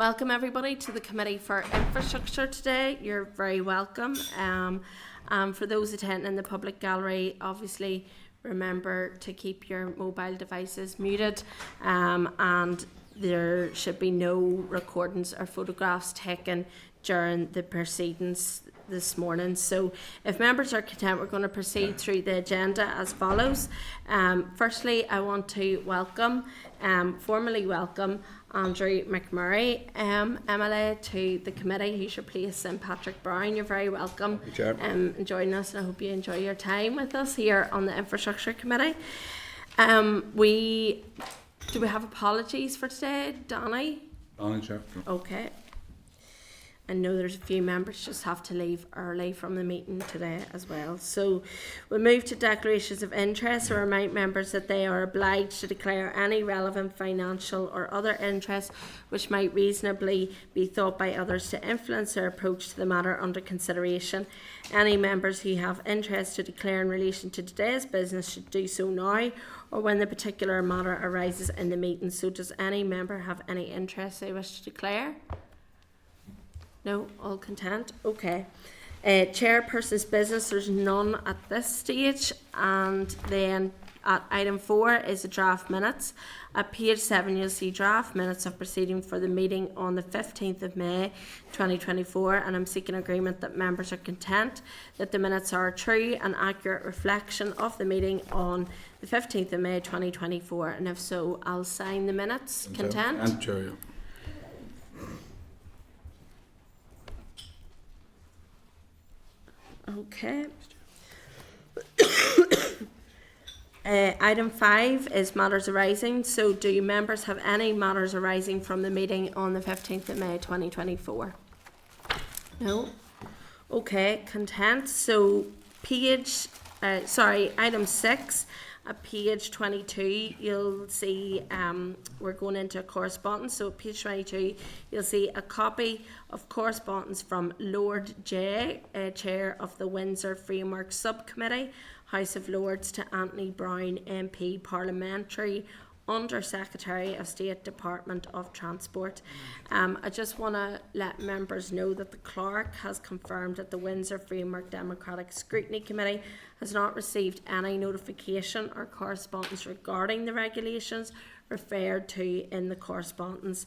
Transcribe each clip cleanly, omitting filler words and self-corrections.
Welcome everybody to the Committee for Infrastructure today. You're very welcome. For those attending in the public gallery, obviously remember to keep your mobile devices muted, and there should be no recordings or photographs taken during the proceedings this morning. So if members are content, we're going to proceed through the agenda as follows. Firstly, I want to formally welcome Andrew McMurray, MLA, to the committee. He should replace St Patrick Brown. You're very welcome joining us, and I hope you enjoy your time with us here on the Infrastructure Committee. Do we have apologies for today, Danny? Danny, Chair. Okay. I know there's a few members just have to leave early from the meeting today as well. So we'll move to declarations of interest. I remind members that they are obliged to declare any relevant financial or other interest which might reasonably be thought by others to influence their approach to the matter under consideration. Any members who have interest to declare in relation to today's business should do so now or when the particular matter arises in the meeting. So does any member have any interest they wish to declare? No, all content. Okay. Chairperson's business, there's none at this stage. And then at item 4 is the draft minutes. At page 7 you'll see draft minutes of proceeding for the meeting on the 15th of May 2024, and I'm seeking agreement that members are content that the minutes are a true and accurate reflection of the meeting on the 15th of May 2024, and if so I'll sign the minutes. Content? And Chair, yeah. Okay. Item 5 is matters arising. So do members have any matters arising from the meeting on the 15th of May 2024? No? Okay, content. So item 6, at page 22 you'll see we're going into correspondence. So at page 22 you'll see a copy of correspondence from Lord J, Chair of the Windsor Framework Subcommittee, House of Lords, to Anthony Brown MP, Parliamentary Under Secretary of State, Department of Transport. I just want to let members know that the clerk has confirmed that the Windsor Framework Democratic Scrutiny Committee has not received any notification or correspondence regarding the regulations referred to in the correspondence.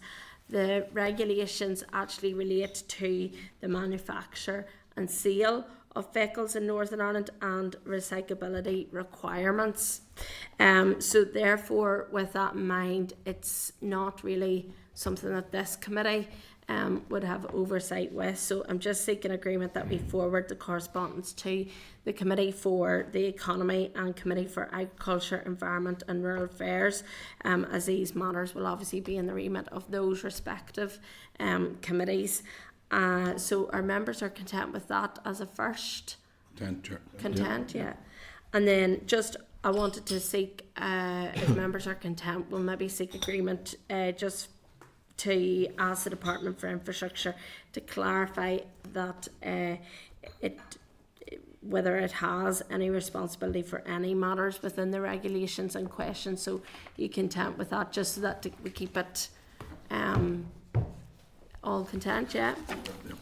The regulations actually relate to the manufacture and sale of vehicles in Northern Ireland and recyclability requirements. So therefore, with that in mind, it's not really something that this committee would have oversight with. So I'm just seeking agreement that we forward the correspondence to the Committee for the Economy and Committee for Agriculture, Environment and Rural Affairs, as these matters will obviously be in the remit of those respective committees. So our members are content with that as a first? Content, Chair. Content, yeah. And then just I wanted to seek, if members are content, we'll maybe seek agreement just to ask the Department for Infrastructure to clarify that whether it has any responsibility for any matters within the regulations in question. So you content with that, just so that we keep it all content, yeah? Yep.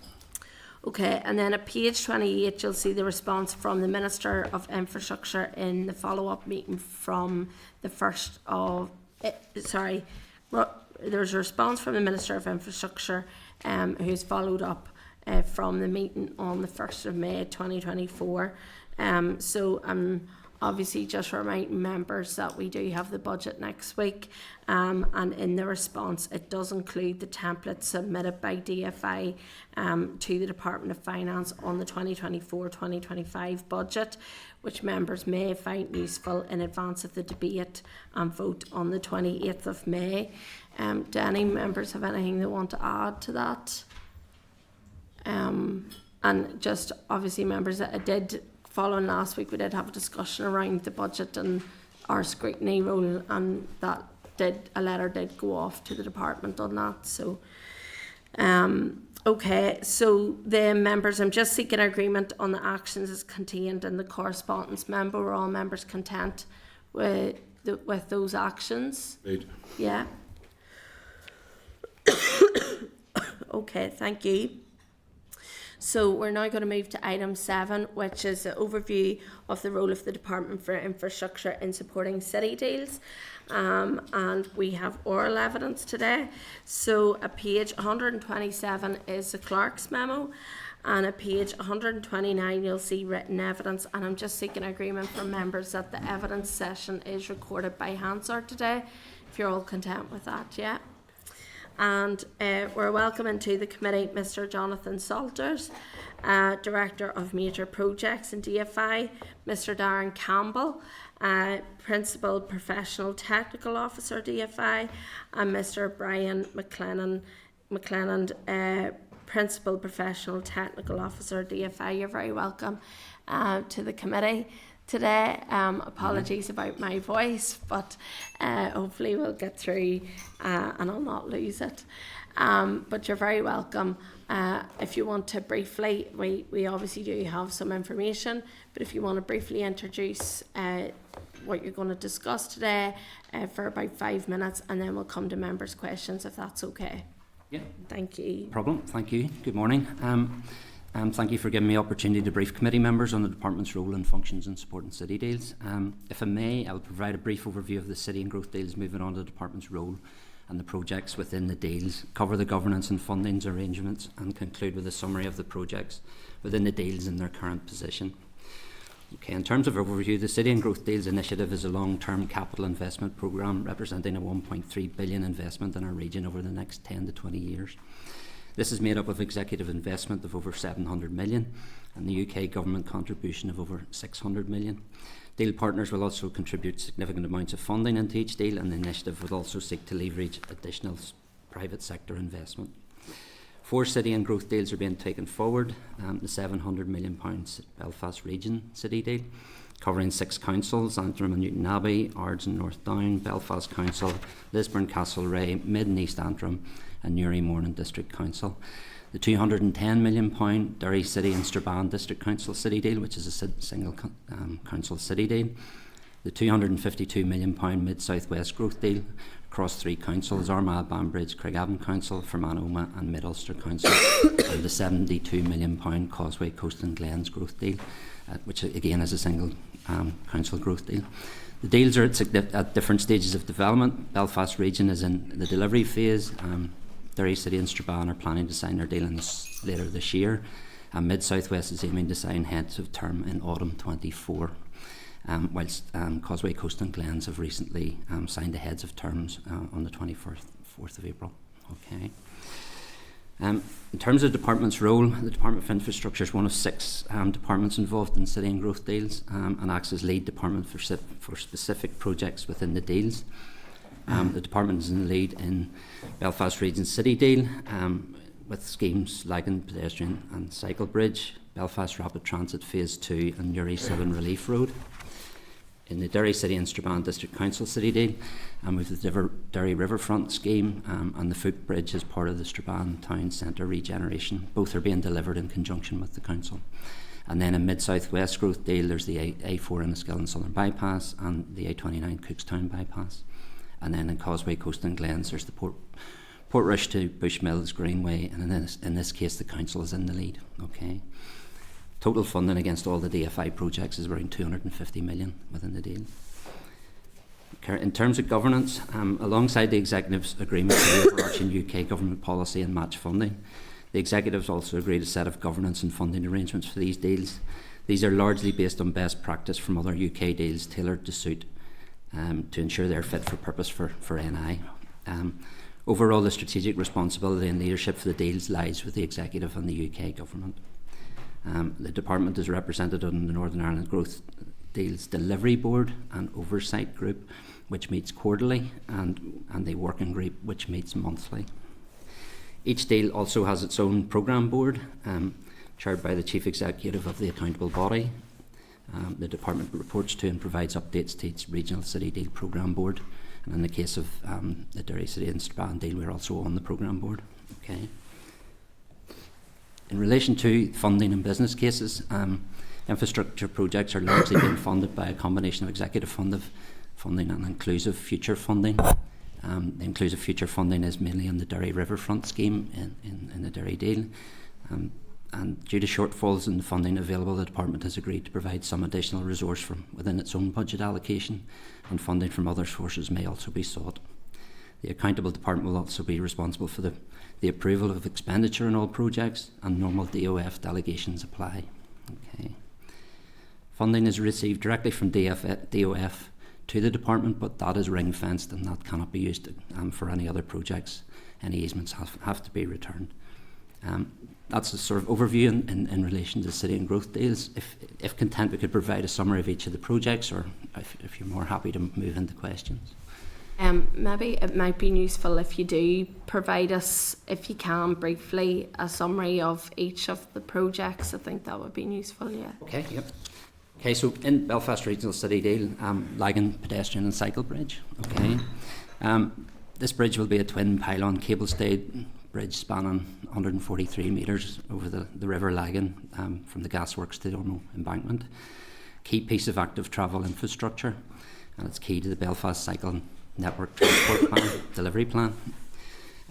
Okay, and then at page 28 you'll see the response from the Minister of Infrastructure in the follow-up meeting from the 1st of... there's a response from the Minister of Infrastructure who's followed up from the meeting on the 1st of May 2024. So I'm obviously just reminding members that we do have the budget next week, and in the response it does include the template submitted by DFI to the Department of Finance on the 2024-2025 budget, which members may find useful in advance of the debate and vote on the 28th of May. Do any members have anything they want to add to that? And just obviously members, that I did, following last week, we did have a discussion around the budget and our scrutiny role, and that a letter did go off to the department on that. So okay, so the members, I'm just seeking agreement on the actions as contained in the correspondence. Were all members content with those actions? Right. Yeah. Okay, thank you. So we're now going to move to item 7, which is an overview of the role of the Department for Infrastructure in supporting city deals. And we have oral evidence today. So at page 127 is the clerk's memo, and at page 129 you'll see written evidence. And I'm just seeking agreement from members that the evidence session is recorded by Hansard today, if you're all content with that, yeah? And we're welcoming to the committee Mr. Jonathan Salters, Director of Major Projects in DFI, Mr. Darren Campbell, Principal Professional Technical Officer DFI, and Mr. Brian McLennan, Principal Professional Technical Officer DFI. You're very welcome to the committee today. Apologies about my voice, but hopefully we'll get through and I'll not lose it. But you're very welcome. If you want to briefly, we obviously do have some information, but if you want to briefly introduce what you're going to discuss today for about 5 minutes, and then we'll come to members' questions, if that's okay. Yeah. Thank you. No problem. Thank you. Good morning. Thank you for giving me the opportunity to brief committee members on the Department's role and functions in supporting city deals. If I may, I'll provide a brief overview of the city and growth deals, moving on to the Department's role and the projects within the deals, cover the governance and funding arrangements, and conclude with a summary of the projects within the deals in their current position. Okay, in terms of overview, the City and Growth Deals Initiative is a long-term capital investment programme representing a $1.3 billion investment in our region over the next 10 to 20 years. This is made up of executive investment of over $700 million and the UK government contribution of over $600 million. Deal partners will also contribute significant amounts of funding into each deal, and the initiative will also seek to leverage additional private sector investment. 4 city and growth deals are being taken forward. The £700 million Belfast Region City deal, covering 6 councils: Antrim and Newtonabbey, Ards and North Down, Belfast Council, Lisburn, Castlereagh, Mid and East Antrim, and Newry Morning District Council. The £210 million Derry City and Strabane District Council City deal, which is a single council city deal. The £252 million Mid-South West Growth deal across 3 councils: Armagh, Banbridge, Craigavon Council, Fermanagh and Mid Ulster Council, and the £72 million Causeway Coast and Glens Growth deal, which again is a single council growth deal. The deals are at different stages of development. Belfast Region is in the delivery phase. Derry City and Strabane are planning to sign their deal later this year, and Mid-South West is aiming to sign heads of term in autumn 24. Whilst Causeway Coast and Glens have recently signed the heads of terms on the 4th of April. Okay. In terms of the Department's role, the Department for Infrastructure is one of 6 departments involved in city and growth deals, and acts as lead department for specific projects within the deals. The Department is in the lead in Belfast Region City deal, with schemes Lagan Pedestrian and Cycle Bridge, Belfast Rapid Transit Phase 2 and Newry Southern Relief Road. In the Derry City and Strabane District Council City deal, with the Derry Riverfront scheme and the footbridge as part of the Strabane Town Centre regeneration. Both are being delivered in conjunction with the council. And then in Mid-South West Growth deal, there's the A4 Enniskillen Southern Bypass and the A29 Cookstown Bypass. And then in Causeway Coast and Glens, there's the Portrush to Bushmills Greenway, and in this case the council is in the lead. Okay. Total funding against all the DFI projects is around $250 million within the deal. In terms of governance, alongside the Executive's agreement for the overarching UK government policy and match funding, the Executives also agreed a set of governance and funding arrangements for these deals. These are largely based on best practice from other UK deals tailored to suit to ensure they're fit for purpose for NI. Overall, the strategic responsibility and leadership for the deals lies with the Executive and the UK Government. The Department is represented on the Northern Ireland Growth Deals Delivery Board and Oversight Group, which meets quarterly, and the Working Group, which meets monthly. Each deal also has its own programme board, chaired by the Chief Executive of the accountable body. The Department reports to and provides updates to each regional city deal programme board. And in the case of the Derry City and Strabane deal, we're also on the programme board. Okay. In relation to funding and business cases, infrastructure projects are largely being funded by a combination of executive funding and inclusive future funding. The inclusive future funding is mainly in the Derry Riverfront scheme in the Derry deal. And due to shortfalls in the funding available, the Department has agreed to provide some additional resource from within its own budget allocation, and funding from other sources may also be sought. The accountable department will also be responsible for the approval of expenditure in all projects, and normal DOF delegations apply. Okay. Funding is received directly from DOF to the department, but that is ring fenced and that cannot be used for any other projects. Any easements have to be returned. That's a sort of overview in relation to the city and growth deals. If content, we could provide a summary of each of the projects, or if you're more happy to move into questions. Maybe it might be useful if you do provide us, if you can, briefly a summary of each of the projects. I think that would be useful, yeah. Okay, yep. Okay, so in Belfast Regional City Deal, Lagan Pedestrian and Cycle Bridge. Okay, this bridge will be a twin pylon cable stayed bridge spanning 143 metres over the River Lagan from the gasworks to the Ormeau embankment. Key piece of active travel infrastructure, and it's key to the Belfast Cycle Network Transport Plan, Delivery Plan.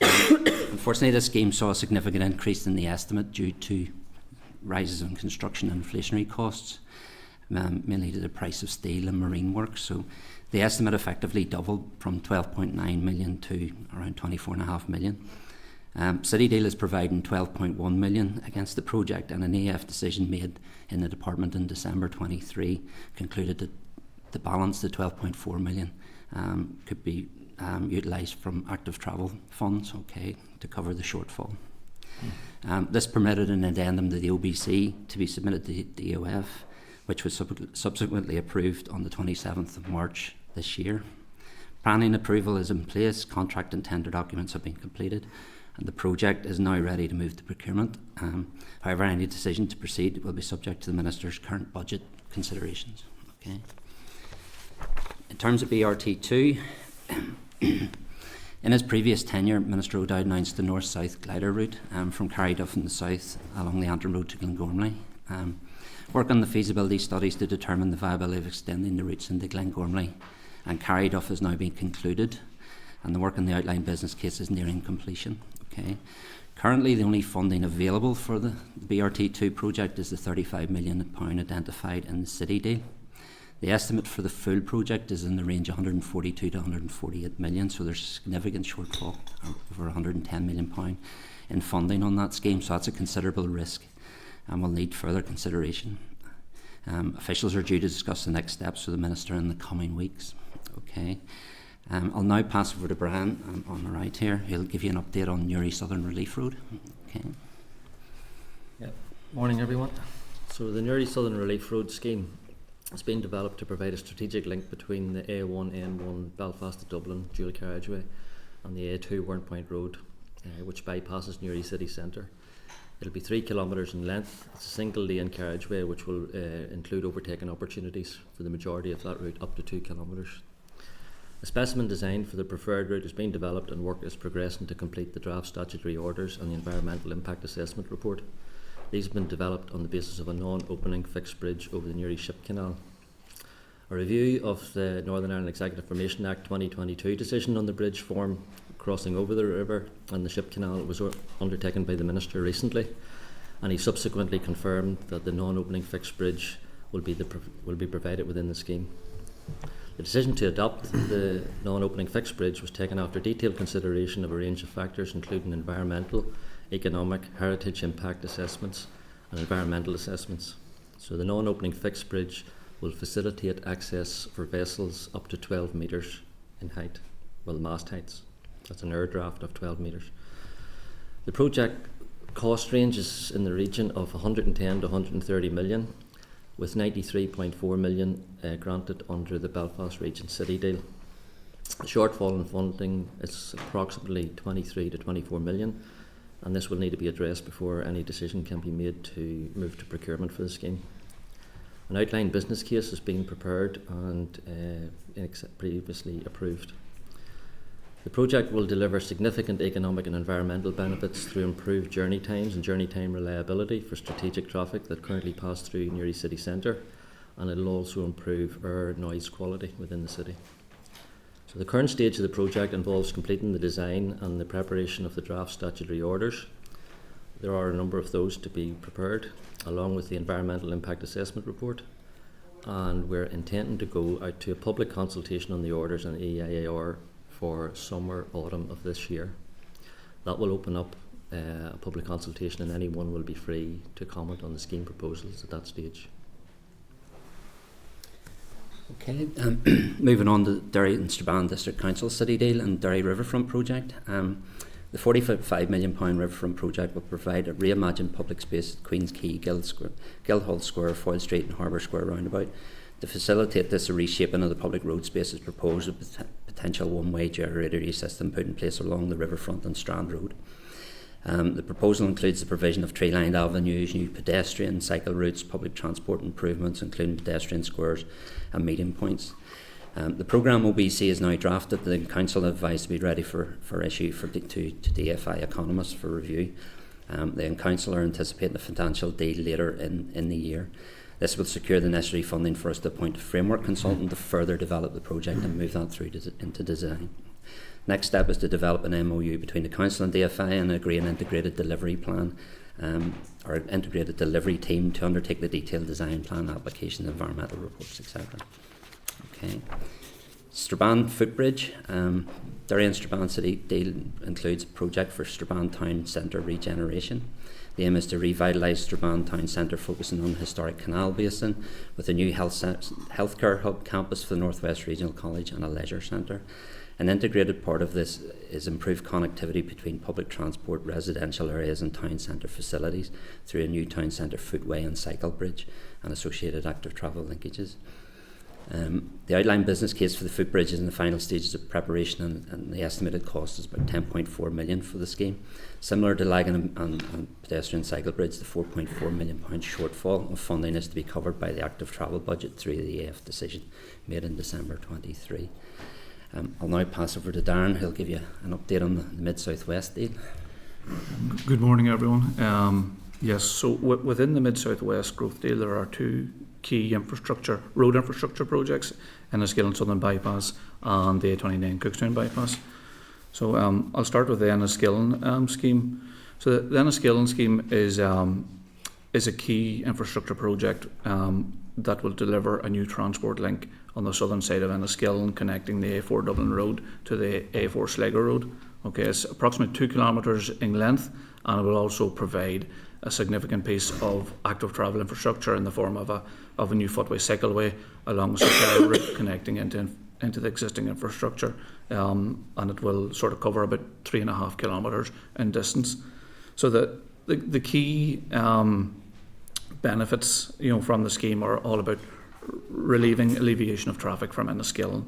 Unfortunately, this scheme saw a significant increase in the estimate due to rises in construction and inflationary costs, mainly to the price of steel and marine work. So the estimate effectively doubled from 12.9 million to around 24.5 million. City Deal is providing 12.1 million against the project, and an AF decision made in the department in December 23 concluded that the balance, the 12.4 million, could be utilised from active travel funds, okay, to cover the shortfall. This permitted an addendum to the OBC to be submitted to the DOF, which was subsequently approved on the 27th of March this year. Planning approval is in place, contract and tender documents have been completed, and the project is now ready to move to procurement. However, any decision to proceed will be subject to the Minister's current budget considerations. Okay. In terms of BRT2, in his previous tenure, Minister O'Dowd announced the north-south glider route from Carryduff in the south along the Antrim Road to Glengormley. Work on the feasibility studies to determine the viability of extending the routes into Glengormley and Carryduff has now been concluded, and the work on the outline business case is nearing completion. Okay. Currently, the only funding available for the BRT2 project is the £35 million identified in the City Deal. The estimate for the full project is in the range of 142 to 148 million, so there's a significant shortfall, over £110 million in funding on that scheme, so that's a considerable risk and will need further consideration. Officials are due to discuss the next steps with the Minister in the coming weeks. Okay. I'll now pass over to Brian on the right here. He'll give you an update on Newry Southern Relief Road. Okay. Yeah. Morning, everyone. So the Newry Southern Relief Road scheme has been developed to provide a strategic link between the A1, N1 Belfast to Dublin dual carriageway and the A2 Warrenpoint Road, which bypasses Newry city centre. It'll be 3 kilometres in length. It's a single lane carriageway which will include overtaking opportunities for the majority of that route up to 2 kilometres. A specimen design for the preferred route is being developed and work is progressing to complete the draft statutory orders and the environmental impact assessment report. These have been developed on the basis of a non-opening fixed bridge over the Newry Ship Canal. A review of the Northern Ireland Executive Formation Act 2022 decision on the bridge form crossing over the river and the Ship Canal was undertaken by the Minister recently, and he subsequently confirmed that the non-opening fixed bridge will be provided within the scheme. The decision to adopt the non-opening fixed bridge was taken after detailed consideration of a range of factors including environmental, economic, heritage impact assessments and environmental assessments. So the non-opening fixed bridge will facilitate access for vessels up to 12 metres in height, well, mast heights. That's an air draft of 12 metres. The project cost range is in the region of 110 to 130 million, with 93.4 million granted under the Belfast Region City Deal. The shortfall in funding is approximately 23 to 24 million, and this will need to be addressed before any decision can be made to move to procurement for the scheme. An outline business case is being prepared and previously approved. The project will deliver significant economic and environmental benefits through improved journey times and journey time reliability for strategic traffic that currently pass through Newry city centre, and it will also improve air noise quality within the city. So the current stage of the project involves completing the design and the preparation of the draft statutory orders. There are a number of those to be prepared, along with the Environmental Impact Assessment Report, and we're intending to go out to a public consultation on the orders and EIAR for summer, autumn of this year. That will open up a public consultation, and anyone will be free to comment on the scheme proposals at that stage. Okay, moving on to Derry and Strabane District Council City Deal and Derry Riverfront Project. The £45 million Riverfront project will provide a reimagined public space at Queen's Quay, Guildhall Square, Foyle Street and Harbour Square roundabout. To facilitate this, a reshaping of the public road space is proposed with a potential one-way gyratory system put in place along the riverfront and Strand Road. The proposal includes the provision of tree-lined avenues, new pedestrian, cycle routes, public transport improvements, including pedestrian squares and meeting points. The programme OBC is now drafted. The Council advised to be ready for issue to DFI economists for review. The Council are anticipating a financial deal later in the year. This will secure the necessary funding for us to appoint a framework consultant to further develop the project and move that through into design. Next step is to develop an MOU between the Council and DFI and agree an integrated delivery plan or an integrated delivery team to undertake the detailed design plan, application, environmental reports, etc. Okay. Strabane Footbridge. Derry and Strabane City Deal includes a project for Strabane Town Centre regeneration. The aim is to revitalise Strabane Town Centre, focusing on the historic canal basin with a new healthcare hub campus for the North West Regional College and a leisure centre. An integrated part of this is improved connectivity between public transport, residential areas and town centre facilities through a new town centre footway and cycle bridge and associated active travel linkages. The outline business case for the footbridge is in the final stages of preparation, and the estimated cost is about £10.4 million for the scheme. Similar to Lagan and pedestrian cycle bridge, the £4.4 million shortfall of funding is to be covered by the active travel budget through the EF decision made in December 23. I'll now pass over to Darren, who'll give you an update on the Mid-South West deal. Good morning, everyone. Yes, so within the Mid-South West growth deal, there are two key road infrastructure projects, Enniskillen Southern Bypass and the A29 Cookstown Bypass. So I'll start with the Enniskillen scheme. So the Enniskillen scheme is a key infrastructure project that will deliver a new transport link on the southern side of Enniskillen, connecting the A4 Dublin Road to the A4 Sligo Road. Okay, it's approximately 2 kilometres in length, and it will also provide a significant piece of active travel infrastructure in the form of a new footway cycleway along with a route connecting into the existing infrastructure, and it will sort of cover about 3.5 kilometres in distance. So the key benefits, from the scheme are all about alleviation of traffic from Enniskillen,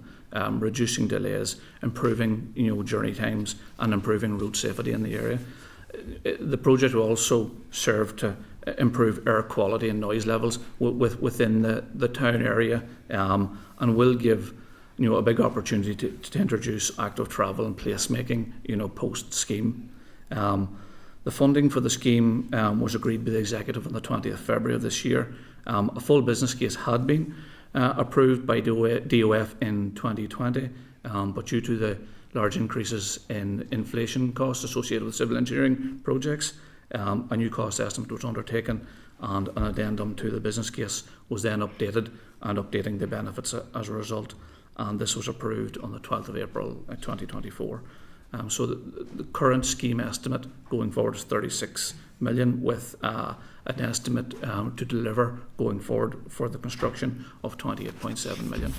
reducing delays, improving journey times, and improving road safety in the area. The project will also serve to improve air quality and noise levels within the town area, and will give a big opportunity to introduce active travel and placemaking post scheme. The funding for the scheme was agreed by the executive on the 20th of February of this year. A full business case had been approved by DOF in 2020, but due to the large increases in inflation costs associated with civil engineering projects, a new cost estimate was undertaken, and an addendum to the business case was then updated, and updating the benefits as a result. And this was approved on the 12th of April 2024. So the current scheme estimate going forward is 36 million, with an estimate to deliver going forward for the construction of 28.7 million.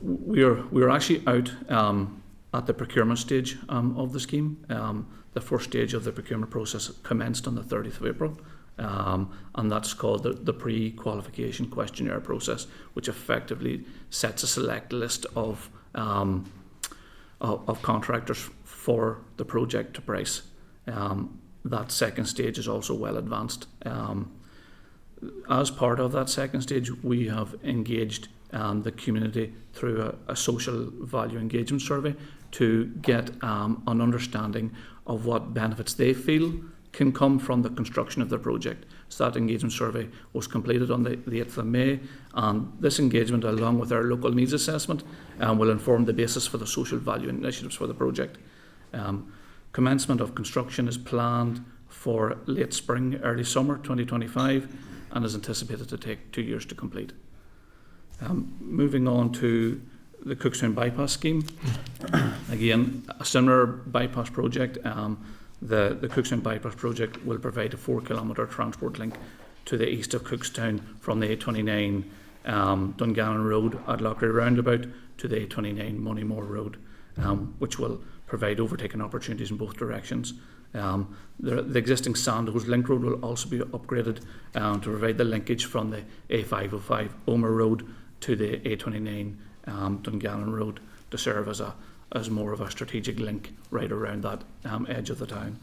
We're actually out at the procurement stage of the scheme. The first stage of the procurement process commenced on the 30th of April. And that's called the pre-qualification questionnaire process, which effectively sets a select list of contractors for the project to price. That second stage is also well advanced. As part of that second stage, we have engaged the community through a social value engagement survey to get an understanding of what benefits they feel can come from the construction of the project. So that engagement survey was completed on the 8th of May, and this engagement, along with our local needs assessment, will inform the basis for the social value initiatives for the project. Commencement of construction is planned for late spring, early summer 2025, and is anticipated to take 2 years to complete. Moving on to the Cookstown Bypass Scheme. Again, a similar bypass project. The Cookstown Bypass project will provide a 4-kilometre transport link to the east of Cookstown from the A29 Dungannon Road at Lockery Roundabout to the A29 Moneymore Road, which will provide overtaking opportunities in both directions. The existing Sandhills Link Road will also be upgraded to provide the linkage from the A505 Omer Road to the A29 Dungannon Road to serve as more of a strategic link right around that edge of the town.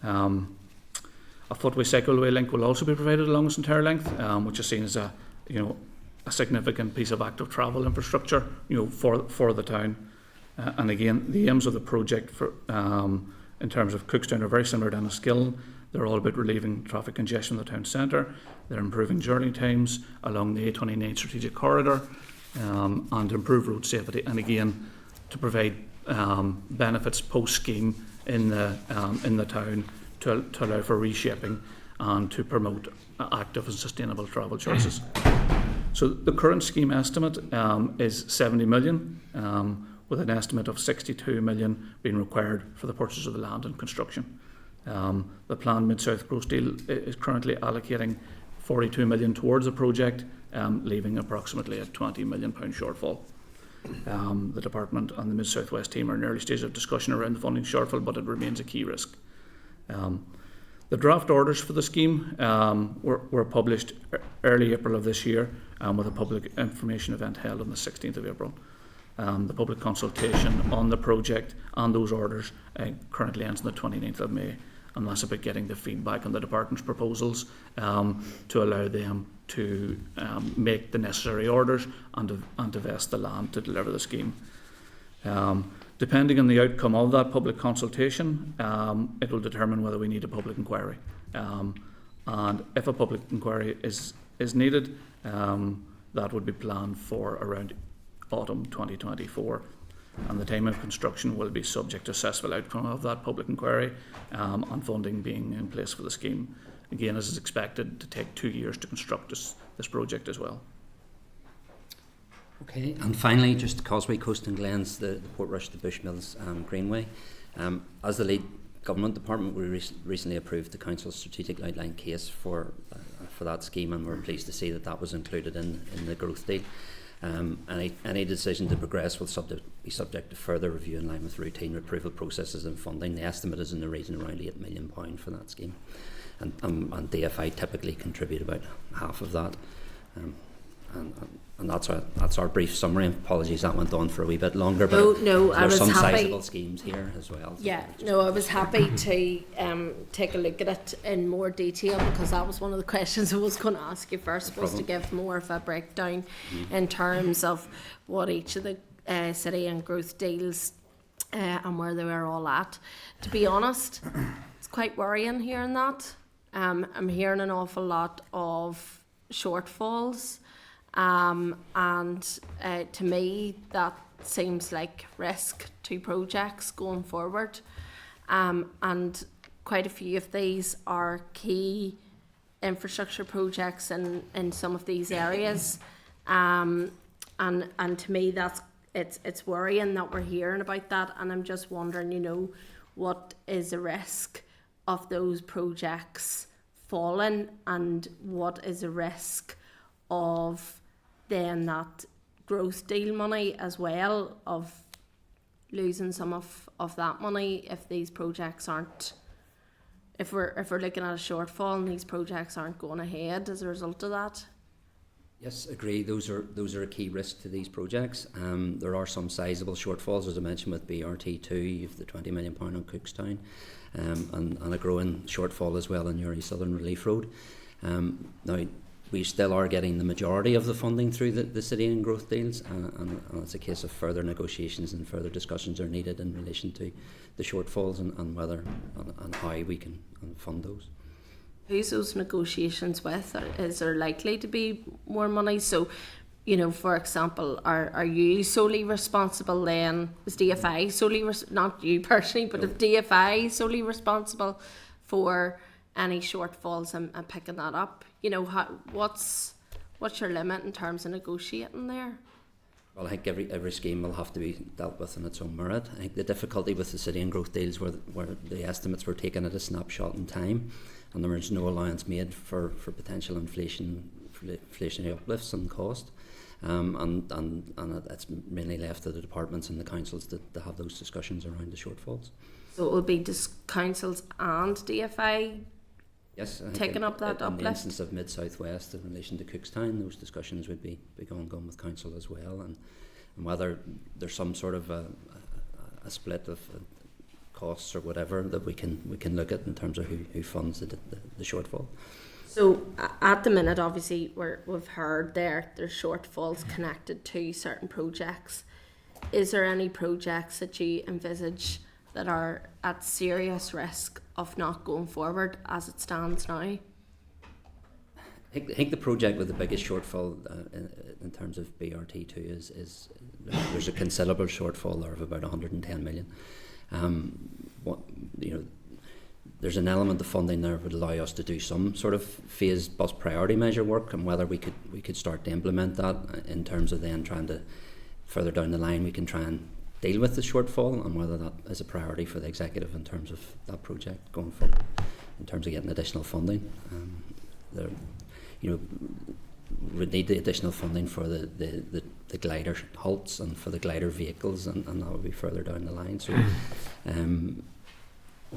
A footway cycleway link will also be provided along its entire length, which is seen as a significant piece of active travel infrastructure for the town. And again, the aims of the project in terms of Cookstown are very similar to Enniskillen. They're all about relieving traffic congestion in the town centre. They're improving journey times along the A29 strategic corridor, and improve road safety, and again to provide benefits post-scheme in the town to allow for reshaping and to promote active and sustainable travel choices. So the current scheme estimate is 70 million, with an estimate of 62 million being required for the purchase of the land and construction. The planned Mid-South Growth Deal is currently allocating 42 million towards the project, leaving approximately a £20 million shortfall. The Department and the Mid-South West team are in early stages of discussion around the funding shortfall, but it remains a key risk. The draft orders for the scheme were published early April of this year, with a public information event held on the 16th of April. The public consultation on the project and those orders currently ends on the 29th of May, and that's about getting the feedback on the Department's proposals to allow them to make the necessary orders and to vest the land to deliver the scheme. Depending on the outcome of that public consultation, it will determine whether we need a public inquiry. And if a public inquiry is needed, that would be planned for around autumn 2024. And the time of construction will be subject to successful outcome of that public inquiry, and funding being in place for the scheme. Again, as is expected to take 2 years to construct this project as well. Okay, and finally, just Causeway Coast and Glens, the Portrush to Bushmills Greenway. As the lead government department, we recently approved the council's strategic outline case for that scheme, and we're pleased to see that was included in the growth deal. Any decision to progress will be subject to further review in line with routine approval processes and funding. The estimate is in the region around £8 million for that scheme, and DFI typically contribute about half of that. And that's our brief summary. Apologies that went on for a wee bit longer, but I was some happy. sizable schemes here as well. I was happy to take a look at it in more detail, because that was one of the questions I was going to ask you first, was to give more of a breakdown in terms of what each of the city and growth deals and where they were all at. To be honest, it's quite worrying hearing that. I'm hearing an awful lot of shortfalls. And to me, that seems like risk to projects going forward. And quite a few of these are key infrastructure projects in some of these areas. And to me, it's worrying that we're hearing about that. And I'm just wondering, what is the risk of those projects falling, and what is the risk of then that growth deal money as well, of losing some of that money if these projects aren't, if we're looking at a shortfall and these projects aren't going ahead as a result of that. Yes, agree. Those are a key risk to these projects. There are some sizable shortfalls, as I mentioned, with BRT2. You've the £20 million on Cookstown, and a growing shortfall as well on Uri Southern Relief Road. Now, we still are getting the majority of the funding through the city and growth deals, and it's a case of further negotiations and further discussions are needed in relation to the shortfalls and whether and how we can fund those. Who's those negotiations with? Or is there likely to be more money? So, you know, for example, are you solely responsible then? Is DFI solely, not you personally, but if DFI solely responsible for any shortfalls and picking that up? You know, what's your limit in terms of negotiating there? Well, I think every scheme will have to be dealt with in its own merit. I think the difficulty with the city and growth deals where the estimates were taken at a snapshot in time, and there was no allowance made for potential inflationary uplifts and cost. And it's mainly left to the departments and the councils to have those discussions around the shortfalls. So it will be councils and DFI yes, taking up that uplift? In the instance of Mid-South West in relation to Cookstown, those discussions would be ongoing with council as well, and whether there's some sort of a split of costs or whatever that we can look at in terms of who funds the shortfall. So at the minute, obviously, we've heard there's shortfalls connected to certain projects. Is there any projects that you envisage that are at serious risk of not going forward as it stands now? I think the project with the biggest shortfall in terms of BRT2 is there's a considerable shortfall there of about 110 million. There's an element of funding there that would allow us to do some sort of phased bus priority measure work, and whether we could start to implement that in terms of then trying to further down the line we can try and deal with the shortfall, and whether that is a priority for the executive in terms of that project going forward, in terms of getting additional funding. We'd need the additional funding for the glider halts and for the glider vehicles, and that would be further down the line. So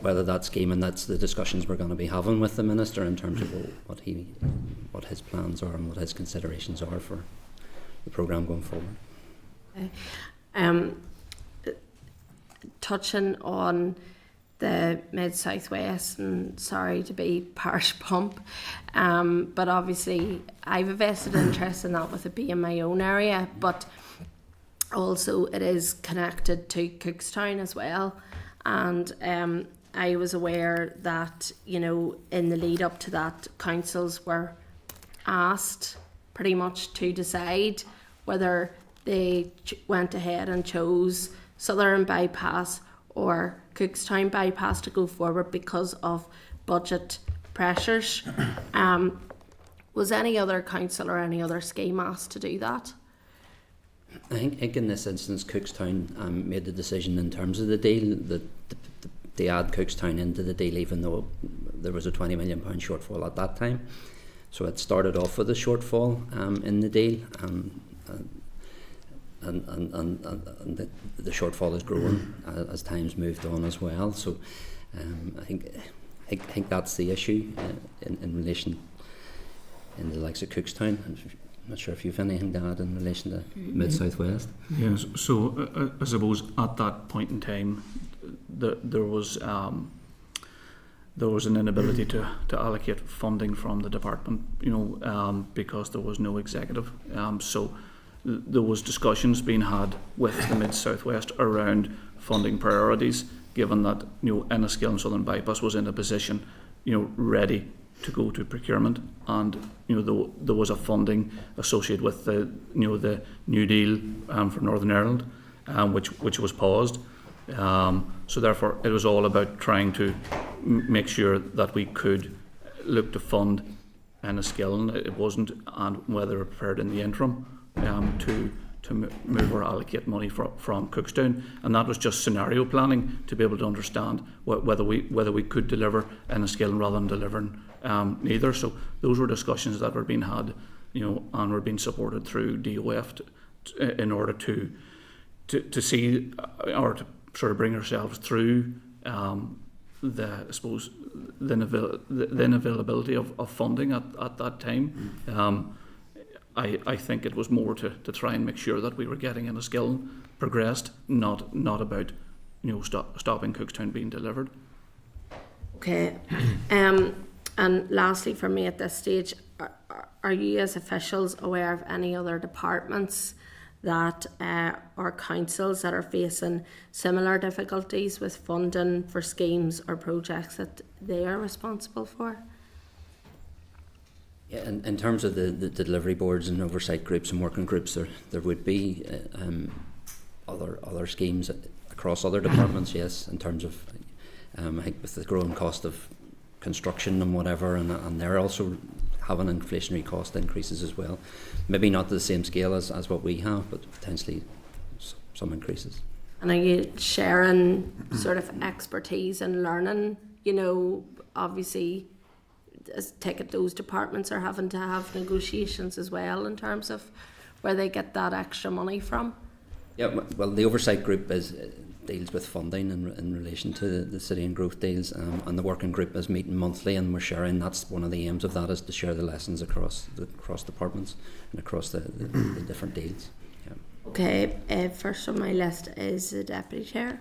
whether that scheme, and that's the discussions we're going to be having with the Minister in terms of what his plans are and what his considerations are for the programme going forward. Touching on the Mid-South West, and sorry to be parish pump, but obviously I've a vested interest in that with it being my own area, but also it is connected to Cookstown as well, and I was aware that, you know, in the lead up to that, councils were asked pretty much to decide whether they went ahead and chose Southern Bypass or Cookstown Bypass to go forward because of budget pressures. Was any other council or any other scheme asked to do that? I think in this instance Cookstown made the decision in terms of the deal that they add Cookstown into the deal, even though there was a £20 million shortfall at that time. So it started off with a shortfall in the deal, and the shortfall has grown as time's moved on as well. So I think that's the issue in relation in the likes of Cookstown. I'm not sure if you've anything to add in relation to Mid-South West. Yes, so I suppose at that point in time there was an inability to allocate funding from the department, because there was no executive. So there was discussions being had with the Mid-South West around funding priorities, given that Enniskillen and Southern Bypass was in a position ready to go to procurement, and there was a funding associated with the New Deal for Northern Ireland, which was paused. So therefore it was all about trying to make sure that we could look to fund Enniskillen. It wasn't, and whether we're prepared in the interim to move or allocate money from Cookstown, and that was just scenario planning to be able to understand whether we could deliver Enniskillen rather than delivering neither. So those were discussions that were being had, and were being supported through DOF in order to see, or to sort of bring ourselves through the unavailability of funding at that time. I think it was more to try and make sure that we were getting Enniskillen progressed, not about stopping Cookstown being delivered. Okay, and lastly for me at this stage, are you as officials aware of any other departments that or councils that are facing similar difficulties with funding for schemes or projects that they are responsible for? Yeah, in terms of the delivery boards and oversight groups and working groups, there would be other schemes across other departments, yes, in terms of I think with the growing cost of construction and whatever, and they're also having inflationary cost increases as well. Maybe not to the same scale as what we have, but potentially some increases. And are you sharing sort of expertise and learning? You know, obviously, take it those departments are having to have negotiations as well in terms of where they get that extra money from. Yeah, well, the oversight group deals with funding in relation to the city and growth deals, and the working group is meeting monthly, and we're sharing. That's one of the aims of that, is to share the lessons across departments and across the different deals. Yeah. Okay, first on my list is the deputy chair.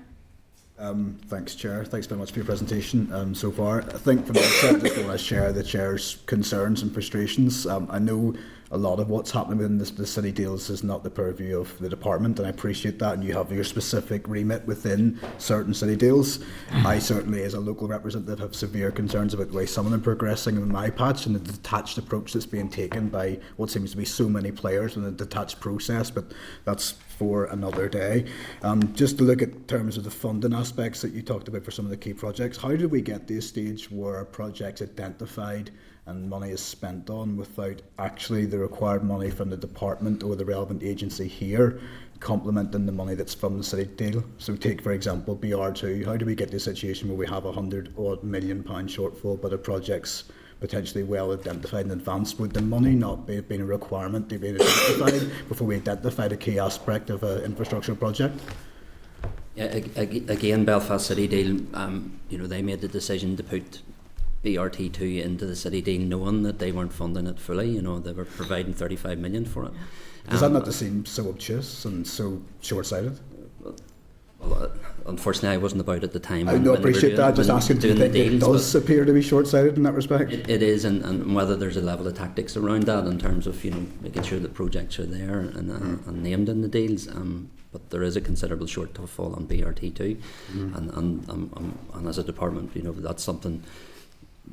Thanks, Chair. Thanks very much for your presentation so far. I think from the outset, I just want to share the Chair's concerns and frustrations. I know a lot of what's happening within the city deals is not the purview of the department, and I appreciate that, and you have your specific remit within certain city deals. I certainly, as a local representative, have severe concerns about the way some of them are progressing in my patch and the detached approach that's being taken by what seems to be so many players in a detached process, but that's for another day. Just to look at terms of the funding aspects that you talked about for some of the key projects, how did we get to a stage where a project's identified and money is spent on without actually the required money from the department or the relevant agency here complementing the money that's from the city deal? So take, for example, BR2. How do we get to a situation where we have £100 million shortfall, but a project's potentially well identified in advance? Would the money not be a requirement to be identified before we identified a key aspect of an infrastructure project? Yeah, again, Belfast City deal, they made the decision to put BRT2 into the city deal knowing that they weren't funding it fully. They were providing 35 million for it. Does that not seem so obtuse and so short-sighted? Well, unfortunately, I wasn't about at the time. I appreciate that. Just asking, do you think it does appear to be short-sighted in that respect? It is, and whether there's a level of tactics around that in terms of making sure that projects are there and named in the deals. But there is a considerable shortfall on BRT2, and as a department, that's something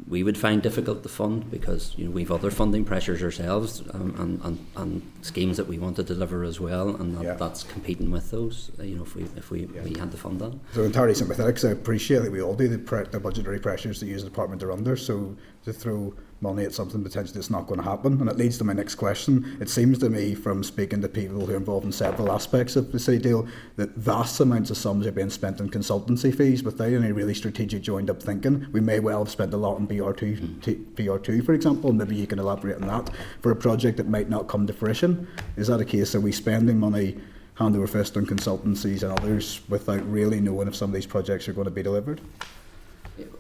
we would find difficult to fund, because we've other funding pressures ourselves, and schemes that we want to deliver as well, and that's competing with those. If we had to fund that. So entirely sympathetic, because I appreciate that we all do the budgetary pressures that you as a department are under. So to throw money at something potentially that's not going to happen, and it leads to my next question. It seems to me, from speaking to people who are involved in several aspects of the city deal, that vast amounts of sums are being spent on consultancy fees without any really strategic joined up thinking. We may well have spent a lot on BR2 for example. Maybe you can elaborate on that for a project that might not come to fruition. Is that a case of we spending money hand over fist on consultancies and others without really knowing if some of these projects are going to be delivered?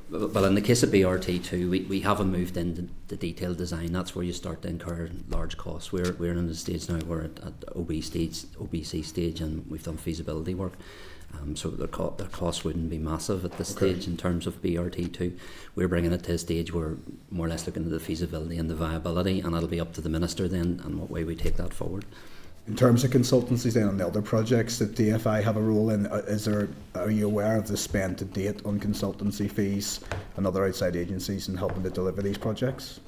Well, in the case of BRT2, we haven't moved into the detailed design. That's where you start to incur large costs. We're in the stage now, we're at OBC stage, and we've done feasibility work. So the costs wouldn't be massive at this stage in terms of BRT2. We're bringing it to a stage where we're more or less looking at the feasibility and the viability, and it'll be up to the Minister then and what way we take that forward. In terms of consultancies then on the other projects that DFI have a role in, are you aware of the spend to date on consultancy fees and other outside agencies in helping to deliver these projects?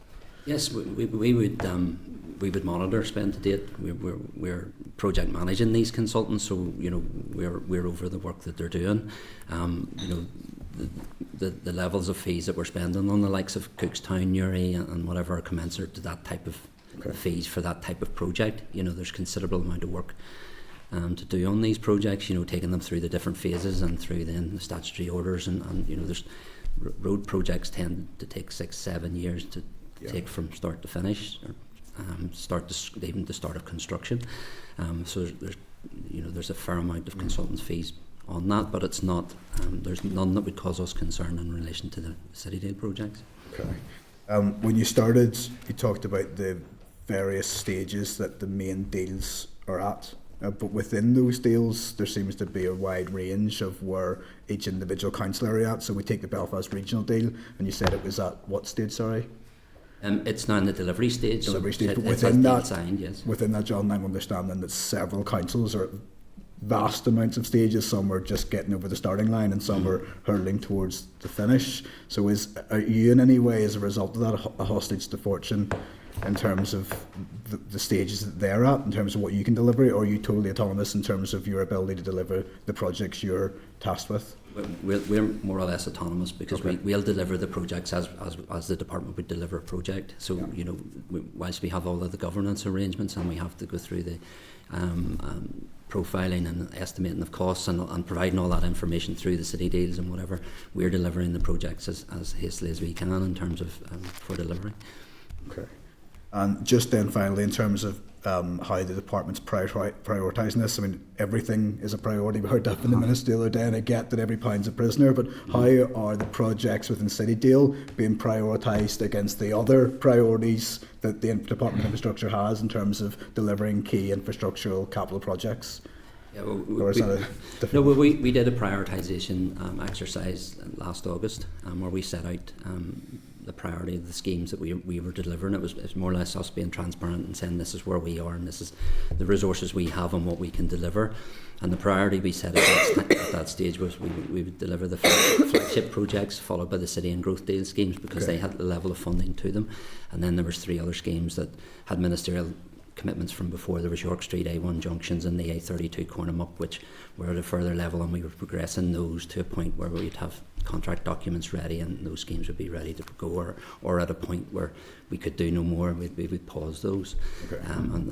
Yes, we would monitor spend to date. We're project managing these consultants, so we're over the work that they're doing. The levels of fees that we're spending on the likes of Cookstown, Newry, and whatever are commensurate to that type of fees for that type of project. There's considerable amount of work to do on these projects, taking them through the different phases and through then the statutory orders, and there's road projects tend to take 6-7 years to take from start to finish, or even the start of construction. So there's a fair amount of consultants fees on that, but it's not there's none that would cause us concern in relation to the City Deal projects. Okay. When you started, you talked about the various stages that the main deals are at, but within those deals there seems to be a wide range of where each individual council are at. So we take the Belfast regional deal, and you said it was at what stage, sorry? It's now in the delivery stage. Delivery stage, but it's within like that, signed, yes. within that, John, I'm understanding that several councils are at vast amounts of stages. Some are just getting over the starting line, and some are hurtling towards the finish. So, are you in any way, as a result of that, a hostage to fortune in terms of the stages that they're at, in terms of what you can deliver, or are you totally autonomous in terms of your ability to deliver the projects you're tasked with? We're more or less autonomous, because Okay. we'll deliver the projects as the department would deliver a project. So, whilst we have all of the governance arrangements and we have to go through the profiling and estimating of costs and providing all that information through the city deals and whatever, we're delivering the projects as hastily as we can in terms of for delivery. Okay. And just then, finally, in terms of how the department's prioritising this, I mean, everything is a priority. We heard that from the Minister the other day, and I get that every pound's a prisoner, but how are the projects within City Deal being prioritised against the other priorities that the Department of Infrastructure has in terms of delivering key infrastructural capital projects? Yeah, Or is that a different... No, we did a prioritisation exercise last August where we set out the priority of the schemes that we were delivering. It was more or less us being transparent and saying this is where we are and this is the resources we have and what we can deliver. And the priority we set at that stage was we would deliver the flagship projects, followed by the city and growth deal schemes, because they had the level of funding to them. And then there was 3 other schemes that had ministerial commitments from before. There was York Street A1 junctions and the A32 Cornumup, which were at a further level, and we were progressing those to a point where we'd have contract documents ready and those schemes would be ready to go, or at a point where we could do no more, we would pause those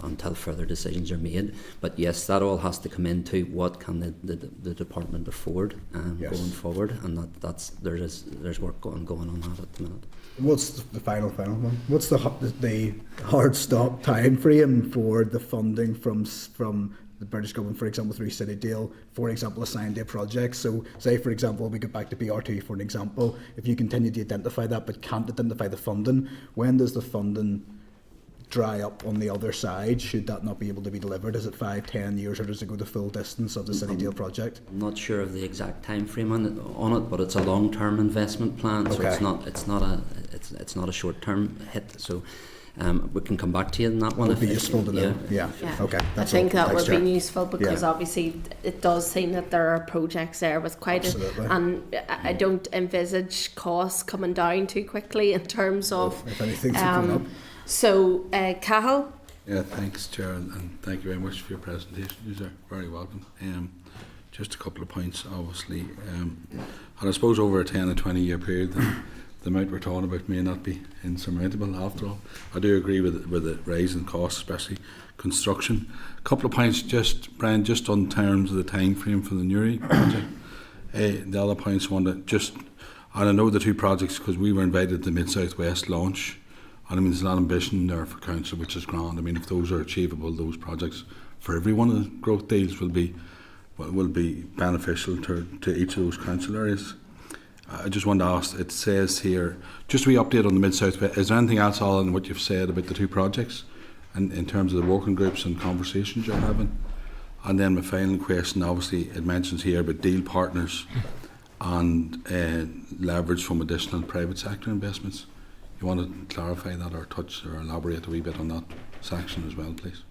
until further decisions are made. But yes, that all has to come into what can the department afford going forward, and there's work going on that at the minute. What's the final one? What's the hard stop time frame for the funding from the British government, for example, through City Deal, for example, assigned to projects? So, say, for example, we go back to BR2 for an example. If you continue to identify that but can't identify the funding, when does the funding dry up on the other side? Should that not be able to be delivered? Is it 5-10 years, or does it go the full distance of the City Deal project? I'm not sure of the exact time frame on it, but it's a long-term investment plan, so it's not a short-term hit. So we can come back to you on that one. It would be useful to know. Yeah. Okay. I think that would be useful, because obviously it does seem that there are projects there with quite and I don't envisage costs coming down too quickly in terms of if anything's coming up. So, Cahill? Yeah, thanks, Chair, and thank you very much for your presentation. You are very welcome. Just a couple of points, obviously. And I suppose over a 10 or 20 year period, the amount we're talking about may not be insurmountable after all. I do agree with the rise in costs, especially construction. A couple of points, Brian, just on terms of the time frame for the Newry project. The other points I want to and I know the 2 projects because we were invited to Mid-South West launch. And I mean, there's a lot of ambition there for council, which is grand. I mean, if those are achievable, those projects for every one of the growth deals will be beneficial to each of those council areas. I just want to ask, it says here, just we update on the Mid-South West, is there anything else, Alan, what you've said about the 2 projects and in terms of the working groups and conversations you're having? And then my final question, obviously it mentions here about deal partners and leverage from additional private sector investments. You want to clarify that or touch or elaborate a wee bit on that section as well, please?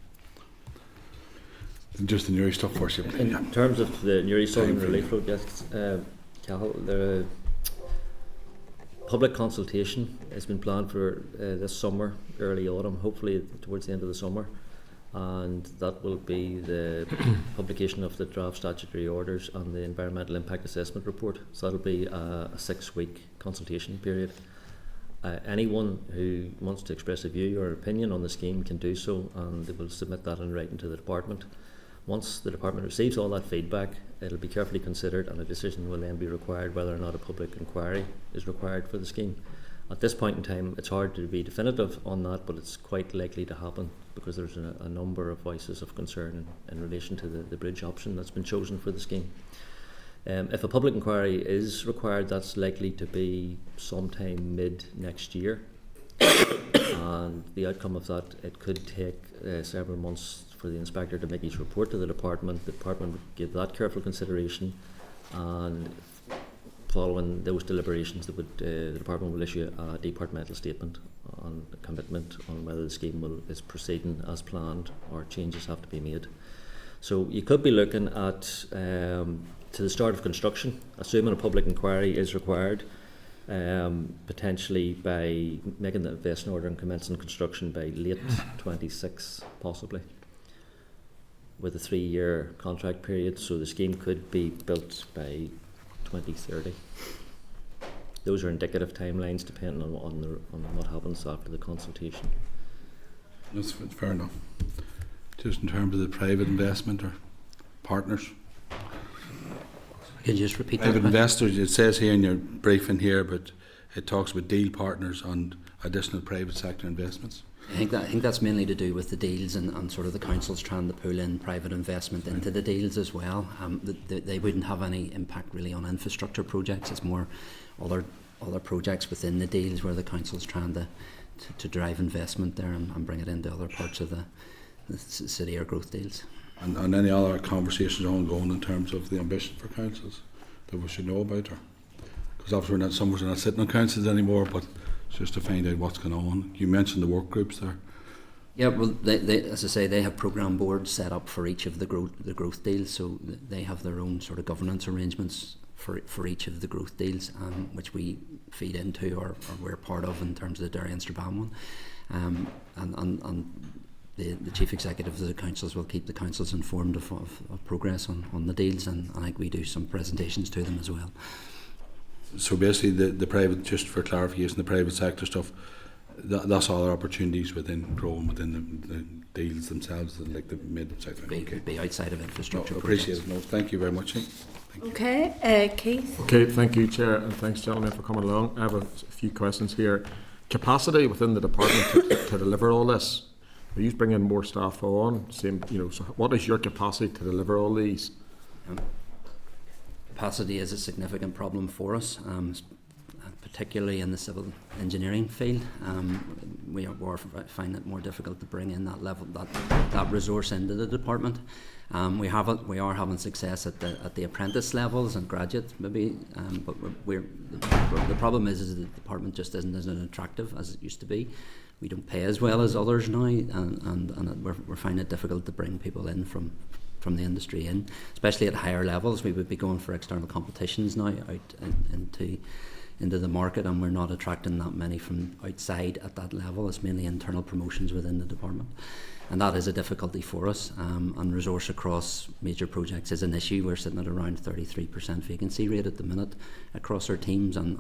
Just the Newry stuff first. In terms of the Newry Southern Relief Road, yes, Cahill, the public consultation has been planned for this summer, early autumn, hopefully towards the end of the summer, and that will be the publication of the draft statutory orders and the environmental impact assessment report. So that'll be a 6-week consultation period. Anyone who wants to express a view or opinion on the scheme can do so, and they will submit that in writing to the department. Once the department receives all that feedback, it'll be carefully considered, and a decision will then be required whether or not a public inquiry is required for the scheme. At this point in time, it's hard to be definitive on that, but it's quite likely to happen because there's a number of voices of concern in relation to the bridge option that's been chosen for the scheme. If a public inquiry is required, that's likely to be sometime mid next year, and the outcome of that, it could take several months for the inspector to make his report to the department. The department would give that careful consideration, and following those deliberations, the department will issue a departmental statement on commitment on whether the scheme is proceeding as planned or changes have to be made. So you could be looking at to the start of construction, assuming a public inquiry is required, potentially by making the investment order and commencing construction by late 26 possibly, with a 3-year contract period, so the scheme could be built by 2030. Those are indicative timelines depending on what happens after the consultation. That's fair enough. Just in terms of the private investment or partners. Can you just repeat Private that? investors, it says here in your briefing here, but it talks about deal partners and additional private sector investments. I think that's mainly to do with the deals and sort of the councils trying to pull in private investment into the deals as well. They wouldn't have any impact really on infrastructure projects. It's more other projects within the deals where the council's trying to drive investment there and bring it into other parts of the city or growth deals. And any other conversations ongoing in terms of the ambition for councils that we should know about? Because obviously we're not sitting on councils anymore, but just to find out what's going on. You mentioned the work groups there. Yeah, well, they, as I say, they have programme boards set up for each of the growth deals, so they have their own sort of governance arrangements for each of the growth deals, which we feed into or we're part of in terms of the Derry and Strabane one. And the chief executive of the councils will keep the councils informed of progress on the deals, and I think we do some presentations to them as well. So basically the private, just for clarification, the private sector stuff, that's all our opportunities within growing within the deals themselves, like the mid-sector. Be outside of infrastructure. No, appreciate it. No, thank you very much. Thank you. Okay, Keith. Okay, thank you, Chair, and thanks, gentlemen, for coming along. I have a few questions here. Capacity within the department to deliver all this. Are you bringing more staff on? So what is your capacity to deliver all these? Capacity is a significant problem for us, particularly in the civil engineering field. We find it more difficult to bring in that resource into the department. We are having success at the apprentice levels and graduate maybe, but the problem is the department just isn't as attractive as it used to be. We don't pay as well as others now, and we're finding it difficult to bring people in from the industry in, especially at higher levels. We would be going for external competitions now out into the market, and we're not attracting that many from outside at that level. It's mainly internal promotions within the department, and that is a difficulty for us. And resource across major projects is an issue. We're sitting at around 33% vacancy rate at the minute across our teams, and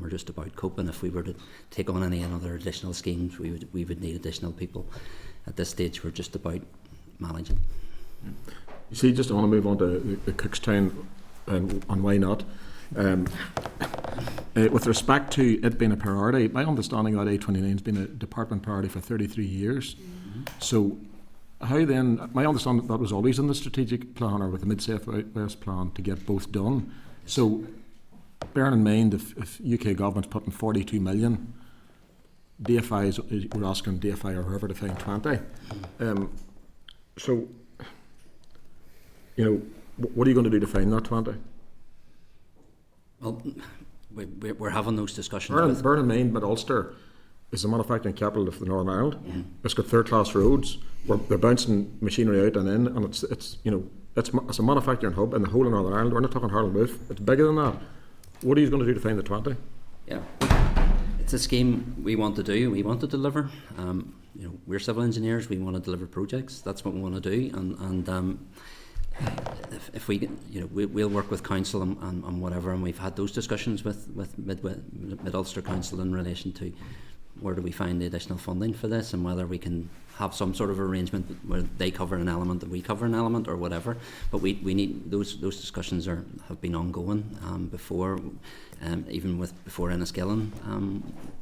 we're just about coping. If we were to take on any other additional schemes, we would need additional people. At this stage, we're just about managing. You see, just I want to move on to the Cookstown and why not. With respect to it being a priority, my understanding that A29 has been a department priority for 33 years. Mm-hmm. So how then, my understanding that was always in the strategic plan or with the Mid-South West plan to get both done. So bearing in mind if UK government's putting 42 million, DFI we're asking DFI or whoever to find 20. So what are you going to do to find that 20? Well, we're having those discussions. Bear in mind, Mid-Ulster is the manufacturing capital of the Northern Ireland. Mm-hmm. It's got third-class roads. They're bouncing machinery out and in, and it's a manufacturing hub in the whole of Northern Ireland. We're not talking Harland-Booth. It's bigger than that. What are you going to do to find the 20? Yeah, it's a scheme we want to do. We want to deliver. We're civil engineers. We want to deliver projects. That's what we want to do, and if we, we'll work with council and whatever, and we've had those discussions with Mid-Ulster Council in relation to where do we find the additional funding for this, and whether we can have some sort of arrangement where they cover an element and we cover an element or whatever. But we need those discussions have been ongoing before, even before Enniskillen.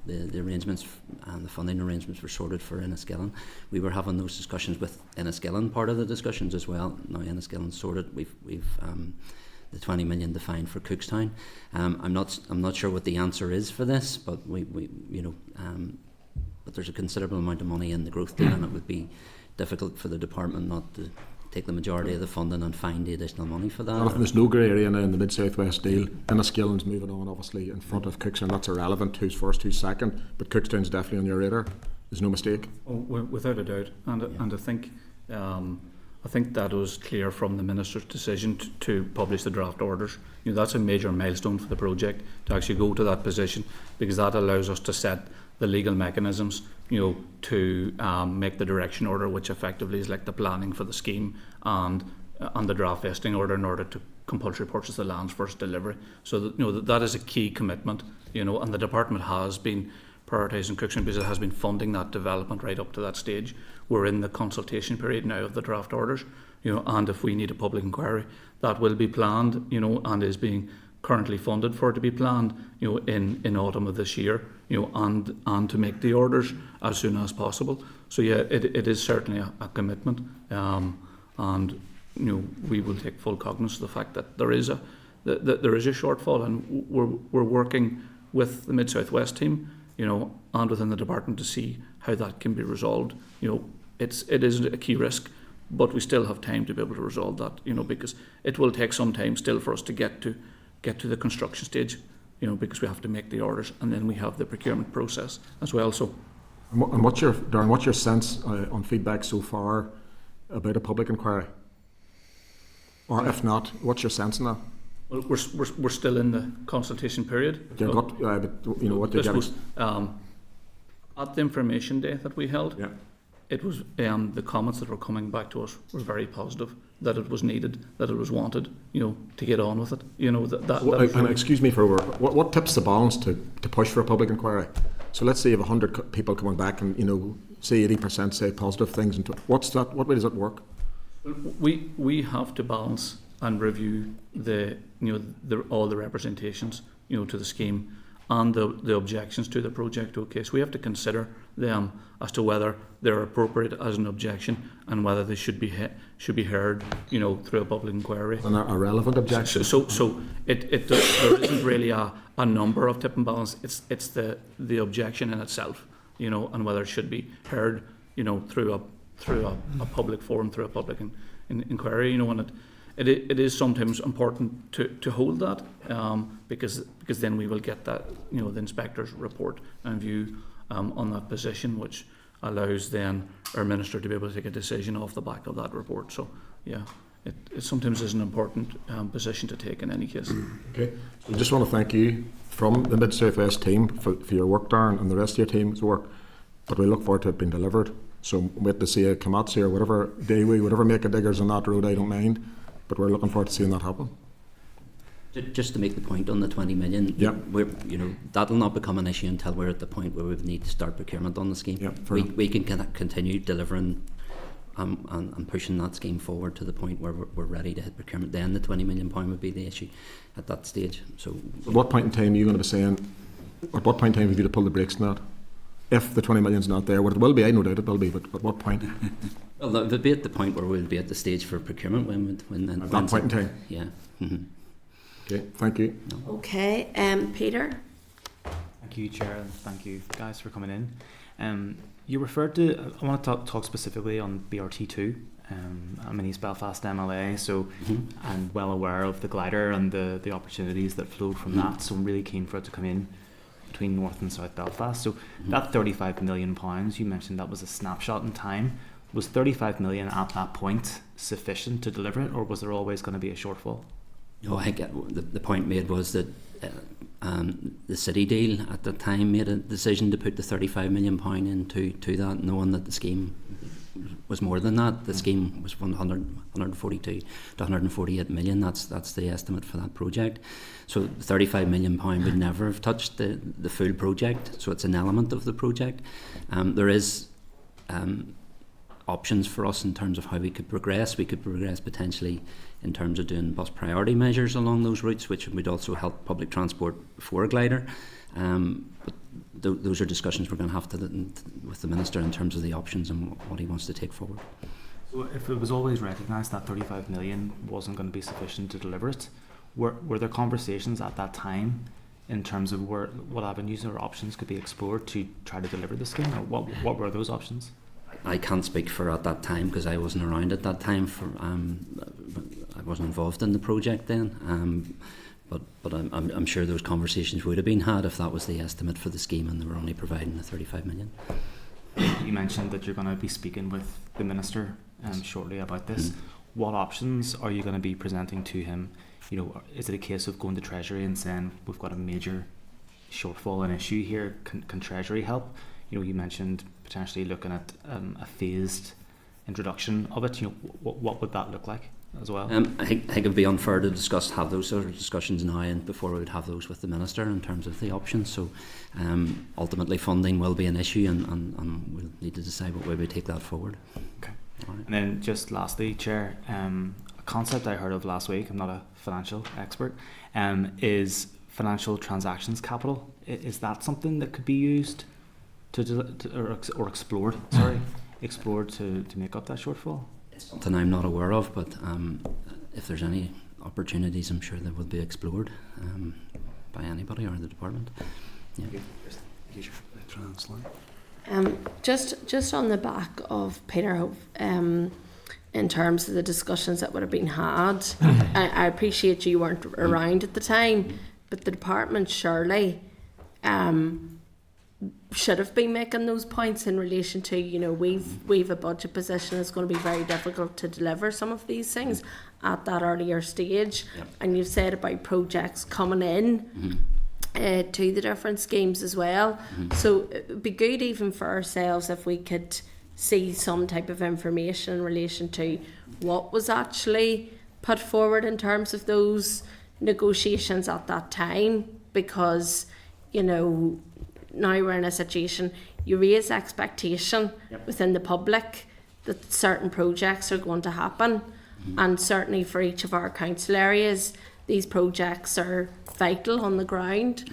The arrangements and the funding arrangements were sorted for Enniskillen. We were having those discussions with Enniskillen, part of the discussions as well. Now Enniskillen sorted. We've the 20 million defined for Cookstown. I'm not sure what the answer is for this, but but there's a considerable amount of money in the growth deal, and it would be difficult for the department not to take the majority of the funding and find the additional money for that. Jonathan, there's no grey area now in the Mid-South West deal. Enniskillen's moving on, obviously, in front of Cookstown. That's irrelevant, who's first, who's second, but Cookstown's definitely on your radar. There's no mistake. Oh, without a doubt, and I think that was clear from the Minister's decision to publish the draft orders. That's a major milestone for the project, to actually go to that position, because that allows us to set the legal mechanisms, to make the direction order, which effectively is like the planning for the scheme, and the draft vesting order in order to compulsory purchase the land's first delivery. So that is a key commitment, and the department has been prioritising Cookstown because it has been funding that development right up to that stage. We're in the consultation period now of the draft orders, and if we need a public inquiry, that will be planned, and is being currently funded for it to be planned, in autumn of this year, and to make the orders as soon as possible. So yeah, it is certainly a commitment, and we will take full cognizance of the fact that there is a shortfall, and we're working with the Mid-South West team, and within the department to see how that can be resolved. It is a key risk, but we still have time to be able to resolve that, because it will take some time still for us to get to the construction stage, because we have to make the orders, and then we have the procurement process as well. So, And what's your sense on feedback so far about a public inquiry? Or if not, what's your sense on that? well, we're still in the consultation period. But what they're getting. At the information day that we held, Yeah. it was the comments that were coming back to us were very positive, that it was needed, that it was wanted, to get on with it. And excuse me for what tips the balance to push for a public inquiry? So let's say you have 100 people coming back and say 80% say positive things. And what's that? What way does that work? We have to balance and review all the representations to the scheme and the objections to the project. Okay, so we have to consider them as to whether they're appropriate as an objection and whether they should be heard through a public inquiry. And a relevant objection. So there isn't really a number of tip and balance. It's the objection in itself, and whether it should be heard through a public forum, through a public inquiry, and it is sometimes important to hold that, because then we will get that the inspector's report and view on that position, which allows then our minister to be able to take a decision off the back of that report. So yeah, it sometimes is an important position to take in any case. Okay, so I just want to thank you from the Mid-South West team for your work, Darren, and the rest of your team's work, but we look forward to it being delivered. So wait to see a Komatsu or whatever Daewoo, whatever make a diggers on that road, I don't mind, but we're looking forward to seeing that happen. Just to make the point on the 20 million, yep. That'll not become an issue until we're at the point where we need to start procurement on the scheme. Yep, we can continue delivering and pushing that scheme forward to the point where we're ready to hit procurement. Then the £20 million would be the issue at that stage. So, at what point in time are you going to be saying? At what point in time have you to pull the brakes on that? If the 20 million's not there, what it will be, I no doubt it will be, but at what point? Well, it'll be at the point where we'll be at the stage for procurement when at that point in time. Yeah. Mm-hmm. Okay, thank you. Okay, Peter. Thank you, Chair, and thank you guys for coming in. You referred to, I want to talk specifically on BRT2. I'm in East Belfast MLA, so I'm well aware of the glider and the opportunities that flowed from that, so I'm really keen for it to come in between North and South Belfast. So that £35 million, you mentioned that was a snapshot in time. Was 35 million at that point sufficient to deliver it, or was there always going to be a shortfall? No, I get the point made was that the city deal at the time made a decision to put the £35 million into that, knowing that the scheme was more than that. The scheme was 142 to 148 million. That's the estimate for that project. So the £35 million would never have touched the full project. So it's an element of the project. There is options for us in terms of how we could progress. We could progress potentially in terms of doing bus priority measures along those routes, which would also help public transport before a glider. But those are discussions we're going to have with the Minister in terms of the options and what he wants to take forward. So if it was always recognised that 35 million wasn't going to be sufficient to deliver it, were there conversations at that time in terms of what avenues or options could be explored to try to deliver the scheme, or what were those options? I can't speak for at that time because I wasn't around at that time. I wasn't involved in the project then. But I'm sure those conversations would have been had if that was the estimate for the scheme and they were only providing the 35 million. You mentioned that you're going to be speaking with the Minister shortly about this. What options are you going to be presenting to him? You know, is it a case of going to Treasury and saying we've got a major shortfall and issue here? Can Treasury help? You know, you mentioned potentially looking at a phased introduction of it. You know, what would that look like as well? I think it'd be unfair to have those sort of discussions now and before we would have those with the Minister in terms of the options. So ultimately funding will be an issue and we'll need to decide what way we take that forward. Okay. All right. And then just lastly, Chair, a concept I heard of last week, I'm not a financial expert, is financial transactions capital. Is that something that could be used or explored to make up that shortfall? It's something I'm not aware of, but if there's any opportunities, I'm sure they will be explored by anybody or the department. Yeah. Just on the back of Peter, in terms of the discussions that would have been had, I appreciate you weren't around at the time, but the department surely should have been making those points in relation to, you know, we've a budget position that's going to be very difficult to deliver some of these things at that earlier stage. Yep. And you've said about projects coming in to the different schemes as well. So it would be good even for ourselves if we could see some type of information in relation to what was actually put forward in terms of those negotiations at that time, because, you know, now we're in a situation, you raise expectation within the public that certain projects are going to happen, and certainly for each of our council areas these projects are vital on the ground.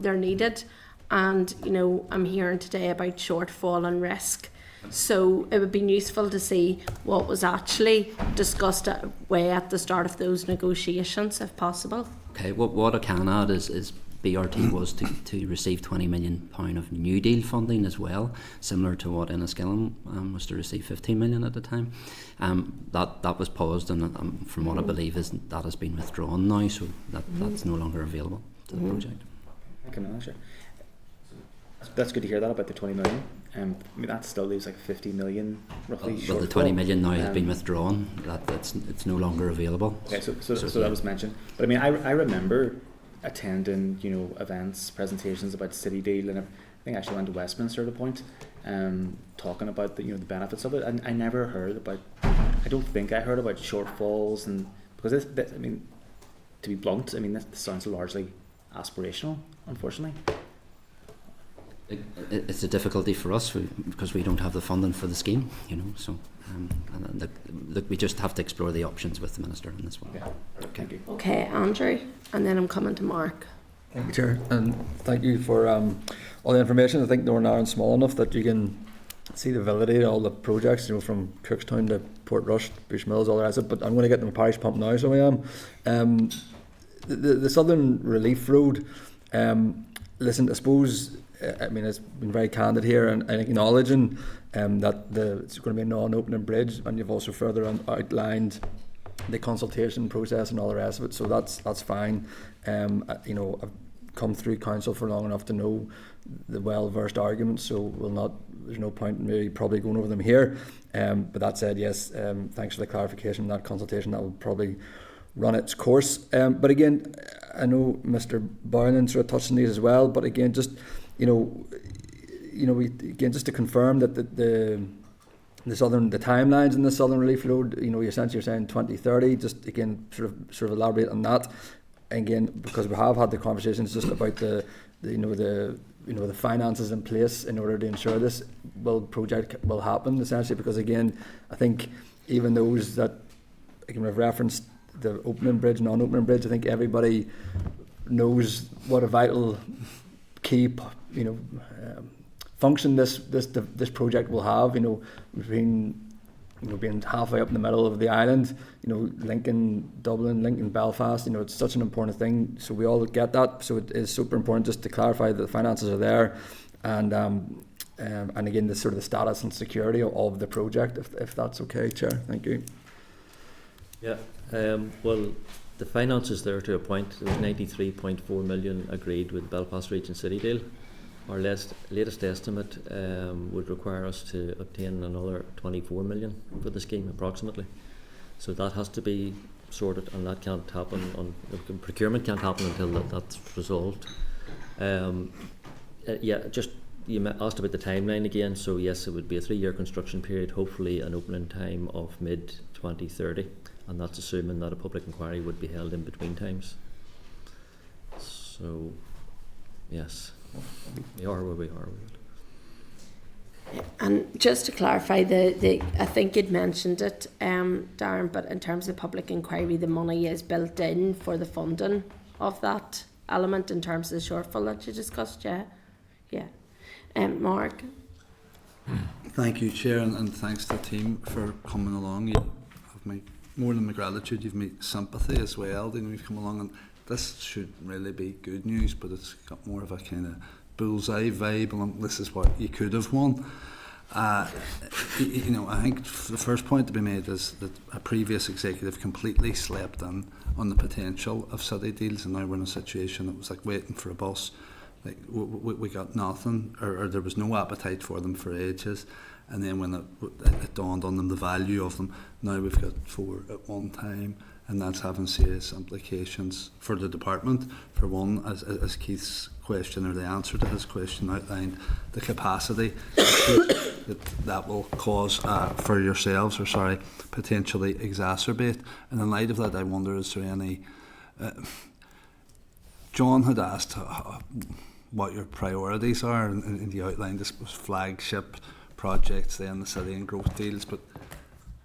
They're needed, and you know, I'm hearing today about shortfall and risk, so it would be useful to see what was actually discussed at the start of those negotiations if possible. Okay, what I can add is BRT was to receive £20 million of New Deal funding as well, similar to what Enniskillen was to receive 15 million at the time. That was paused, and from what I believe is that has been withdrawn now, so that's no longer available to the project. Thank you, Manager. That's good to hear that about the 20 million. I mean, that still leaves like 50 million roughly. Well, the 20 million now has been withdrawn. It's no longer available. Okay, so that was mentioned. But I mean, I remember attending, you know, events, presentations about City Deal, and I think I actually went to Westminster at a point, talking about the, you know, the benefits of it. And I never heard about, I don't think I heard about shortfalls, and because this, I mean, to be blunt, I mean this sounds largely aspirational, unfortunately. It's a difficulty for us because we don't have the funding for the scheme, you know. So, look, we just have to explore the options with the Minister on this one. Yeah. Thank you. Okay, Andrew, and then I'm coming to Mark. Thank you, Chair, and thank you for all the information. I think Northern Ireland's small enough that you can see the validity of all the projects, you know, from Cookstown to Portrush, Bush Mills, all the rest of it. But I'm going to get them parish pump now, so I am. The Southern Relief Road. Listen, I suppose. I mean, it's been very candid here and acknowledging that it's going to be a non-opening bridge, and you've also further outlined the consultation process and all the rest of it. So that's fine. You know, I've come through council for long enough to know the well-versed arguments, so there's no point in me probably going over them here. But that said, yes, thanks for the clarification. That consultation, that will probably run its course. But again, I know Mr. Boylan sort of touched on these as well. But again, just just to confirm that the timelines in the Southern Relief Road, you know, essentially you're saying 2030. Just again, sort of elaborate on that. Again, because we have had the conversations just about the finances in place in order to ensure this project will happen. Essentially, because again, I think even those that have referenced the opening bridge, non-opening bridge, I think everybody knows what a vital key, function this project will have. You know, between being halfway up in the middle of the island, Lincoln, Dublin, Lincoln, Belfast. It's such an important thing. So we all get that. So it is super important just to clarify that the finances are there, and and again the sort of the status and security of the project, if that's okay, Chair. Thank you. Yeah, well, the finances there to a point. There was 93.4 million agreed with Belfast Region City deal. Our latest estimate would require us to obtain another 24 million for the scheme approximately. So that has to be sorted, and that can't happen procurement can't happen until that's resolved. Just you asked about the timeline again. So yes, it would be a 3-year construction period, hopefully an opening time of mid-2030, and that's assuming that a public inquiry would be held in between times. So yes, we are where we are with it. And just to clarify, I think you'd mentioned it, Darren, but in terms of public inquiry, the money is built in for the funding of that element in terms of the shortfall that you discussed, yeah? Yeah. Mark? Thank you, Chair, and thanks to the team for coming along. You have more than my gratitude, you've my sympathy as well. You know, you've come along, and this should really be good news, but it's got more of a kind of bullseye vibe, and this is what you could have won. You know, I think the first point to be made is that a previous executive completely slept on the potential of city deals, and now we're in a situation that was like waiting for a bus. Like we got nothing, or there was no appetite for them for ages, and then when it dawned on them the value of them, now we've got 4 at one time, and that's having serious implications for the department. For one, as Keith's question, or the answer to his question outlined, the capacity that will cause for yourselves, potentially exacerbate. And in light of that, I wonder, is there any... John had asked what your priorities are, and you outlined this was flagship projects, then the city and growth deals, but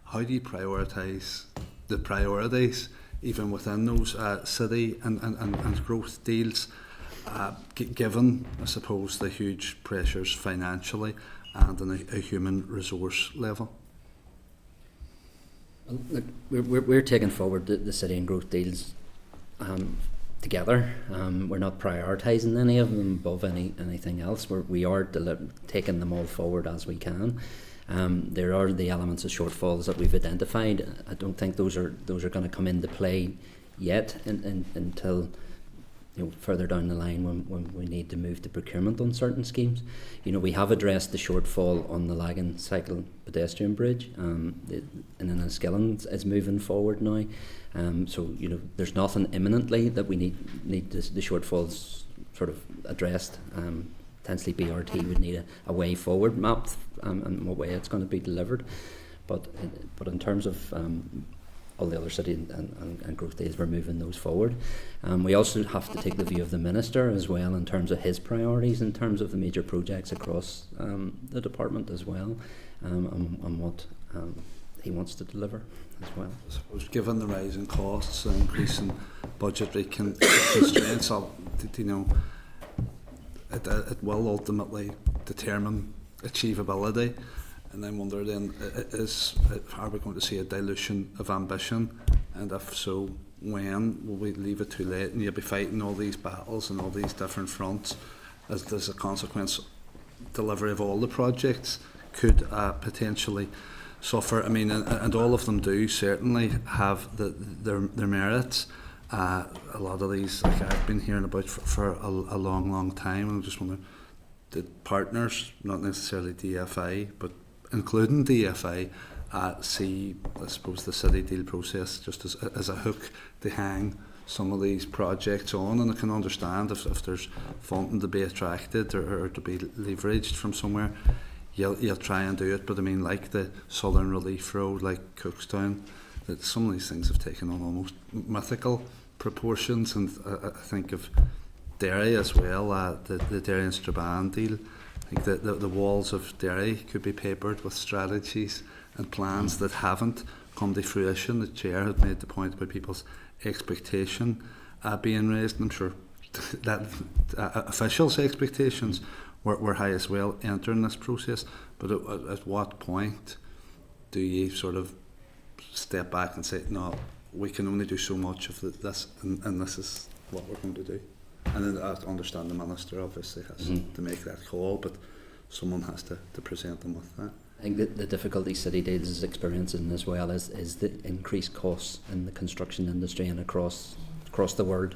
how do you prioritise the priorities even within those city and growth deals, given, I suppose, the huge pressures financially and on a human resource level? Look, we're taking forward the city and growth deals together. We're not prioritising any of them above anything else. We are taking them all forward as we can. There are the elements of shortfalls that we've identified. I don't think those are going to come into play yet until further down the line when we need to move to procurement on certain schemes. We have addressed the shortfall on the Lagan cycle pedestrian bridge, and then Enniskillen is moving forward now. So there's nothing imminently that we need the shortfalls sort of addressed. Potentially BRT would need a way forward mapped and what way it's going to be delivered. But in terms of all the other city and growth days, we're moving those forward. We also have to take the view of the Minister as well in terms of his priorities, in terms of the major projects across the department as well, and what he wants to deliver as well. I suppose given the rise in costs and increasing budgetary constraints, it will ultimately determine achievability. And I wonder then, are we going to see a dilution of ambition? And if so, when? Will we leave it too late and you'll be fighting all these battles and all these different fronts? As a consequence, delivery of all the projects could potentially suffer. I mean, and all of them do certainly have their merits. A lot of these, like I've been hearing about for a long time, and I'm just wondering, did partners, not necessarily DFI, but including DFI, see, I suppose, the city deal process just as a hook to hang some of these projects on? And I can understand if there's funding to be attracted or to be leveraged from somewhere, you'll try and do it. But I mean, like the Southern Relief Road, like Cookstown, that some of these things have taken on almost mythical proportions. And I think of Derry as well, the Derry and Strabane deal. I think the walls of Derry could be papered with strategies and plans that haven't come to fruition. The Chair had made the point about people's expectation being raised, and I'm sure that officials' expectations were high as well entering this process. But at what point do you sort of step back and say, no, we can only do so much of this, and this is what we're going to do? And then I understand the Minister obviously has to make that call, but someone has to present them with that. I think that the difficulty City Deals is experiencing as well is the increased costs in the construction industry and across the world,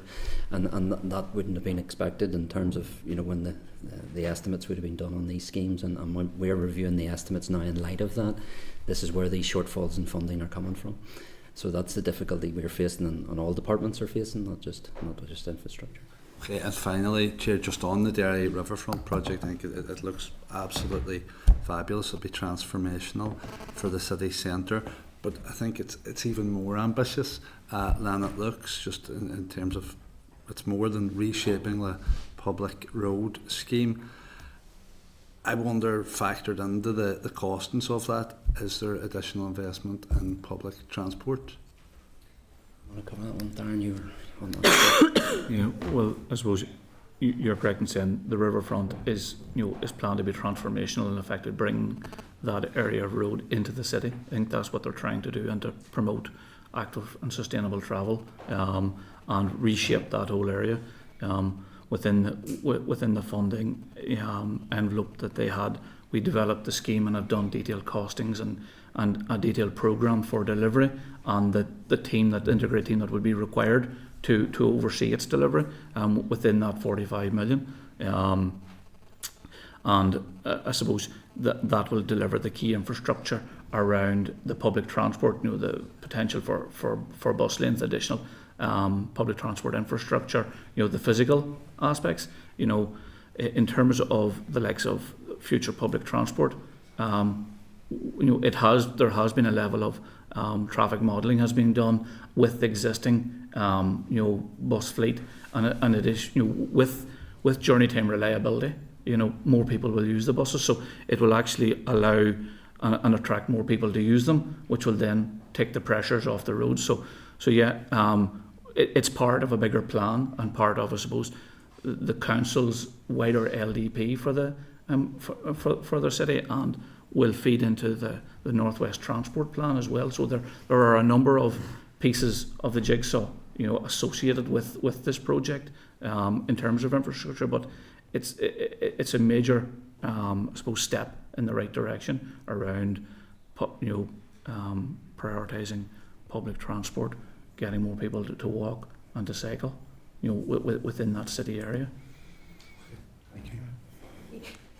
and that wouldn't have been expected in terms of, you know, when the estimates would have been done on these schemes, and when we're reviewing the estimates now in light of that, this is where these shortfalls in funding are coming from. So that's the difficulty we're facing, and all departments are facing, not just infrastructure. Okay, and finally, Chair, just on the Derry Riverfront project, I think it looks absolutely fabulous. It'll be transformational for the city centre, but I think it's even more ambitious than it looks, just in terms of it's more than reshaping the public road scheme. I wonder, factored into the costings of that, is there additional investment in public transport? I want to come on that one, Darren, you were on that. You know, well, I suppose you're correct in saying the riverfront is planned to be transformational and effective, bring that area of road into the city. I think that's what they're trying to do, and to promote active and sustainable travel, and reshape that whole area within the funding envelope that they had. We developed the scheme and have done detailed costings and a detailed programme for delivery, and the integrated team that would be required to oversee its delivery within that 45 million. And I suppose that will deliver the key infrastructure around the public transport, you know, the potential for bus lanes, additional public transport infrastructure, you know, the physical aspects, you know, in terms of the likes of future public transport. You know, there has been a level of traffic modelling has been done with the existing you know, bus fleet, and it is, you know, with journey time reliability, you know, more people will use the buses, so it will actually allow and attract more people to use them, which will then take the pressures off the roads. So yeah, it's part of a bigger plan, and part of, I suppose, the council's wider LDP for the city, and will feed into the Northwest Transport Plan as well. So there are a number of pieces of the jigsaw, you know, associated with this project in terms of infrastructure, but it's a major I suppose step in the right direction around prioritising public transport, getting more people to walk and to cycle, you know, within that city area. Thank you.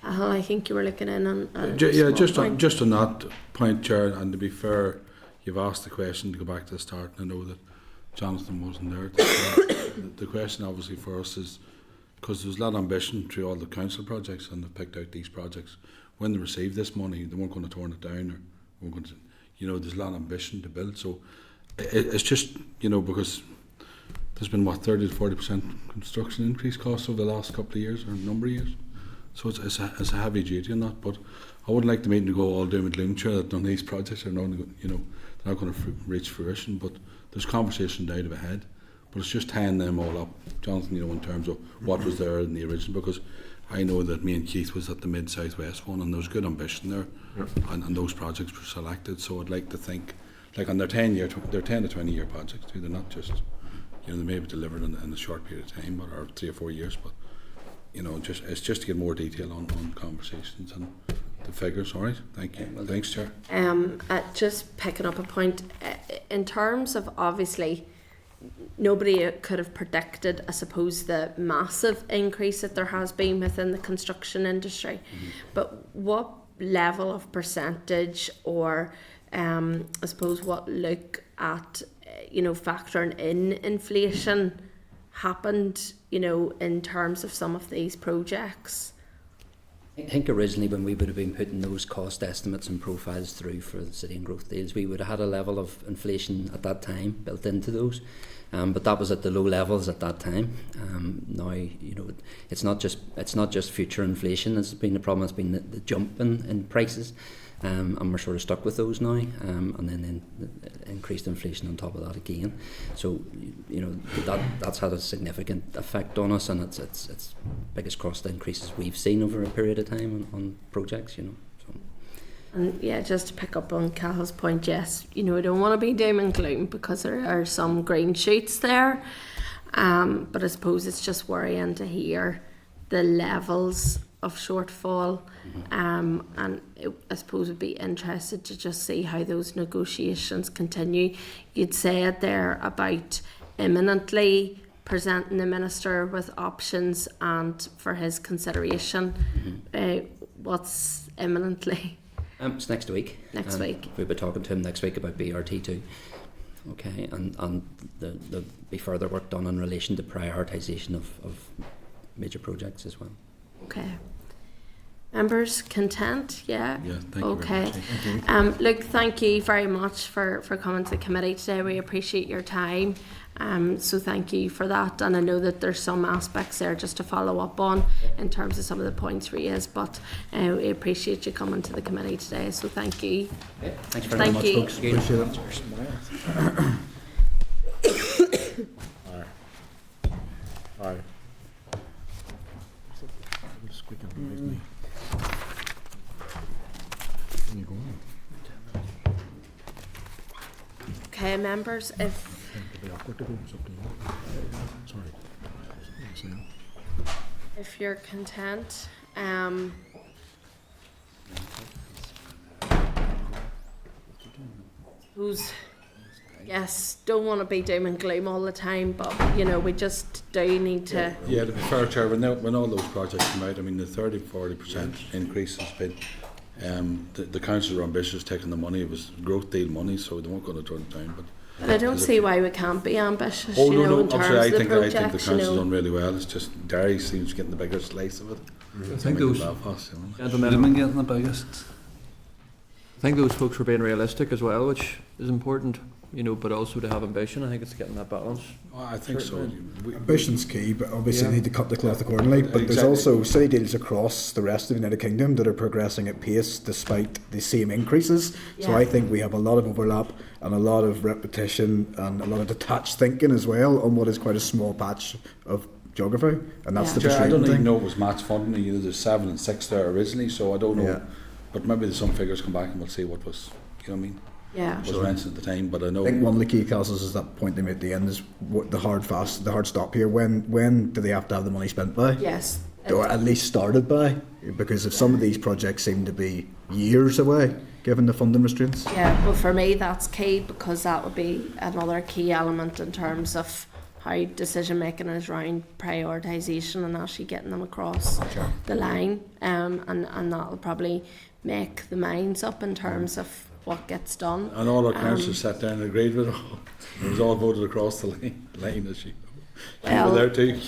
I think you were looking in on just on that point, Chair, and to be fair, you've asked the question to go back to the start, and I know that Jonathan wasn't there. The question obviously for us is, because there's a lot of ambition through all the council projects, and they've picked out these projects. When they receive this money, they weren't going to turn it down, or weren't going to, you know, there's a lot of ambition to build. So it's just, you know, because there's been 30 to 40% construction increase costs over the last couple of years, or a number of years. So it's a heavy duty on that, but I wouldn't like the meeting to go all doom and gloom, Chair, that none of these projects are not, you know, they're not going to reach fruition, but there's conversation out of ahead. But it's just tying them all up, Jonathan, you know, in terms of what was there in the original, because I know that me and Keith was at the Mid-South-West one, and there was good ambition there, and those projects were selected. So I'd like to think, like on their 10 to 20 year projects too, they're not just, you know, they may be delivered in a short period of time, or 3 or 4 years, but you know, it's just to get more detail on conversations and the figures. All right, thank you. Well, thanks, Chair. Just picking up a point, in terms of, obviously, nobody could have predicted, I suppose, the massive increase that there has been within the construction industry. But what level of percentage, or I suppose what look at, you know, factoring in inflation happened, you know, in terms of some of these projects? I think originally when we would have been putting those cost estimates and profiles through for the city and growth deals, we would have had a level of inflation at that time built into those, but that was at the low levels at that time. Now, you know, it's not just future inflation that's been the problem. It's been the jump in prices, and we're sort of stuck with those now, and then increased inflation on top of that again. So, you know, that's had a significant effect on us, and it's biggest cost increases we've seen over a period of time on projects, you know. So. And yeah, just to pick up on Cahill's point, yes, you know, I don't want to be doom and gloom, because there are some green shoots there, but I suppose it's just worrying to hear the levels of shortfall, and I suppose would be interested to just see how those negotiations continue. You'd said there about imminently presenting the Minister with options and for his consideration. What's imminently? It's next week. Next week. We'll be talking to him next week about BRT2. Okay, and there'll be further work done in relation to prioritisation of major projects as well. Okay. Members, content? Yeah? Yeah, thank you okay. very much. Look, thank you very much for coming to the committee today. We appreciate your time. So thank you for that. And I know that there's some aspects there just to follow up on in terms of some of the points raised, but we appreciate you coming to the committee today. So thank you. Okay. Thanks very much, you. folks. Appreciate it. Aye. Squeaking behind me. Where you going? Okay, members, if It'll be awkward to go. It's up to you. Sorry. if you're content, who's yes, don't want to be doom and gloom all the time, but you know, we just do need to. Yeah, to be fair, Chair, when all those projects come out, I mean, the 30-40% increase has been, the council are ambitious taking the money. It was growth deal money, so they weren't going to turn it down. But I don't see why we can't be ambitious, oh, you know, no, in terms obviously, I of the think projects, the you council's know. done really well. It's just Derry seems getting the bigger slice of it. I think those Belfast, you know. gentlemen, getting the biggest. I think those folks were being realistic as well, which is important, you know, but also to have ambition. I think it's getting that balance. Oh, I think so. Ambition's key, but obviously Yeah. you need to cut the cloth accordingly. But there's Exactly. also city deals across the rest of the United Kingdom that are progressing at pace despite the same increases. So Yeah. I think we have a lot of overlap and a lot of repetition and a lot of detached thinking as well on what is quite a small patch of geography, and that's Yeah. the Chair, I frustrating don't even thing. know it was match funding. You know, there's 7 and 6 there originally, so I don't know. Yeah. But maybe there's some figures come back and we'll see what was, you know what I mean, Yeah. was mentioned at the time. But I know. I think one of the key causes is that point they made at the end is what the hard stop here. When do they have to have the money spent by? Yes. Or at least started by? Because if some of these projects seem to be years away, given the funding restraints. Yeah, well, for me, that's key because that would be another key element in terms of how decision making is around prioritisation and actually getting them across the line. And that will probably make the minds up in terms of what gets done. And all our councillors sat down and agreed with it all. It was all voted across the line as you Well- were there too.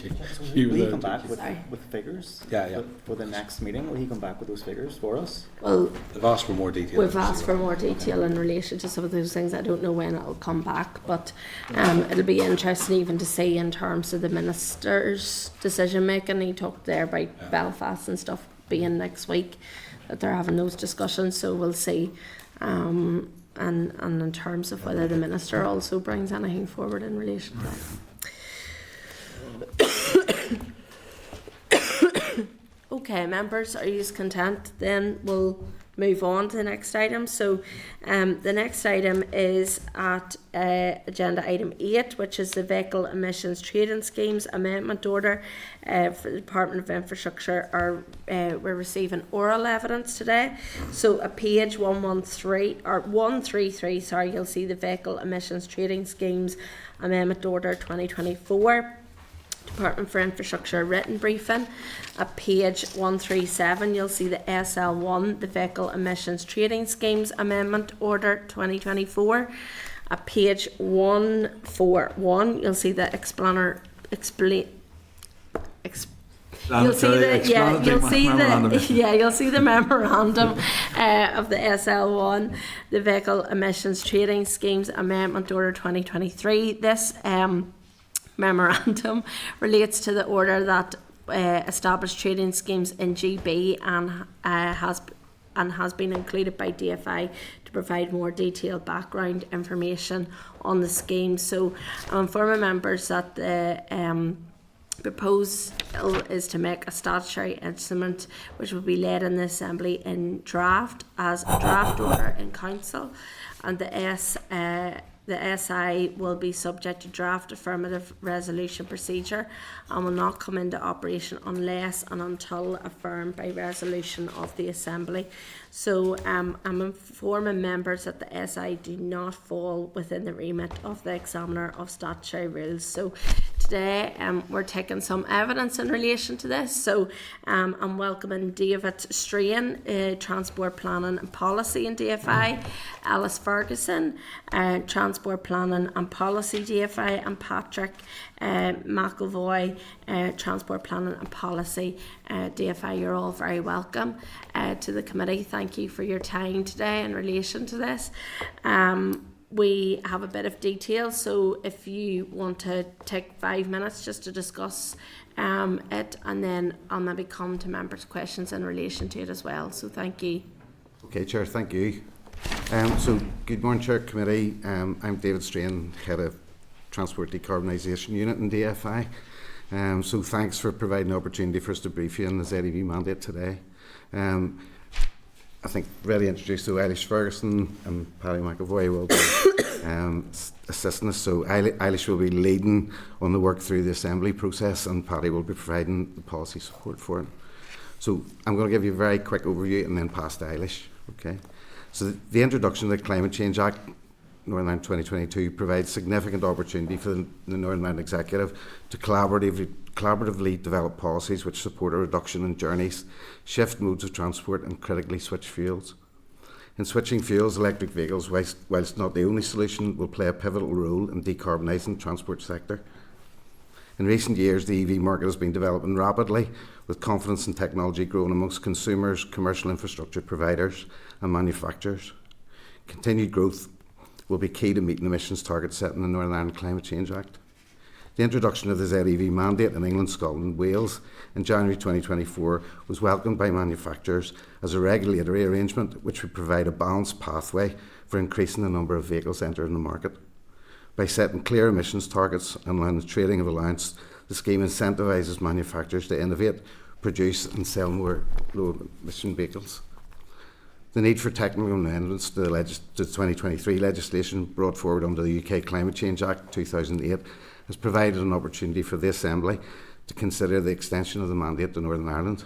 You were Will he there come too. back Sorry. with figures? Yeah, yeah. For the next meeting, will he come back with those figures for us? Well, They've asked for more detail. we've asked for more detail in relation to some of those things. I don't know when it'll come back, but it'll be interesting even to see in terms of the Minister's decision making. He talked there about Belfast and stuff being next week, that they're having those discussions, so we'll see. And in terms of whether the Minister also brings anything forward in relation to that. Okay, members, are you content? Then we'll move on to the next item. So the next item is at agenda item 8, which is the Vehicle Emissions Trading Schemes Amendment Order for the Department of Infrastructure. We're receiving oral evidence today. So at page 133, sorry, you'll see the Vehicle Emissions Trading Schemes Amendment Order 2024. Department for Infrastructure written briefing. At page 137 you'll see the SL1, the Vehicle Emissions Trading Schemes Amendment Order 2024. At page 141 you'll see the you'll see the memorandum of the SL1, the Vehicle Emissions Trading Schemes Amendment Order 2023. This memorandum relates to the order that established trading schemes in GB and has been included by DFI to provide more detailed background information on the scheme. So I inform my members that the proposal is to make a statutory instrument which will be laid in the Assembly in draft as a draft order in Council, and the the SI will be subject to draft affirmative resolution procedure and will not come into operation unless and until affirmed by resolution of the Assembly. So I'm informing members that the SI do not fall within the remit of the Examiner of Statutory Rules. So today we're taking some evidence in relation to this. So I'm welcoming David Strain, Transport Planning and Policy in DFI, Alice Ferguson, Transport Planning and Policy DFI, and Patrick McElvoy, Transport Planning and Policy DFI. You're all very welcome to the committee. Thank you for your time today in relation to this. We have a bit of detail, so if you want to take 5 minutes just to discuss it, and then I'll maybe come to members' questions in relation to it as well. So thank you. Okay, Chair, thank you. So good morning, Chair, Committee. I'm David Strain, Head of Transport Decarbonisation Unit in DFI. So thanks for providing the opportunity for us to brief you on the ZEV mandate today. I think ready to introduce Eilish Ferguson and Paddy McElvoy will be assisting us. So Eilish will be leading on the work through the Assembly process, and Paddy will be providing the policy support for it. So I'm going to give you a very quick overview and then pass to Eilish. Okay. So the introduction of the Climate Change Act, Northern Ireland 2022, provides significant opportunity for the Northern Ireland Executive to collaboratively develop policies which support a reduction in journeys, shift modes of transport and critically switch fuels. In switching fuels, electric vehicles, whilst not the only solution, will play a pivotal role in decarbonising the transport sector. In recent years, the EV market has been developing rapidly, with confidence in technology growing amongst consumers, commercial infrastructure providers and manufacturers. Continued growth will be key to meeting emissions targets set in the Northern Ireland Climate Change Act. The introduction of the ZEV mandate in England, Scotland and Wales in January 2024 was welcomed by manufacturers as a regulatory arrangement which would provide a balanced pathway for increasing the number of vehicles entering the market. By setting clear emissions targets and allowing the trading of allowance, the scheme incentivises manufacturers to innovate, produce and sell more low-emission vehicles. The need for technical amendments to the 2023 legislation brought forward under the UK Climate Change Act 2008 has provided an opportunity for the Assembly to consider the extension of the mandate to Northern Ireland.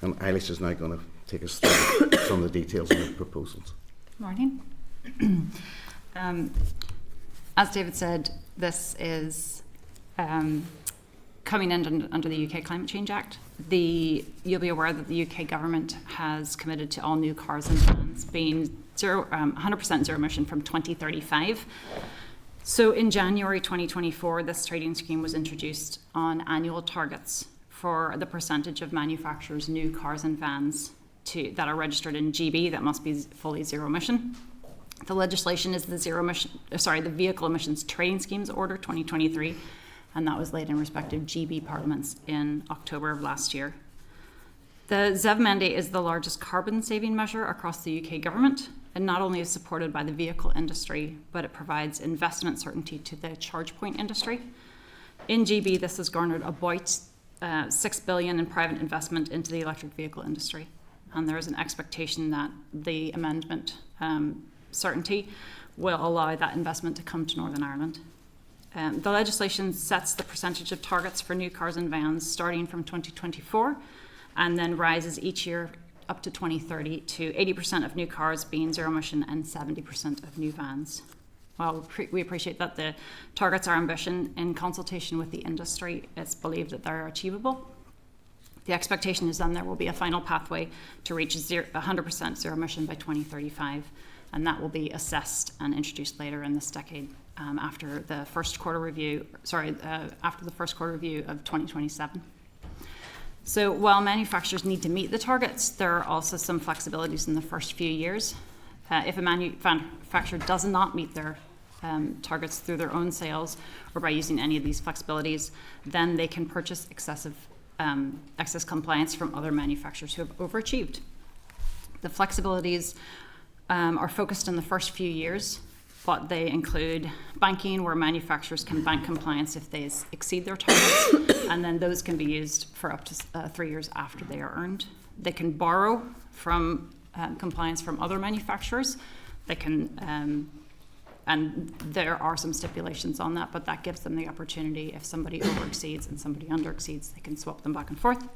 And Eilish is now going to take us through some of the details of the proposals. Morning. As David said, this is coming in under the UK Climate Change Act. You'll be aware that the UK government has committed to all new cars and vans being 100% zero emission from 2035. So in January 2024, this trading scheme was introduced on annual targets for the percentage of manufacturers' new cars and vans that are registered in GB that must be fully zero emission. The legislation is the Vehicle Emissions Trading Schemes Order 2023, and that was laid in respective GB parliaments in October of last year. The ZEV mandate is the largest carbon saving measure across the UK government, and not only is supported by the vehicle industry, but it provides investment certainty to the charge point industry. In GB, this has garnered about $6 billion in private investment into the electric vehicle industry, and there is an expectation that the amendment certainty will allow that investment to come to Northern Ireland. The legislation sets the percentage of targets for new cars and vans starting from 2024 and then rises each year up to 2030 to 80% of new cars being zero emission and 70% of new vans. While we appreciate that the targets are ambitious, in consultation with the industry, it's believed that they're achievable. The expectation is then there will be a final pathway to reach 100% zero emission by 2035, and that will be assessed and introduced later in this decade after the first quarter review of 2027. So while manufacturers need to meet the targets, there are also some flexibilities in the first few years. If a manufacturer does not meet their targets through their own sales or by using any of these flexibilities, then they can purchase excess compliance from other manufacturers who have overachieved. The flexibilities are focused in the first few years, but they include banking, where manufacturers can bank compliance if they exceed their targets, and then those can be used for up to 3 years after they are earned. They can borrow from compliance from other manufacturers. They can and there are some stipulations on that, but that gives them the opportunity, if somebody over-exceeds and somebody under-exceeds, they can swap them back and forth.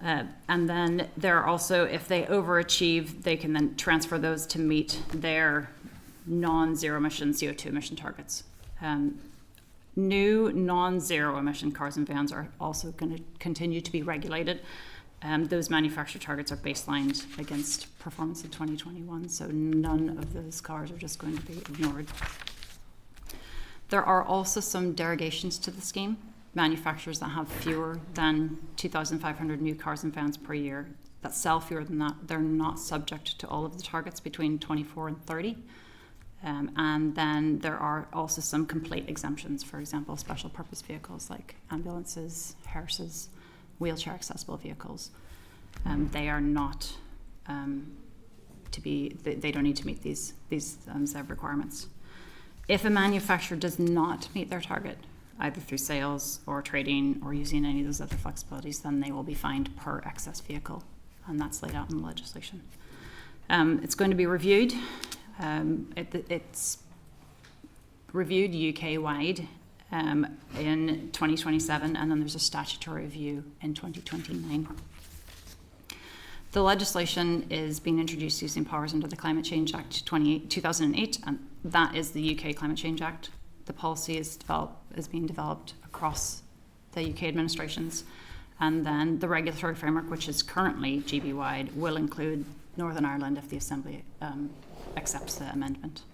And then there are also, if they overachieve, they can then transfer those to meet their non-zero emission CO2 emission targets. New non-zero emission cars and vans are also going to continue to be regulated. Those manufacturer targets are baselined against performance in 2021, so none of those cars are just going to be ignored. There are also some derogations to the scheme. Manufacturers that have fewer than 2,500 new cars and vans per year, that sell fewer than that, they're not subject to all of the targets between 24 and 30. And then there are also some complete exemptions, for example, special purpose vehicles like ambulances, hearses, wheelchair accessible vehicles. They are not they don't need to meet these ZEV requirements. If a manufacturer does not meet their target, either through sales or trading or using any of those other flexibilities, then they will be fined per excess vehicle, and that's laid out in the legislation. It's going to be reviewed. It's reviewed UK-wide in 2027, and then there's a statutory review in 2029. The legislation is being introduced using powers under the Climate Change Act 2008, and that is the UK Climate Change Act. The policy is being developed across the UK administrations, and then the regulatory framework, which is currently GB-wide, will include Northern Ireland if the Assembly accepts the amendment.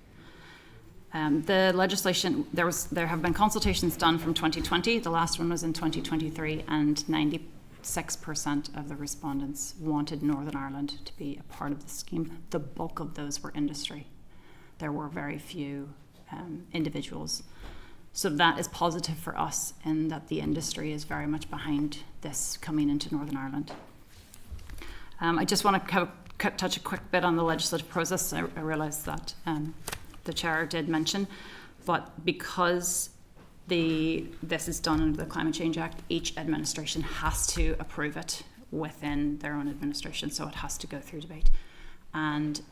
The legislation, there have been consultations done from 2020. The last one was in 2023, and 96% of the respondents wanted Northern Ireland to be a part of the scheme. The bulk of those were industry. There were very few individuals. So that is positive for us in that the industry is very much behind this coming into Northern Ireland. I just want to touch a quick bit on the legislative process. I realise that the chair did mention, but because this is done under the Climate Change Act, each administration has to approve it within their own administration, so it has to go through debate. And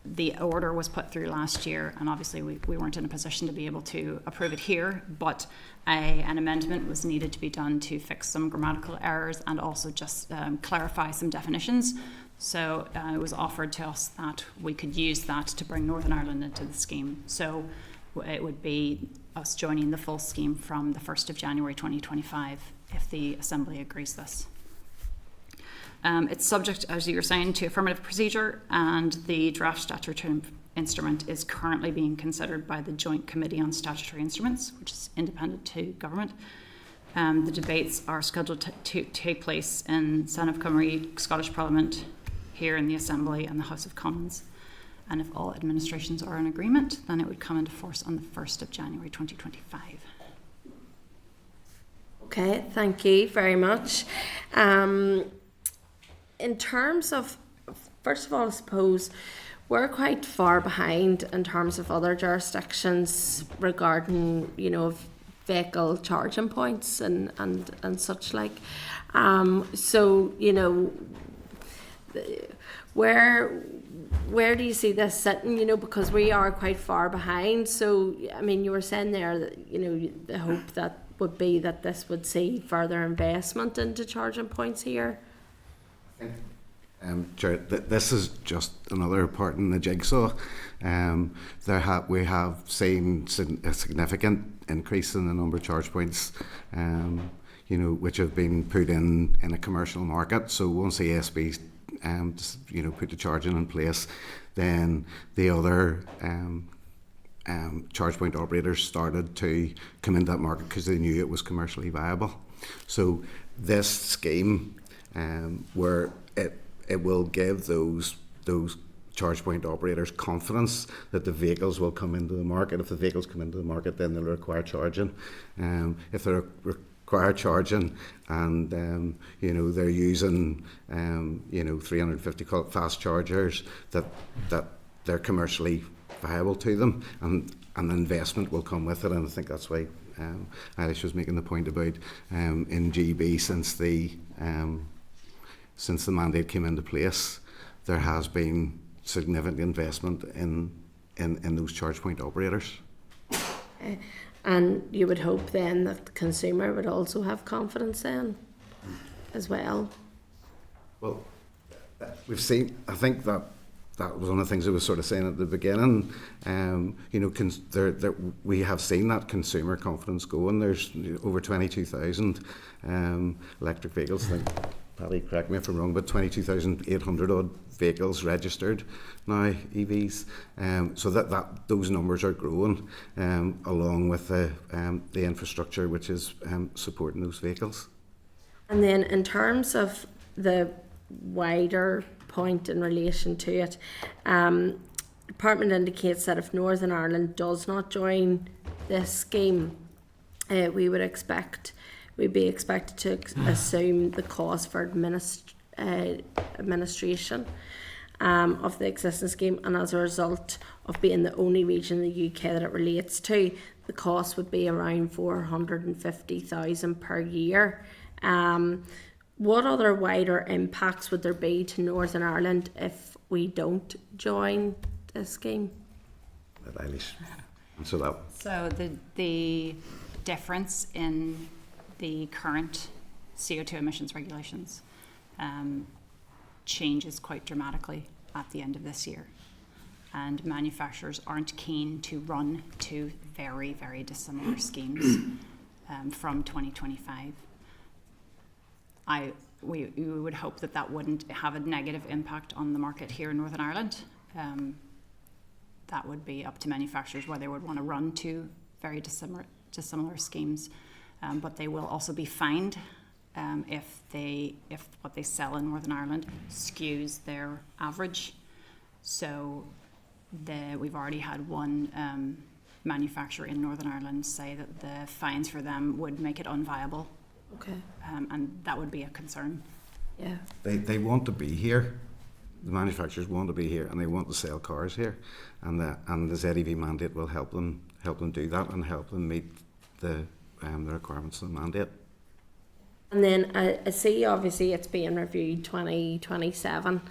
the order was put through last year, and obviously we weren't in a position to be able to approve it here, but an amendment was needed to be done to fix some grammatical errors and also just clarify some definitions. So it was offered to us that we could use that to bring Northern Ireland into the scheme. So it would be us joining the full scheme from the 1st of January 2025 if the Assembly agrees this. It's subject, as you were saying, to affirmative procedure, and the draft statutory instrument is currently being considered by the Joint Committee on Statutory Instruments, which is independent to government. The debates are scheduled to take place in Son of Cymru, Scottish Parliament, here in the Assembly and the House of Commons. And if all administrations are in agreement, then it would come into force on the 1st of January 2025. Okay, thank you very much. In terms of, first of all, I suppose we're quite far behind in terms of other jurisdictions regarding, vehicle charging points and such like. So, where do you see this sitting, because we are quite far behind. So, I mean, you were saying there that, the hope that would be that this would see further investment into charging points here. This is just another part in the jigsaw. We have seen a significant increase in the number of charge points, which have been put in a commercial market. So once the ASB, put the charging in place, then the other charge point operators started to come into that market because they knew it was commercially viable. So this scheme, where it will give those charge point operators confidence that the vehicles will come into the market. If the vehicles come into the market, then they'll require charging. If they require charging and they're using 350 fast chargers, that they're commercially viable to them, and investment will come with it. And I think that's why Eilish was making the point about in GB since the mandate came into place, there has been significant investment in those charge point operators. And you would hope then that the consumer would also have confidence then as well. Well, we've seen, I think that was one of the things I was sort of saying at the beginning. You know, we have seen that consumer confidence go, and there's over 22,000 electric vehicles. I think, Paddy, correct me if I'm wrong, but 22,800 odd vehicles registered now, EVs. So that those numbers are growing, along with the infrastructure which is supporting those vehicles. And then in terms of the wider point in relation to it, the Department indicates that if Northern Ireland does not join this scheme, we'd be expected to assume the cost for administration of the existing scheme, and as a result of being the only region in the UK that it relates to, the cost would be around 450,000 per year. What other wider impacts would there be to Northern Ireland if we don't join this scheme? So the difference in the current CO2 emissions regulations changes quite dramatically at the end of this year, and manufacturers aren't keen to run to very, very dissimilar schemes from 2025. We would hope that wouldn't have a negative impact on the market here in Northern Ireland. That would be up to manufacturers whether they would want to run to very dissimilar schemes, but they will also be fined if what they sell in Northern Ireland skews their average. So we've already had one manufacturer in Northern Ireland say that the fines for them would make it unviable. Okay. And that would be a concern. Yeah. They want to be here. The manufacturers want to be here, and they want to sell cars here, and the ZEV mandate will help them do that and help them meet the requirements of the mandate. And then I see obviously it's being reviewed 2027,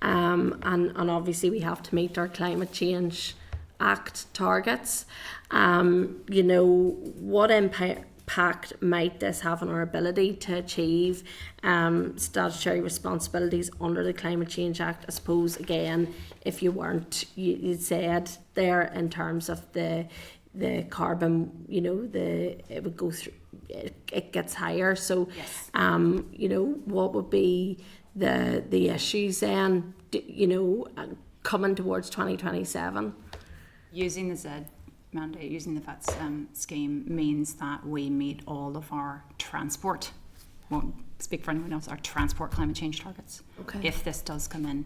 and obviously we have to meet our Climate Change Act targets. You know, what impact might this have on our ability to achieve statutory responsibilities under the Climate Change Act? I suppose again, if you weren't, you said there in terms of the carbon, you know, it would go through, it gets higher. So, yes. You know, what would be the issues then, you know, coming towards 2027? Using the Z mandate, using the VAT scheme means that we meet all of our transport, won't speak for anyone else, our transport climate change targets. Okay. If this does come in,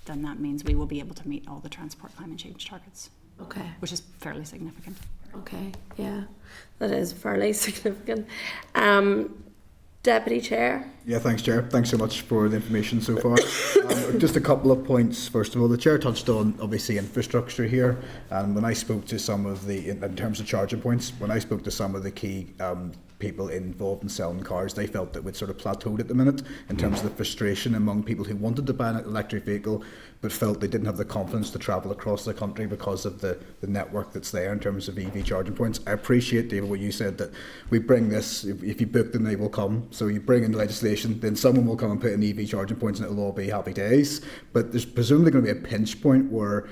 then that means we will be able to meet all the transport climate change targets. Okay. Which is fairly significant. Okay, yeah, that is fairly significant. Deputy Chair. Yeah, thanks, Chair. Thanks so much for the information so far. Just a couple of points. First of all, the Chair touched on, obviously, infrastructure here. And when I spoke to some of in terms of charging points, when I spoke to some of the key people involved in selling cars, they felt that we'd sort of plateaued at the minute in terms of the frustration among people who wanted to buy an electric vehicle but felt they didn't have the confidence to travel across the country because of the network that's there in terms of EV charging points. I appreciate, David, what you said, that we bring this, if you book them, they will come. So you bring in legislation, then someone will come and put in EV charging points and it'll all be happy days. But there's presumably going to be a pinch point where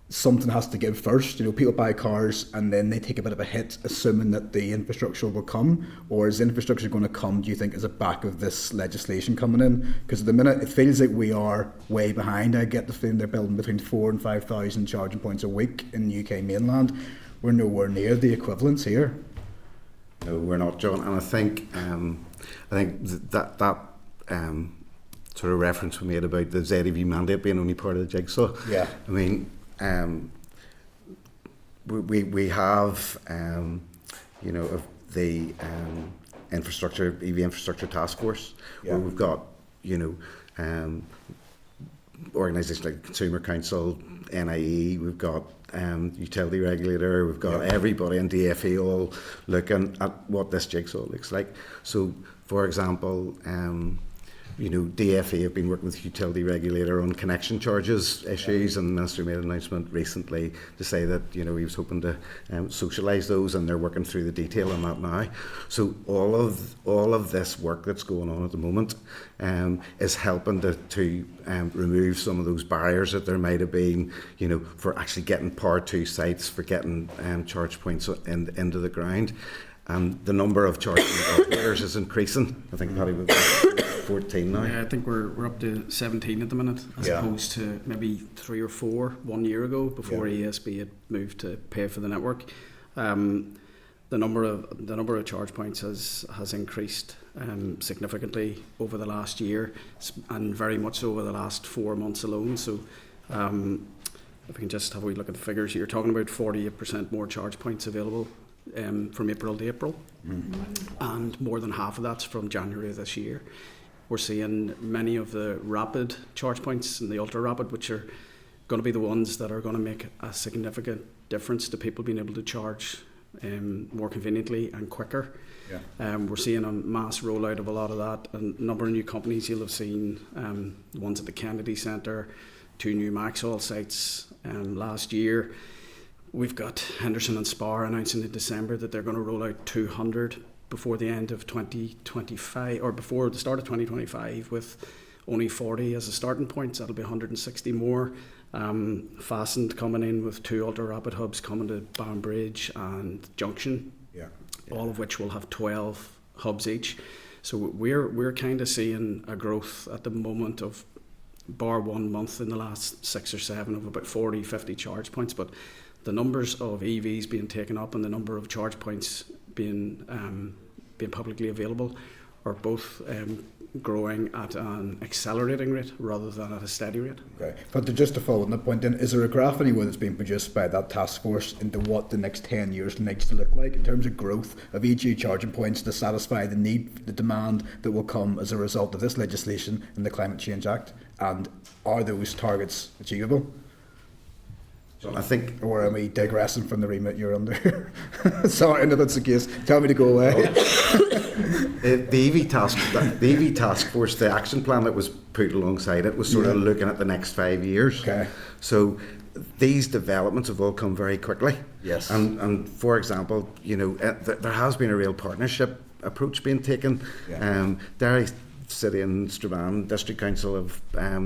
something has to give first. You know, people buy cars and then they take a bit of a hit, assuming that the infrastructure will come. Or is the infrastructure going to come, do you think, as a back of this legislation coming in? Because at the minute, it feels like we are way behind. I get the feeling they're building between 4,000 and 5,000 charging points a week in the UK mainland. We're nowhere near the equivalents here. No, we're not, John. And I think that sort of reference we made about the ZEV mandate being only part of the jigsaw. Yeah. I mean, we have, you know, of the EV infrastructure task force, where we've got, you know, organisations like Consumer Council, NIE, we've got utility regulator, we've got everybody in DFE all looking at what this jigsaw looks like. So, for example, DFE have been working with the utility regulator on connection charges issues, and the Minister made an announcement recently to say that he was hoping to socialise those, and they're working through the detail on that now. So all of this work that's going on at the moment is helping to remove some of those barriers that there might have been, for actually getting power to sites, for getting charge points into the ground. And the number of charging operators is increasing. I think Paddy was 14 now. Yeah, I think we're up to 17 at the minute, as opposed to maybe 3 or 4 1 year ago, before ESB had moved to pay for the network. The number of charge points has increased significantly over the last year, and very much so over the last 4 months alone. So if we can just have a wee look at the figures, you're talking about 48% more charge points available from April to April, and more than half of that's from January of this year. We're seeing many of the rapid charge points and the ultra rapid, which are going to be the ones that are going to make a significant difference to people being able to charge more conveniently and quicker. We're seeing a mass rollout of a lot of that, and a number of new companies. You'll have seen the ones at the Kennedy Centre, 2 new Maxwell sites last year. We've got Henderson and Spar announcing in December that they're going to roll out 200 before the end of 2025, or before the start of 2025, with only 40 as a starting point. So that'll be 160 more. Fastened coming in with 2 ultra rapid hubs coming to Banbridge and Junction, all of which will have 12 hubs each. So we're kind of seeing a growth at the moment of, bar 1 month in the last 6 or 7, of about 40-50 charge points. But the numbers of EVs being taken up and the number of charge points being publicly available are both growing at an accelerating rate rather than at a steady rate. Okay. But just to follow on that point then, is there a graph anywhere that's been produced by that task force into what the next 10 years needs to look like in terms of growth of EG charging points to satisfy the need, the demand that will come as a result of this legislation and the Climate Change Act? And are those targets achievable? I think, or am I digressing from the remit you're under? Sorry, no, that's the case. Tell me to go away. The EV task force, the action plan that was put alongside it was sort of looking at the next 5 years. Okay. So these developments have all come very quickly. Yes. And for example, there has been a real partnership approach being taken. Derry City and Strabane District Council have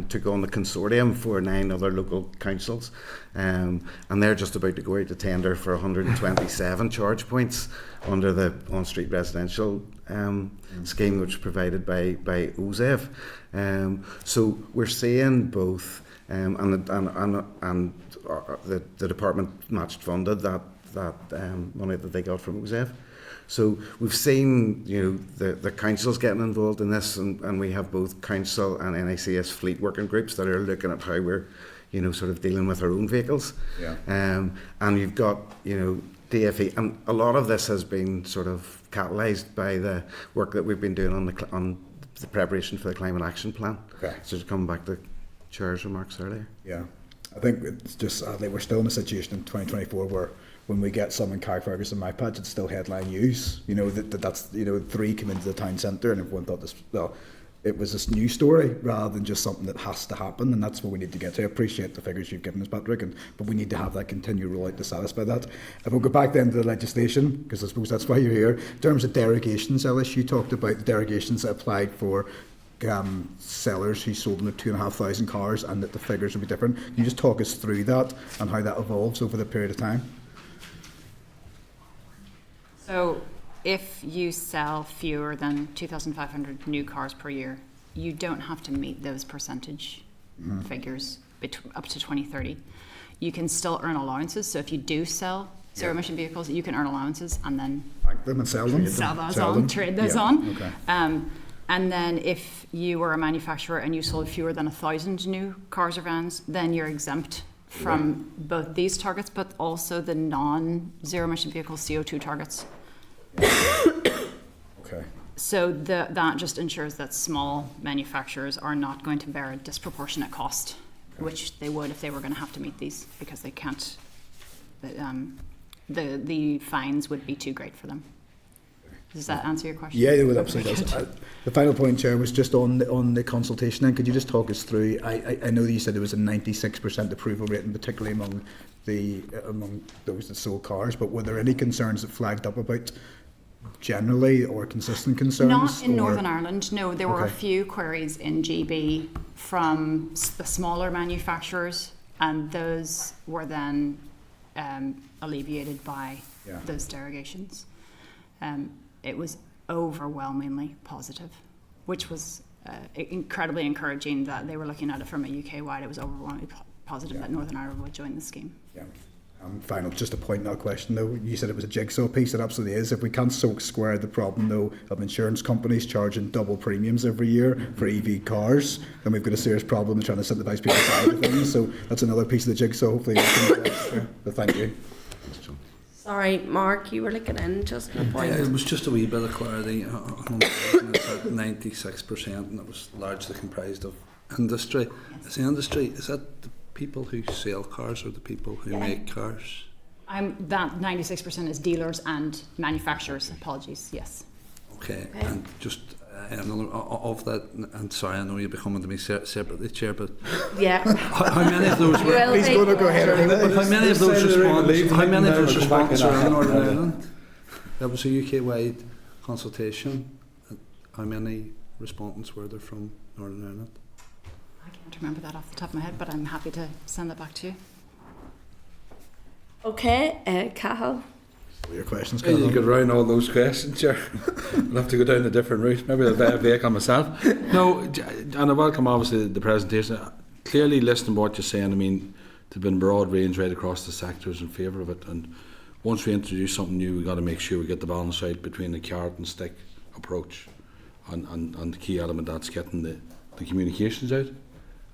took on the consortium for 9 other local councils, and they're just about to go out to tender for 127 charge points under the on-street residential scheme, which is provided by OZEV. So we're seeing both, and the department matched funded that money that they got from OZEV. So we've seen, the councils getting involved in this, and we have both council and NICS fleet working groups that are looking at how we're, sort of dealing with our own vehicles. And you've got, DFE, and a lot of this has been sort of catalysed by the work that we've been doing on the preparation for the Climate Action Plan. Okay. So to come back to Chair's remarks earlier. Yeah, I think it's just, we're still in a situation in 2024 where when we get some in Carrickfergus and my patch, it's still headline news. That's 3 come into the town centre, and everyone thought this. Well, it was this news story rather than just something that has to happen, and that's what we need to get to. I appreciate the figures you've given us, Patrick, but we need to have that continued rollout to satisfy that. If we'll go back then to the legislation, because I suppose that's why you're here. In terms of derogations, Ellis, you talked about the derogations that applied for sellers who sold them at 2,500 cars, and that the figures would be different. Can you just talk us through that and how that evolves over the period of time? So if you sell fewer than 2,500 new cars per year, you don't have to meet those percentage figures up to 2030. You can still earn allowances. So if you do sell zero emission vehicles, you can earn allowances and then bank them and sell them. Trade those on. Okay. And then if you were a manufacturer and you sold fewer than 1,000 new cars or vans, then you're exempt from both these targets, but also the non-zero emission vehicle CO2 targets. Okay. So that just ensures that small manufacturers are not going to bear a disproportionate cost, which they would if they were going to have to meet these, because they can't. The fines would be too great for them. Does that answer your question? Yeah, it absolutely does. The final point, Chair, was just on the consultation. And could you just talk us through? I know that you said there was a 96% approval rate, and particularly among those that sold cars. But were there any concerns that flagged up about generally or consistent concerns? Not in Northern Ireland. No, there were a few queries in GB from the smaller manufacturers, and those were then alleviated by those derogations. It was overwhelmingly positive, which was incredibly encouraging that they were looking at it from a UK-wide. It was overwhelmingly positive that Northern Ireland would join the scheme. Yeah. Final, just a point, not a question though. You said it was a jigsaw piece. It absolutely is. If we can't square the problem though of insurance companies charging double premiums every year for EV cars, then we've got a serious problem in trying to incentivise people to buy the things. So that's another piece of the jigsaw. Hopefully, we can address. But thank you. Sorry, Mark, you were looking in just a point. It was just a wee bit of clarity. It's at 96%, and it was largely comprised of industry. Is the industry, is that the people who sell cars or the people who make cars? That 96% is dealers and manufacturers. Apologies, yes. Okay. And just another of that, and sorry, I know you'll be coming to me separately, Chair, but how many of those were? Please go ahead. How many of those responses are in Northern Ireland? That was a UK-wide consultation. How many respondents were there from Northern Ireland? I can't remember that off the top of my head, but I'm happy to send that back to you. Okay, Cahill. Your questions, You could round all those questions, Chair. I'll have to go down a different route. Maybe I'll buy a vehicle myself. No, and I welcome obviously the presentation. Clearly, listening to what you're saying, I mean, there's been a broad range right across the sectors in favour of it. And once we introduce something new, we've got to make sure we get the balance right between the carrot and stick approach. And the key element that's getting the communications out.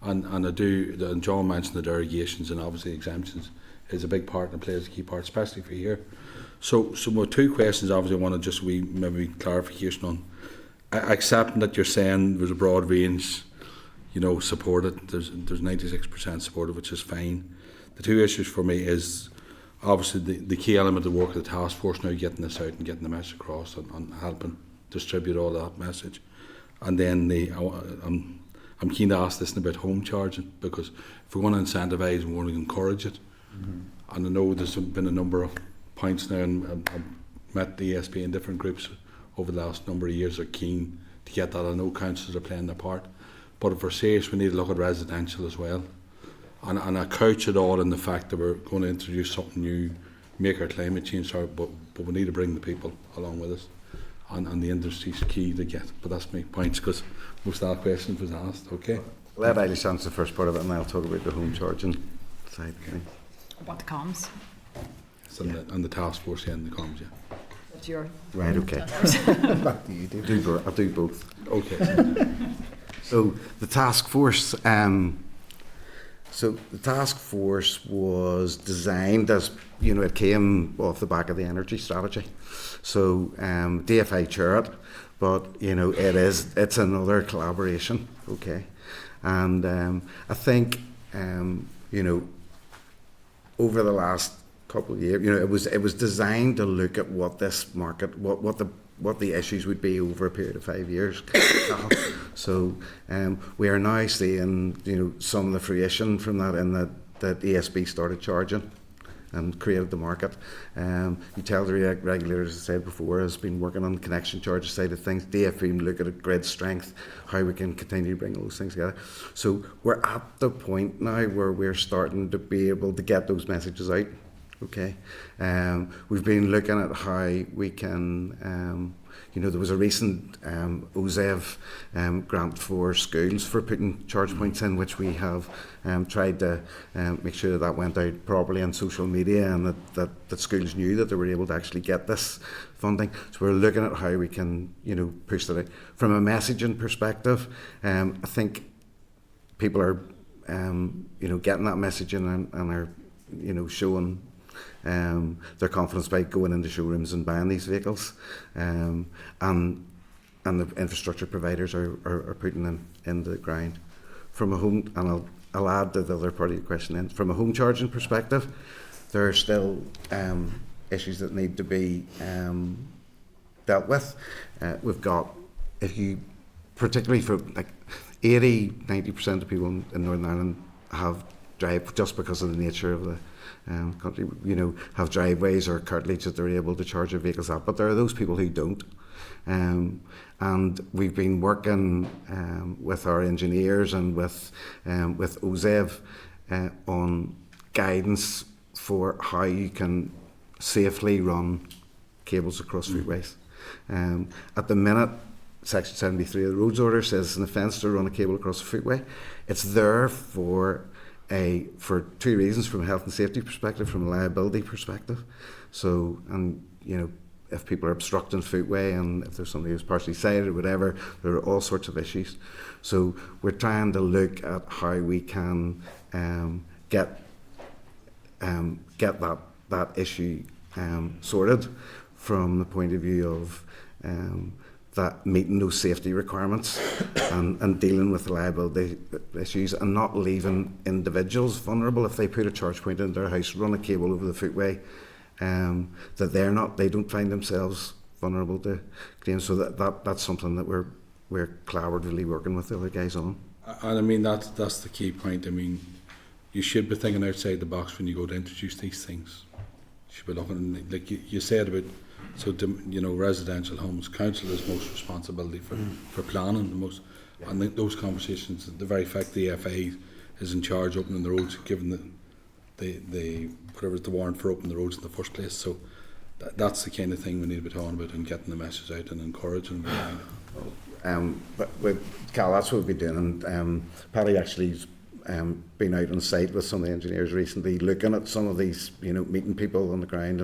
And I do, and John mentioned the derogations and obviously exemptions is a big part and plays a key part, especially for here. So my two questions obviously I want to just maybe clarification on. Accepting that you're saying there's a broad range, supported, there's 96% supported, which is fine. The two issues for me is obviously the key element of the work of the task force now getting this out and getting the message across and helping distribute all that message. And then I'm keen to ask this about home charging, because if we're going to incentivise and we want to encourage it, and I know there's been a number of points now, and I've met the ESB in different groups over the last number of years are keen to get that. I know councils are playing their part, but if we're serious, we need to look at residential as well. And I couch it all in the fact that we're going to introduce something new, make our climate change hard, but we need to bring the people along with us. And the industry's key to get. But that's my points, because most of that question was asked. Okay. Let Eilish answer the first part of it, and I'll talk about the home charging side. What the comms? And the task force and the comms, That's your right. Okay. Back to you, I'll do both. Okay. So the task force. So the task force was designed as, it came off the back of the energy strategy. So DFI chair it, but it's another collaboration. Okay, and I think over the last couple of years, it was designed to look at what this market, what the issues would be over a period of 5 years. So we are now seeing some of the fruition from that, in that ESB started charging and created the market. Utility regulators, as I said before, has been working on the connection charges side of things. DFE look at grid strength, how we can continue to bring those things together. So we're at the point now where we're starting to be able to get those messages out. Okay, we've been looking at how we can, there was a recent OZEV grant for schools for putting charge points in, which we have tried to make sure that went out properly on social media, and that schools knew that they were able to actually get this funding. So we're looking at how we can, push that out. From a messaging perspective, I think people are, getting that messaging and are, showing their confidence by going into showrooms and buying these vehicles, and the infrastructure providers are putting in the ground. From a home, and I'll add to the other part of your question in, from a home charging perspective, there are still issues that need to be dealt with. We've got, if you, particularly for like 80-90% of people in Northern Ireland have drive, just because of the nature of the country, you know, have driveways or curtilage that they're able to charge their vehicles at, but there are those people who don't. And we've been working with our engineers and with OZEV on guidance for how you can safely run cables across footways. At the minute, Section 73 of the Roads Order says it's an offence to run a cable across a footway. It's there for two reasons: from a health and safety perspective, from a liability perspective. So, and you know, if people are obstructing footway and if there's somebody who's partially sighted or whatever, there are all sorts of issues. So we're trying to look at how we can get that issue sorted from the point of view of that meeting those safety requirements and dealing with the liability issues and not leaving individuals vulnerable if they put a charge point in their house, run a cable over the footway, that they don't find themselves vulnerable to claims. So that's something that we're collaboratively working with the other guys on. And I mean that's the key point. I mean, you should be thinking outside the box when you go to introduce these things. You should be looking, like you said about, so you know, residential homes, council has most responsibility for planning the most, and those conversations. The very fact the EFA is in charge opening the roads, given the whatever the warrant for opening the roads in the first place. So that's the kind of thing we need to be talking about and getting the message out and encouraging. But with Cal, that's what we've been doing. And Paddy actually been out on site with some of the engineers recently, looking at some of these, you know, meeting people on the ground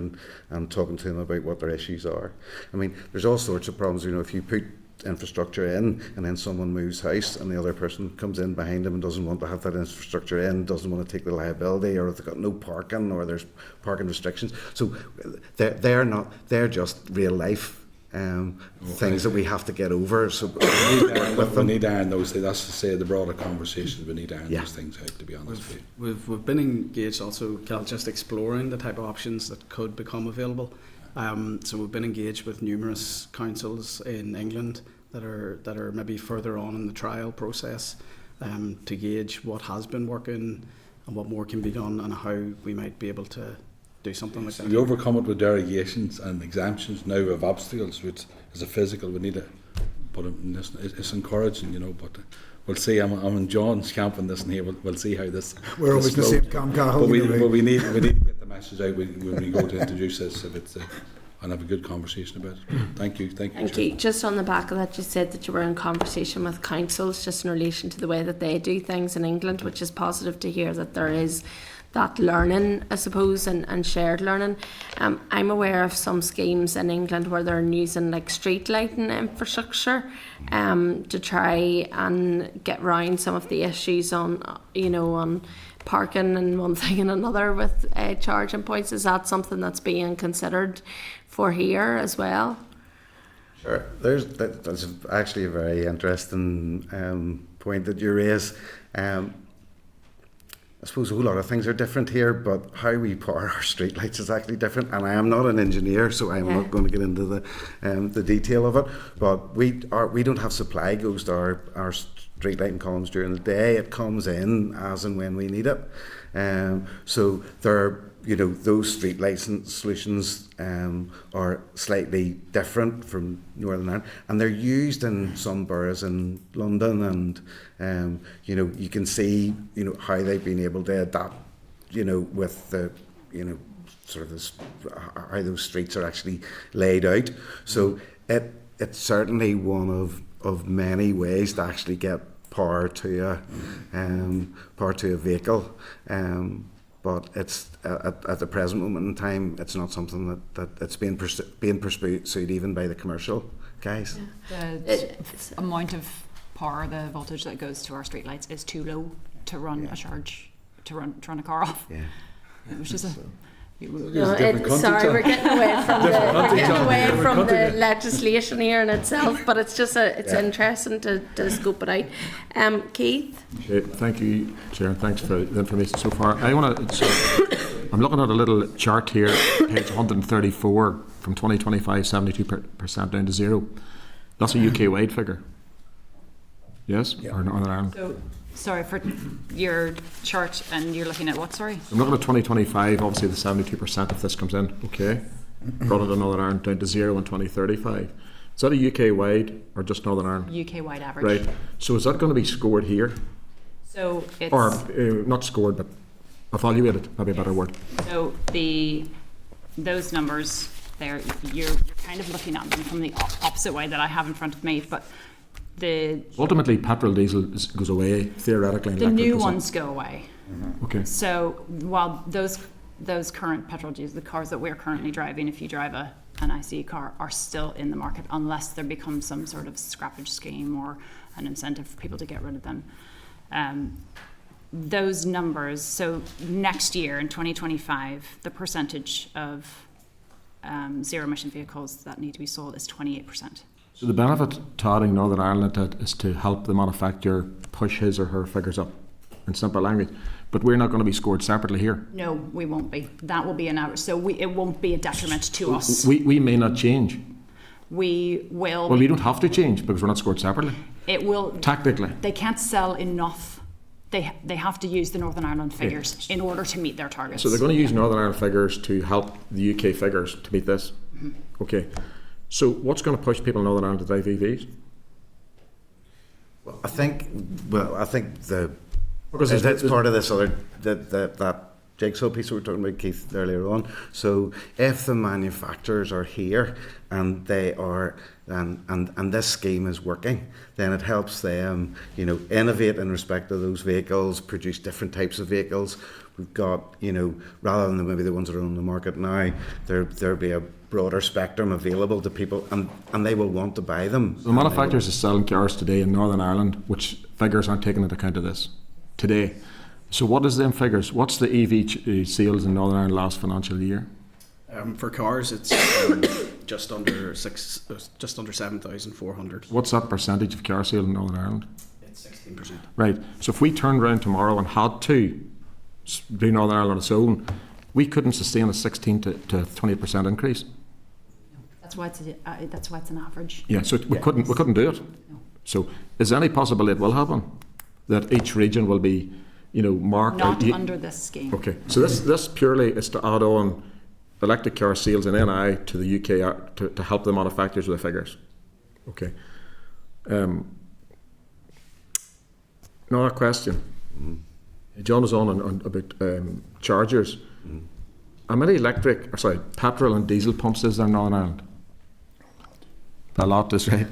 and talking to them about what their issues are. I mean, there's all sorts of problems. You know, if you put infrastructure in and then someone moves house and the other person comes in behind them and doesn't want to have that infrastructure in, doesn't want to take the liability, or if they've got no parking or there's parking restrictions. So they're just real life things that we have to get over. So we need to iron those things. That's to say the broader conversations, we need to iron those things out, to be honest with you. We've been engaged also, Cal, just exploring the type of options that could become available. So we've been engaged with numerous councils in England that are maybe further on in the trial process to gauge what has been working and what more can be done and how we might be able to do something like that. We overcome it with derogations and exemptions. Now we have obstacles, which is a physical. We need to put it in this. It's encouraging, you know. But we'll see. I'm in John's camp on this, and here we'll see how this. We're always the same camp, Carl. But we need to get the message out when we go to introduce this. If it's and have a good conversation about it. Thank you. Thank you. Just on the back of that, you said that you were in conversation with councils just in relation to the way that they do things in England, which is positive to hear that there is that learning, I suppose, and shared learning. I'm aware of some schemes in England where they're using like street lighting infrastructure to try and get round some of the issues on parking and one thing and another with charging points. Is that something that's being considered for here as well? Sure. That's actually a very interesting point that you raise. I suppose a whole lot of things are different here, but how we power our streetlights is actually different. And I am not an engineer, so I'm not going to get into the detail of it. But we don't have supply goes to our street lighting columns during the day. It comes in as and when we need it. So there are, those street lighting solutions are slightly different from Northern Ireland, and they're used in some boroughs in London, and you can see how they've been able to adapt with the sort of this, how those streets are actually laid out. So it's certainly one of many ways to actually get power to a vehicle. But it's at the present moment in time, it's not something that it's being pursued even by the commercial guys. Yeah. The amount of power, the voltage that goes to our streetlights is too low to run a charge, to run a car off. Yeah. Which is sorry, we're getting away from the legislation here in itself, but it's just interesting to scope it out. Keith? Sure. Thank you, Chair, and thanks for the information so far. I'm looking at a little chart here, page 134, from 2025, 72% down to 0. That's a UK-wide figure. Yes? Yeah. Or Northern Ireland? So, sorry, for your chart, and you're looking at what, sorry? I'm looking at 2025, obviously the 72% if this comes in, okay? Brought it to Northern Ireland down to 0 in 2035. Is that a UK-wide or just Northern Ireland? UK-wide average. Right. So is that going to be scored here? So it's... Or not scored, but evaluated, maybe a better word. So those numbers there, you're kind of looking at them from the opposite way that I have in front of me, but ultimately petrol, diesel goes away theoretically. The new ones go away. Okay. So while those current petrol, diesel, the cars that we're currently driving, if you drive an ICE car, are still in the market unless there becomes some sort of scrappage scheme or an incentive for people to get rid of them. Those numbers, so next year in 2025, the percentage of zero emission vehicles that need to be sold is 28%. So the benefit to adding Northern Ireland is to help the manufacturer push his or her figures up, in simple language. But we're not going to be scored separately here. No, we won't be. That will be an average. So it won't be a detriment to us. We may not change. We will. Well, we don't have to change because we're not scored separately. It will. Tactically. They can't sell enough. They have to use the Northern Ireland figures in order to meet their targets. So they're going to use Northern Ireland figures to help the UK figures to meet this. Mm-hmm. Okay. So what's going to push people in Northern Ireland to drive EVs? Well, I think because that's part of this other that jigsaw piece we were talking about, Keith, earlier on. So if the manufacturers are here and they are and this scheme is working, then it helps them, innovate in respect to those vehicles, produce different types of vehicles. We've got, rather than maybe the ones that are on the market now, there'll be a broader spectrum available to people, and they will want to buy them. The manufacturers are selling cars today in Northern Ireland, which figures aren't taken into account of this today. So what is them figures? What's the EV sales in Northern Ireland last financial year? For cars, it's just under 7,400. What's that percentage of car sale in Northern Ireland? It's 16%. Right. So if we turned around tomorrow and had to do Northern Ireland on its own, we couldn't sustain a 16 to 20% increase. That's why it's an average. Yeah. So we couldn't do it. No. So is there any possibility it will happen that each region will be, marked? Not under this scheme. Okay. So this purely is to add on electric car sales and NI to the UK to help the manufacturers with the figures. Okay. Another question. John was on about chargers. How many petrol and diesel pumps is there in Northern Ireland? A lot, is right.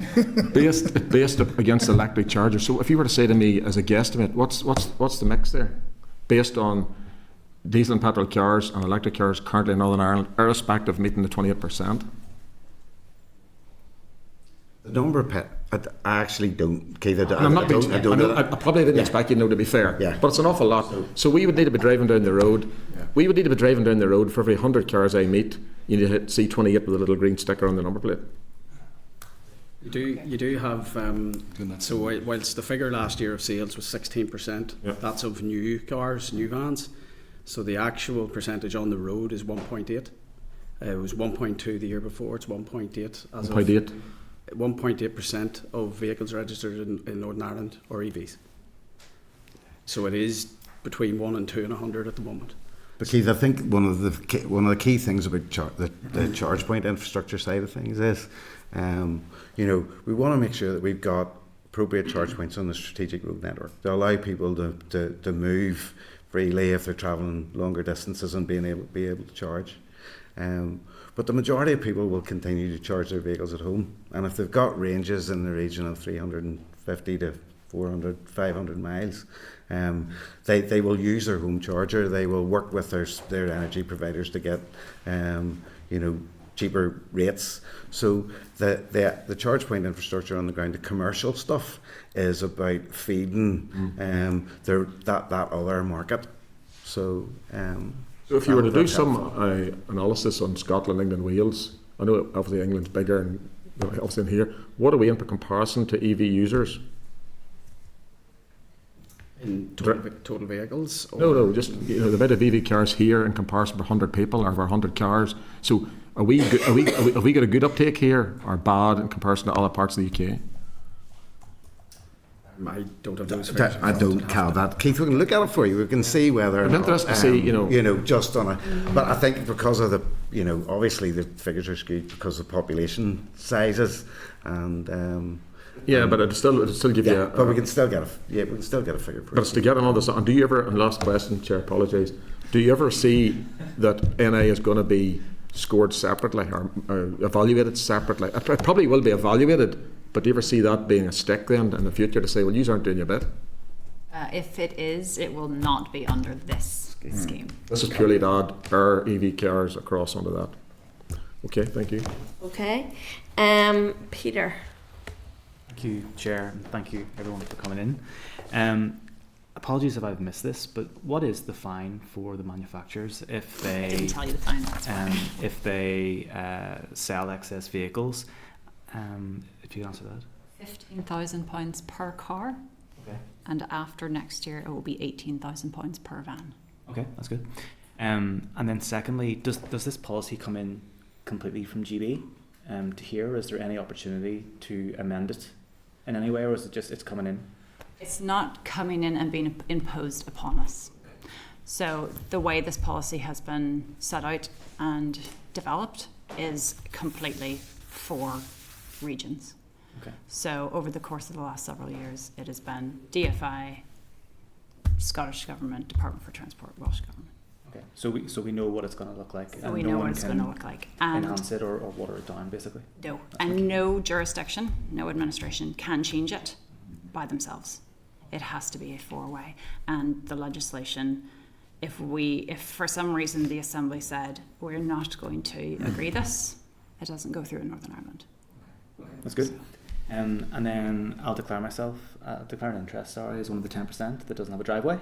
based against electric chargers. So if you were to say to me as a guesstimate, what's the mix there, based on diesel and petrol cars and electric cars currently in Northern Ireland, irrespective of meeting the 28%? The number, I actually don't, Keith. I probably didn't expect you to know, to be fair. Yeah. But it's an awful lot. So we would need to be driving down the road. Yeah. We would need to be driving down the road for every 100 cars I meet. You need to hit C28 with a little green sticker on the number plate. You do have, so whilst the figure last year of sales was 16%, yeah, that's of new cars, new vans. So the actual percentage on the road is 1.8. It was 1.2 the year before, it's 1.8. 1.8? 1.8% of vehicles registered in Northern Ireland are EVs. So it is between 1 and 2 in 100 at the moment. But Keith, I think one of the key things about the charge point infrastructure side of things is, we want to make sure that we've got appropriate charge points on the strategic road network to allow people to move freely if they're travelling longer distances and be able to charge. But the majority of people will continue to charge their vehicles at home, and if they've got ranges in the region of 350 to 400, 500 miles, they will use their home charger. They will work with their energy providers to get cheaper rates. So the charge point infrastructure on the ground, the commercial stuff, is about feeding that other market. So if you were to do some analysis on Scotland, England, Wales, I know obviously England's bigger and obviously in here, what are we in for comparison to EV users? In total vehicles? Or? No, just the amount of EV cars here in comparison for 100 people or for 100 cars. So have we got a good uptake here or bad in comparison to other parts of the UK? I don't have those figures. I don't count that. Keith, we can look at it for you. We can see whether. I'm interested to see, just on a. But I think because of the, obviously the figures are skewed because of population sizes, and. But it'll still give you. But we can still get a figure for it. But it's to get another. And do you ever? And last question, Chair, apologise. Do you ever see that NA is going to be scored separately or evaluated separately? It probably will be evaluated. But do you ever see that being a stick then in the future to say, well, you aren't doing your bit? If it is, it will not be under this scheme. This is purely to add our EV cars across onto that. Okay, thank you. Okay. Peter. Thank you, Chair, and thank you everyone for coming in. Apologies if I've missed this, but what is the fine for the manufacturers if they... I didn't tell you the fine, that's fine. If they sell excess vehicles? If you can answer that. £15,000 per car. Okay. And after next year, it will be £18,000 per van. Okay, that's good. And then secondly, does this policy come in completely from GB to here? Is there any opportunity to amend it in any way, or is it just it's coming in? It's not coming in and being imposed upon us. So the way this policy has been set out and developed is completely for regions. Okay. So over the course of the last several years, it has been DFI, Scottish Government, Department for Transport, Welsh Government. Okay. So we know what it's going to look like. So we know what it's going to look like. And enhance it or water it down, basically. No, and no jurisdiction, no administration can change it by themselves. It has to be a four-way. And the legislation, if for some reason the Assembly said we're not going to agree this, it doesn't go through in Northern Ireland. That's good. And then I'll declare an interest, as one of the 10% that doesn't have a driveway.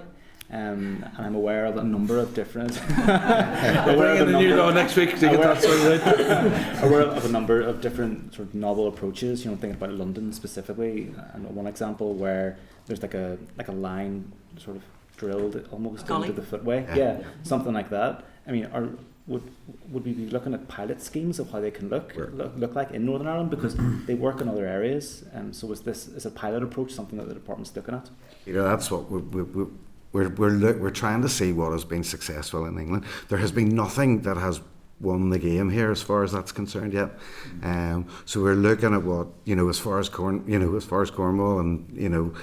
And I'm aware of a number of different... Bring in the new law next week to get that sorted out. Aware of a number of different sort of novel approaches, thinking about London specifically. And one example where there's like a line sort of drilled almost into the footway. Yeah, something like that. I mean, would we be looking at pilot schemes of how they can look like in Northern Ireland, because they work in other areas? So is a pilot approach something that the department's looking at? That's what we're trying to see what has been successful in England. There has been nothing that has won the game here as far as that's concerned yet. So we're looking at what as far as Cornwall and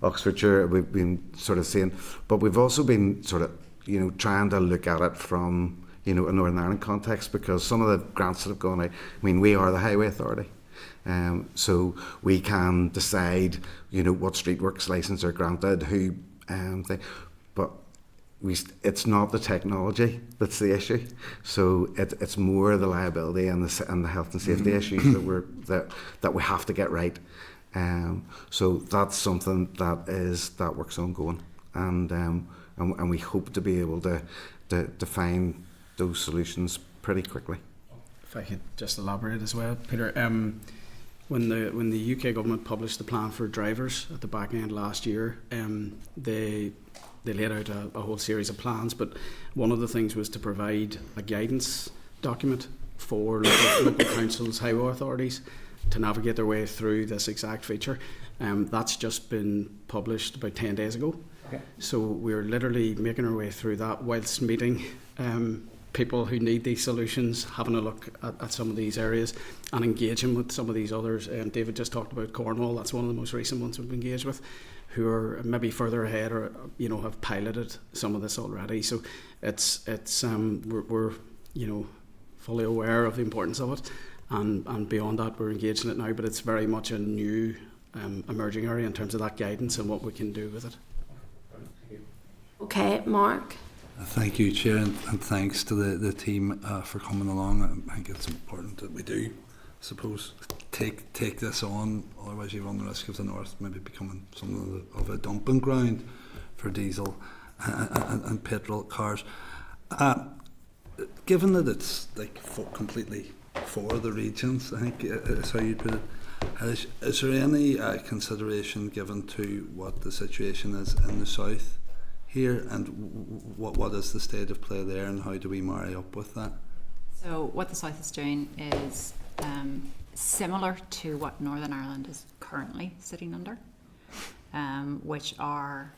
Oxfordshire we've been sort of seeing, but we've also been sort of trying to look at it from a Northern Ireland context, because some of the grants that have gone out, I mean, we are the Highway Authority. So we can decide, what streetworks licence are granted, who thing, but it's not the technology that's the issue. So it's more the liability and the health and safety issues that we have to get right. So that's something that work's ongoing, and we hope to be able to find those solutions pretty quickly. If I could just elaborate as well, Peter. When the UK government published the plan for drivers at the back end last year, they laid out a whole series of plans, but one of the things was to provide a guidance document for local councils, highway authorities, to navigate their way through this exact feature. That's just been published about 10 days ago. Okay. So we're literally making our way through that whilst meeting people who need these solutions, having a look at some of these areas and engaging with some of these others. David just talked about Cornwall. That's one of the most recent ones we've engaged with, who are maybe further ahead or have piloted some of this already. So we're fully aware of the importance of it, and beyond that we're engaged in it now. But it's very much a new emerging area in terms of that guidance and what we can do with it. Okay, Mark. Thank you, Chair, and thanks to the team for coming along. I think it's important that we do, I suppose, take this on. Otherwise, you run the risk of the North maybe becoming something of a dumping ground for diesel and petrol cars. Given that it's completely for the regions, I think is how you put it. Is there any consideration given to what the situation is in the south here, and what is the state of play there, and how do we marry up with that? So what the South is doing is similar to what Northern Ireland is currently sitting under, which are,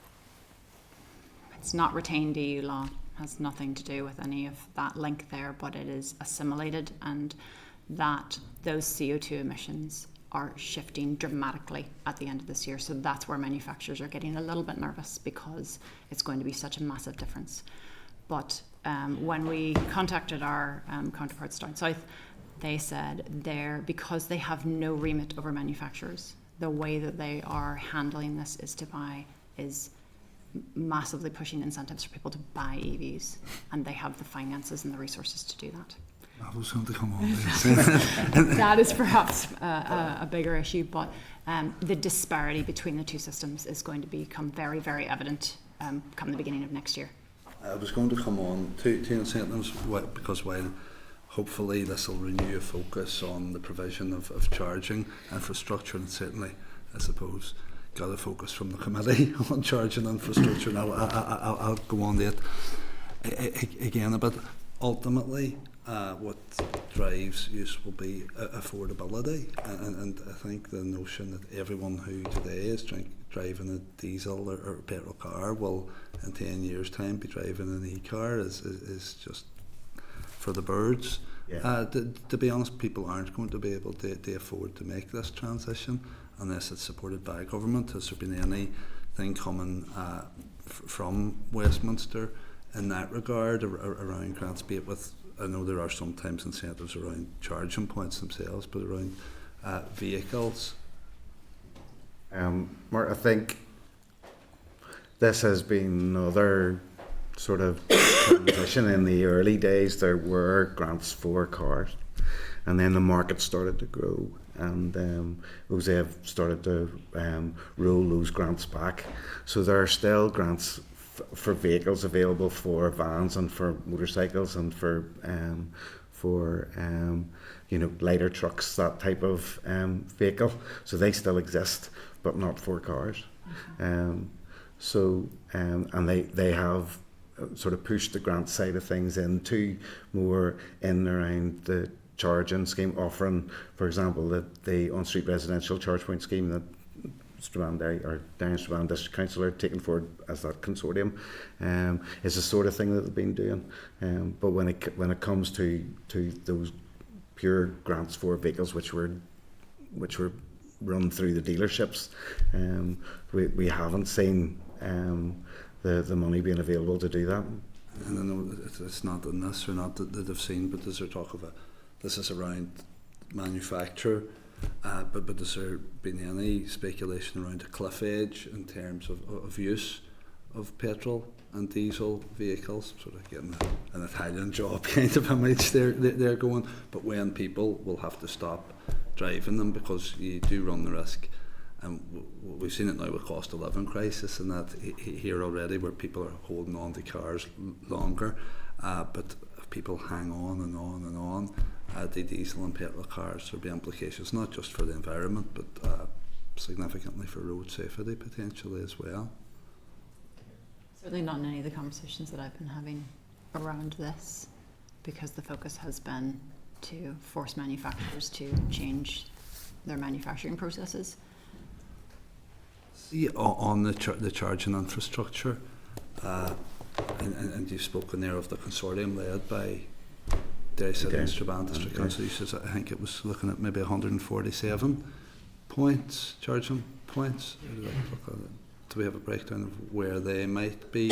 it's not retained EU law, has nothing to do with any of that link there, but it is assimilated, and that those CO2 emissions are shifting dramatically at the end of this year. So that's where manufacturers are getting a little bit nervous, because it's going to be such a massive difference. But when we contacted our counterparts down south, they said because they have no remit over manufacturers, the way that they are handling this is massively pushing incentives for people to buy EVs, and they have the finances and the resources to do that. I was going to come on. That is perhaps a bigger issue, but the disparity between the two systems is going to become very, very evident come the beginning of next year. I was going to come on to incentives, because while hopefully this will renew a focus on the provision of charging infrastructure, and certainly, I suppose, got a focus from the committee on charging infrastructure, and I'll go on to it again a bit. Ultimately, what drives use will be affordability, and I think the notion that everyone who today is driving a diesel or petrol car will in 10 years' time be driving an e-car is just for the birds. Yeah. To be honest, people aren't going to be able to afford to make this transition unless it's supported by government. Has there been anything coming from Westminster in that regard around grants, be it with, I know there are sometimes incentives around charging points themselves, but around vehicles? Mark, I think this has been another sort of transition. In the early days, there were grants for cars, and then the market started to grow, and OSE have started to roll those grants back. So there are still grants for vehicles available for vans and for motorcycles and for lighter trucks, that type of vehicle. So they still exist, but not for cars. And they have sort of pushed the grant side of things into more in around the charging scheme, offering, for example, the on-street residential charge point scheme that Darren Strabane District Council are taking forward as that consortium, is the sort of thing that they've been doing. But when it comes to those pure grants for vehicles which were run through the dealerships, we haven't seen the money being available to do that. And I know it's not in this or not that they've seen, but is there talk of this is around manufacture? But has there been any speculation around a cliff edge in terms of use of petrol and diesel vehicles? Sort of getting an Italian job kind of image they're going, but when people will have to stop driving them because you do run the risk, and we've seen it now with cost of living crisis, and that here already where people are holding on to cars longer, but if people hang on and on and on, the diesel and petrol cars, there'll be implications not just for the environment, but significantly for road safety potentially as well. Certainly not in any of the conversations that I've been having around this, because the focus has been to force manufacturers to change their manufacturing processes. See, on the charging infrastructure, and you've spoken there of the consortium led by Derry City and Strabane District Council. You said, I think it was looking at maybe 147 points, charging points. Do we have a breakdown of where they might be?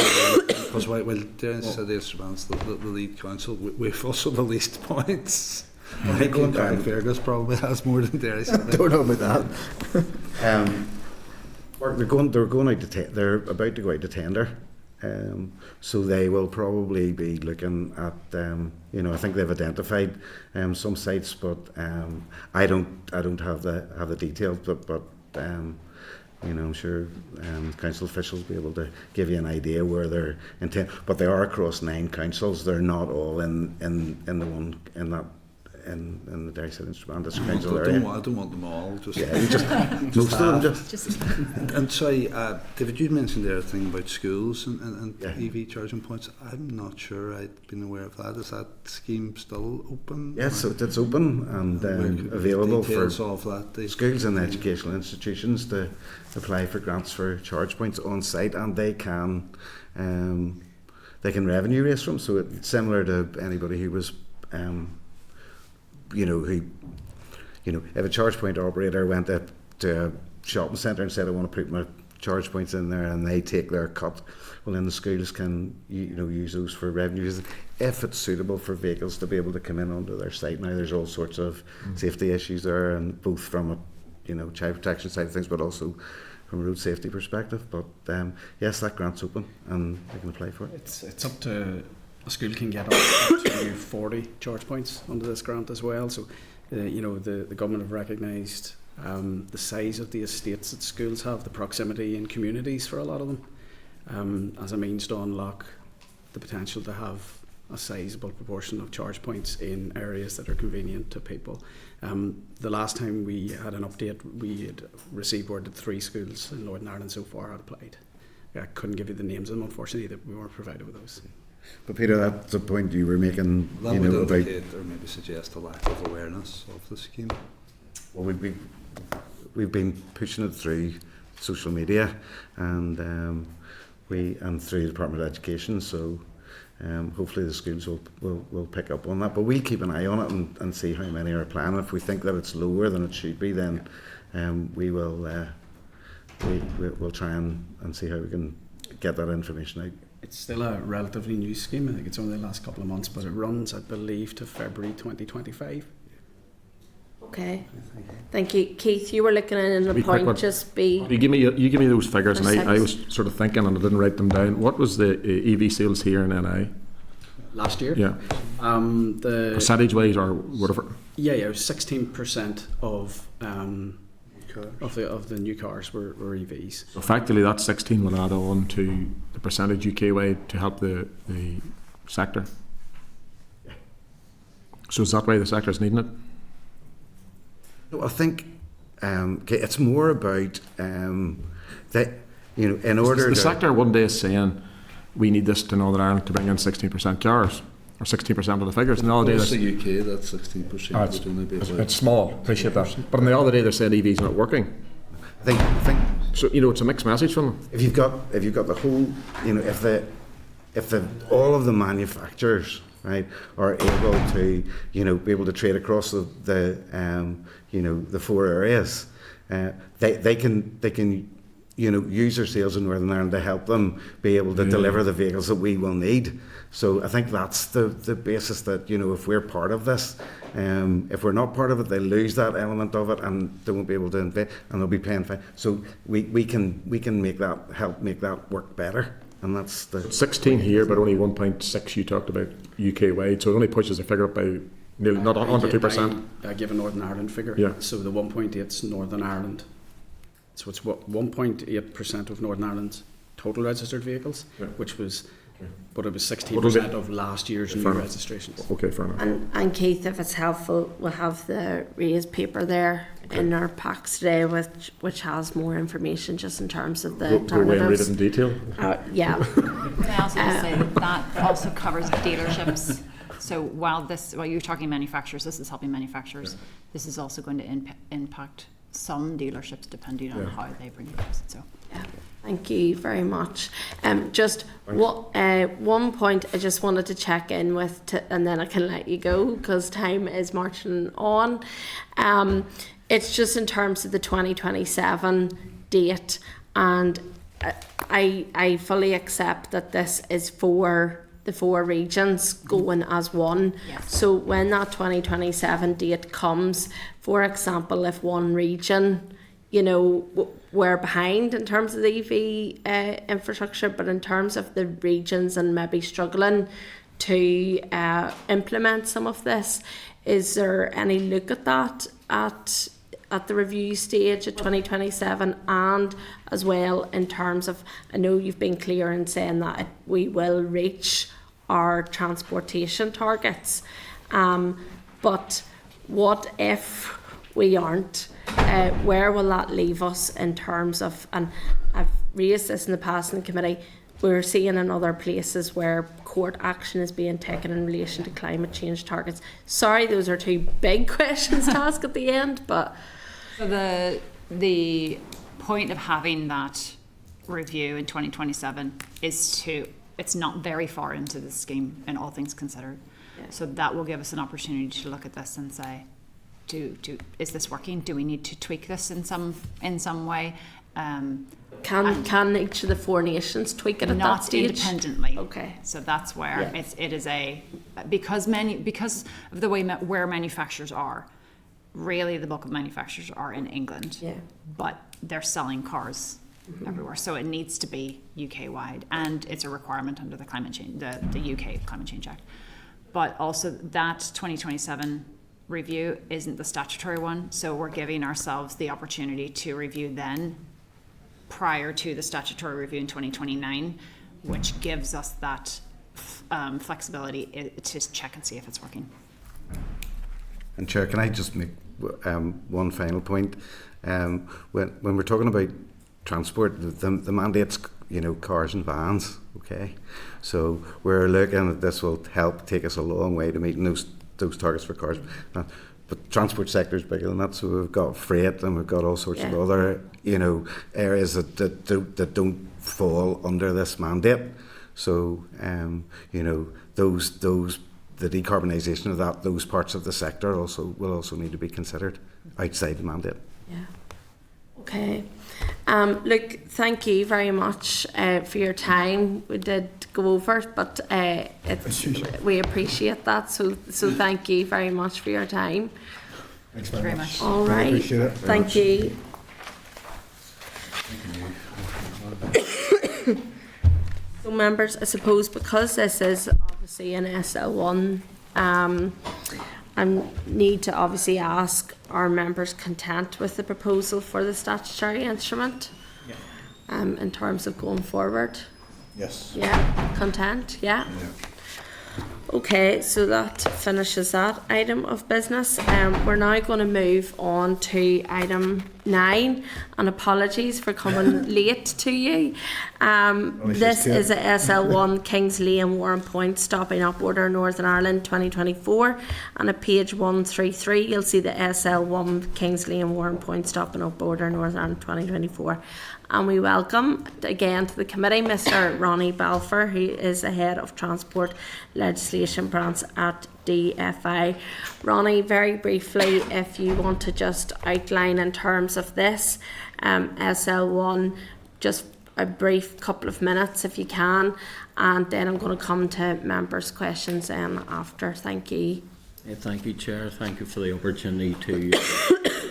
Because while Derry City and Strabane's the lead council, we've also the least points. I think Fergus probably has more than Derry City. I don't know about that. They're about to go out to tender. So they will probably be looking at, I think they've identified some sites, but I don't have the details. But I'm sure council officials will be able to give you an idea where they're intent. But they are across 9 councils. They're not all in that in the Derry City and Strabane I Council area. don't want them all. Just Yeah, you just most of them just. And sorry, David, you mentioned there a thing about schools and Yeah. EV charging points. I'm not sure I'd been aware of that. Is that scheme still open? Yes, so it's open and Where could we get available for details of that? schools and educational institutions to apply for grants for charge points on site, and they can revenue raise from. So it's similar to anybody who was, if a charge point operator went up to a shopping centre and said, I want to put my charge points in there, and they take their cut, well then the schools can use those for revenues if it's suitable for vehicles to be able to come in onto their site. Now there's all sorts of safety issues there, and both from a child protection side of things, but also from a road safety perspective. But yes, that grant's open and they can apply for it. It's up to a school can get up to 40 charge points under this grant as well. So the government have recognised the size of the estates that schools have, the proximity in communities for a lot of them, as a means to unlock the potential to have a sizable proportion of charge points in areas that are convenient to people. The last time we had an update, we had received word that 3 schools in Northern Ireland so far had applied. I couldn't give you the names of them, unfortunately, that we weren't provided with those. But Peter, that's the point you were making. That would indicate or maybe suggest a lack of awareness of the scheme. Well, we've been pushing it through social media and through the Department of Education. So hopefully the schools will pick up on that. But we'll keep an eye on it and see how many are applying. If we think that it's lower than it should be, then we'll try and see how we can get that information out. It's still a relatively new scheme. I think it's only the last couple of months, but it runs, I believe, to February 2025. Okay, thank you. Keith, you were looking at the point, just be... You give me those figures, and I was sort of thinking, and I didn't write them down. What was the EV sales here in NI? Last year? Yeah. The percentage-wise or whatever? Yeah, 16% of the new cars were EVs. So effectively, that 16 will add on to the percentage UK-wide to help the sector. So is that why the sector is needing it? No, I think it's more about that. In order the sector one day is saying we need this to Northern Ireland to bring in 16% cars. Or 16% of the figures. And the other day, that's the UK. That's 16%. It's small. Appreciate that. But on the other day, they're saying EVs not working. I think so. It's a mixed message from them. If you've got the whole, if all of the manufacturers, right, are able to, be able to trade across the 4 areas, they can. Use their sales in Northern Ireland to help them be able to deliver the vehicles that we will need. So I think that's the basis that, if we're part of this, if we're not part of it, they lose that element of it and they won't be able to invest and they'll be paying fine. So we can help make that work better. And that's the 16 here, but only 1.6 you talked about UK-wide. So it only pushes the figure up by nearly not under 2%. I give a Northern Ireland figure. Yeah. So the 1.8 is Northern Ireland. So it's 1.8% of Northern Ireland's total registered vehicles, which was, but it was 16% of last year's new registrations. Okay, fair enough. And Keith, if it's helpful, we'll have the raised paper there in our packs today, which has more information just in terms of the alternatives. Go away and read it in detail. Yeah. Can I also just say that also covers dealerships. So while you're talking manufacturers, this is helping manufacturers. Yeah. This is also going to impact some dealerships depending on how they bring cars. So yeah, thank you very much. Just one point I just wanted to check in with, and then I can let you go because time is marching on. It's just in terms of the 2027 date, and I fully accept that this is for the 4 regions going as one. Yes. So when that 2027 date comes, for example, if one region, we're behind in terms of the EV infrastructure, but in terms of the regions and maybe struggling to implement some of this, is there any look at that at the review stage at 2027, and as well in terms of, I know you've been clear in saying that we will reach our transportation targets, but what if we aren't? Where will that leave us in terms of, and I've raised this in the past in the committee, we're seeing in other places where court action is being taken in relation to climate change targets. Sorry, those are two big questions to ask at the end, but... So the point of having that review in 2027 is it's not very far into the scheme in all things considered. Yeah. So that will give us an opportunity to look at this and say, is this working? Do we need to tweak this in some way? Can each of the 4 nations tweak it at that stage? Not independently. Okay. So that's where it is because of the way where manufacturers are. Really, the bulk of manufacturers are in England, but they're selling cars everywhere. So it needs to be UK wide, and it's a requirement under the climate change, the UK Climate Change Act. But also that 2027 review isn't the statutory one, so we're giving ourselves the opportunity to review then, prior to the statutory review in 2029, which gives us that flexibility to check and see if it's working. And Chair, can I just make one final point? When we're talking about transport, the mandate's, cars and vans, okay? So we're looking at this will help take us a long way to meeting those targets for cars. But the transport sector is bigger than that, so we've got freight and we've got all sorts of other, areas that don't fall under this mandate. So, the decarbonisation of those parts of the sector will also need to be considered outside the mandate. Yeah. Okay. Look, thank you very much for your time. We did go over, but we appreciate that. So thank you very much for your time. Thanks very much. All right. Appreciate it. Thank you. So members, I suppose because this is obviously an SL1, I need to obviously ask, are members content with the proposal for the statutory instrument? In terms of going forward? Yes. Yeah, content, yeah. Okay, so that finishes that item of business. We're now going to move on to item 9, and apologies for coming late to you. This is a SL1 Kings Lane Warren Point Stopping Up Order Northern Ireland 2024, and at page 133 you'll see the SL1 Kings Lane Warren Point Stopping Up Order Northern Ireland 2024. And we welcome again to the committee Mr. Ronnie Balfour, who is the Head of Transport Legislation Branch at DFI. Ronnie, very briefly, if you want to just outline in terms of this SL1, just a brief couple of minutes if you can, and then I'm going to come to members' questions after. Thank you. Thank you, Chair. Thank you for the opportunity to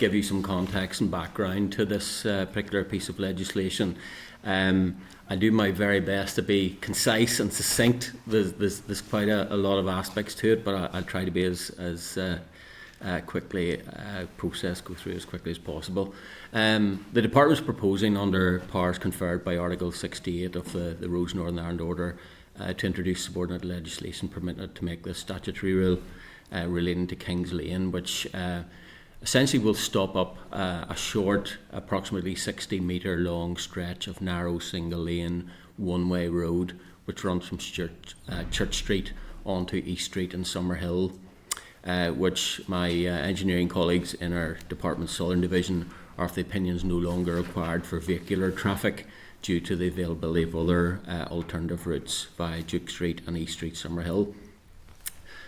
give you some context and background to this particular piece of legislation. I do my very best to be concise and succinct. There's quite a lot of aspects to it, but I'll try to be as quickly go through as quickly as possible. The Department is proposing, under powers conferred by Article 68 of the Roads Northern Ireland Order, to introduce subordinate legislation permitted to make the statutory rule relating to Kings Lane, which essentially will stop up a short, approximately 60-metre long stretch of narrow single-lane one-way road which runs from Church Street onto East Street and Summerhill, which my engineering colleagues in our department's Southern Division are of the opinion is no longer required for vehicular traffic due to the availability of other alternative routes via Duke Street and East Street, Summerhill.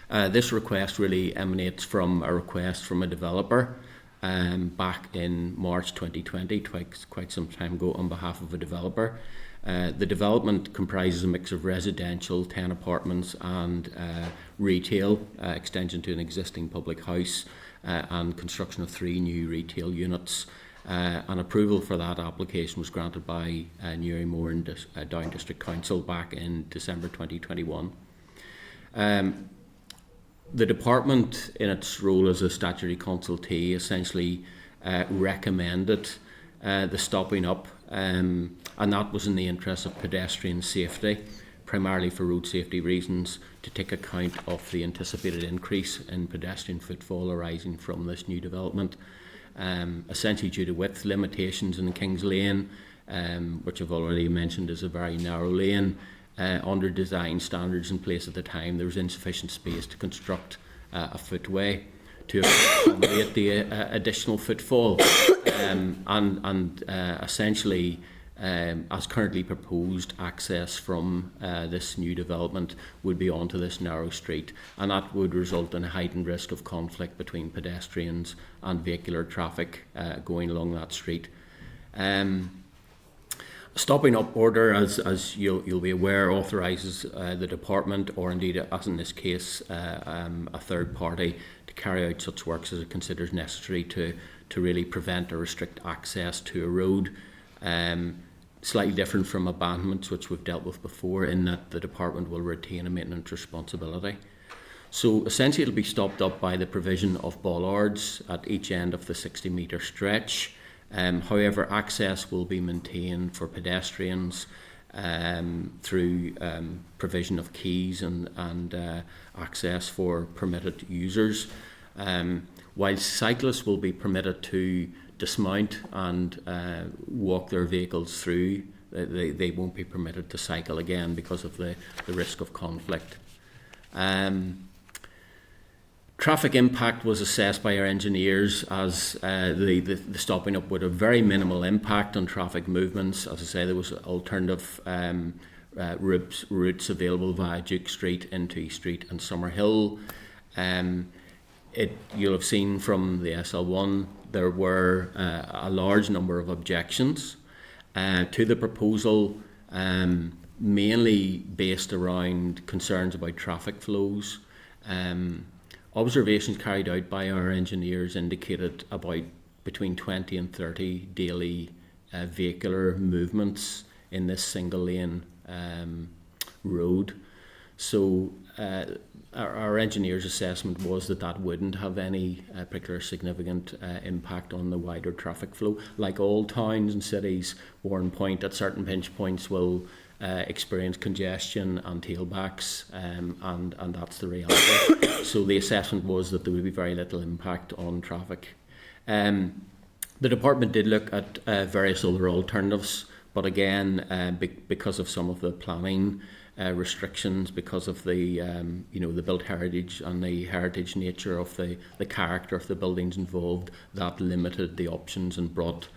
This request really emanates from a request from a developer back in March 2020, quite some time ago, on behalf of a developer. The development comprises a mix of residential, 10 apartments and retail, extension to an existing public house, and construction of 3 new retail units. And approval for that application was granted by Newry Moore and Down District Council back in December 2021. The department, in its role as a statutory consultee, essentially recommended the stopping up, and that was in the interest of pedestrian safety, primarily for road safety reasons, to take account of the anticipated increase in pedestrian footfall arising from this new development. Essentially due to width limitations in Kings Lane, which I've already mentioned is a very narrow lane. Under design standards in place at the time, there was insufficient space to construct a footway to accommodate the additional footfall, and essentially, as currently proposed, access from this new development would be onto this narrow street, and that would result in a heightened risk of conflict between pedestrians and vehicular traffic going along that street. Stopping up order, as you'll be aware, authorises the department, or indeed, as in this case, a third party, to carry out such works as it considers necessary to really prevent or restrict access to a road. Slightly different from abandonments, which we've dealt with before, in that the department will retain a maintenance responsibility. So essentially, it'll be stopped up by the provision of bollards at each end of the 60-metre stretch. However, access will be maintained for pedestrians through provision of keys and access for permitted users, while cyclists will be permitted to dismount and walk their vehicles through. They won't be permitted to cycle again because of the risk of conflict. Traffic impact was assessed by our engineers as the stopping up would have very minimal impact on traffic movements. As I say, there was alternative routes available via Duke Street into East Street and Summerhill. You'll have seen from the SL1 there were a large number of objections to the proposal, mainly based around concerns about traffic flows. Observations carried out by our engineers indicated about between 20 and 30 daily vehicular movements in this single lane road. So our engineers' assessment was that wouldn't have any particular significant impact on the wider traffic flow. Like all towns and cities, Warrenpoint at certain pinch points will experience congestion and tailbacks, and that's the reality. So the assessment was that there would be very little impact on traffic. The department did look at various other alternatives, but again, because of some of the planning restrictions, because of the the built heritage and the heritage nature of the character of the buildings involved, that limited the options and brought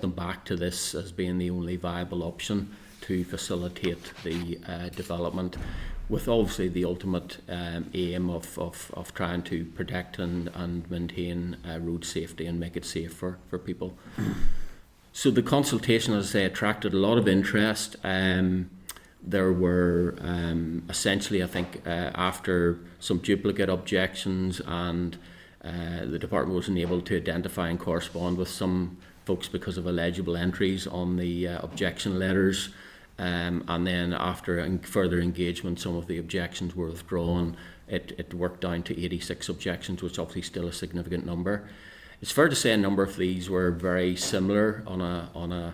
them back to this as being the only viable option to facilitate the development, with obviously the ultimate aim of trying to protect and maintain road safety and make it safe for people. So the consultation, as I say, attracted a lot of interest. There were essentially, I think, after some duplicate objections, and the department wasn't able to identify and correspond with some folks because of illegible entries on the objection letters. And then after further engagement, some of the objections were withdrawn. It worked down to 86 objections, which obviously still a significant number. It's fair to say a number of these were very similar on a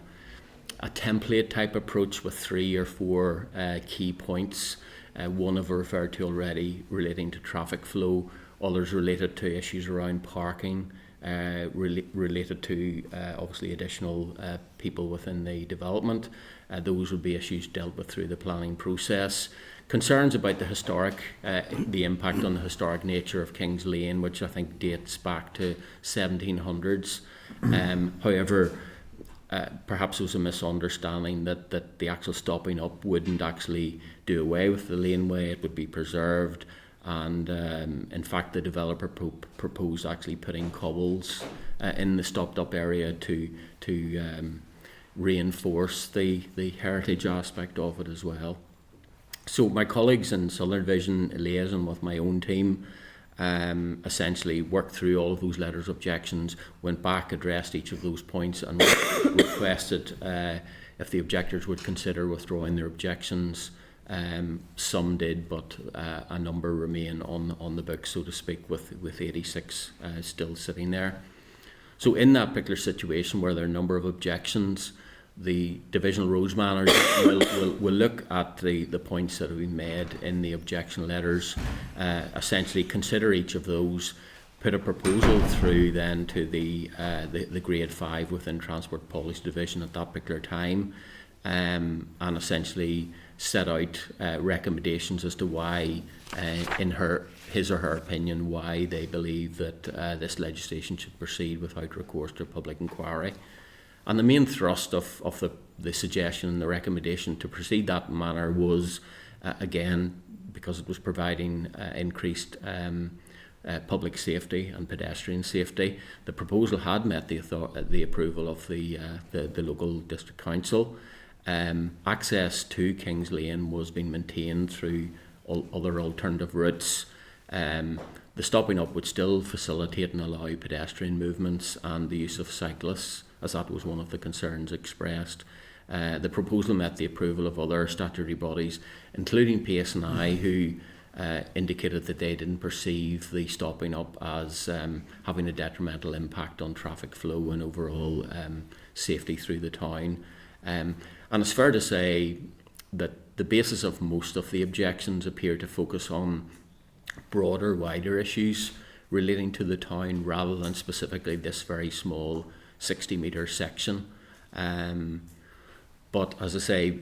template type approach with 3 or 4 key points. One I've referred to already, relating to traffic flow. Others related to issues around parking, related to obviously additional people within the development. Those would be issues dealt with through the planning process. Concerns about the impact on the historic nature of Kings Lane, which I think dates back to 1700s. However, perhaps it was a misunderstanding that the actual stopping up wouldn't actually do away with the laneway. It would be preserved, and in fact the developer proposed actually putting cobbles in the stopped up area to reinforce the heritage aspect of it as well. So my colleagues in Southern Division, liaison with my own team, essentially worked through all of those letters of objections, went back, addressed each of those points, and requested if the objectors would consider withdrawing their objections. Some did, but a number remain on the book, so to speak, with 86 still sitting there. So in that particular situation where there are a number of objections, the divisional roads manager will look at the points that have been made in the objection letters, essentially consider each of those, put a proposal through then to the grade 5 within Transport Policy Division at that particular time, and essentially set out recommendations as to why, in his or her opinion, why they believe that this legislation should proceed without recourse to public inquiry. And the main thrust of the suggestion and the recommendation to proceed that manner was, again, because it was providing increased public safety and pedestrian safety. The proposal had met the approval of the local district council. Access to Kings Lane was being maintained through other alternative routes. The stopping up would still facilitate and allow pedestrian movements and the use of cyclists, as that was one of the concerns expressed. The proposal met the approval of other statutory bodies, including PSNI, who indicated that they didn't perceive the stopping up as having a detrimental impact on traffic flow and overall safety through the town. And it's fair to say that the basis of most of the objections appear to focus on broader, wider issues relating to the town rather than specifically this very small 60-metre section. But as I say,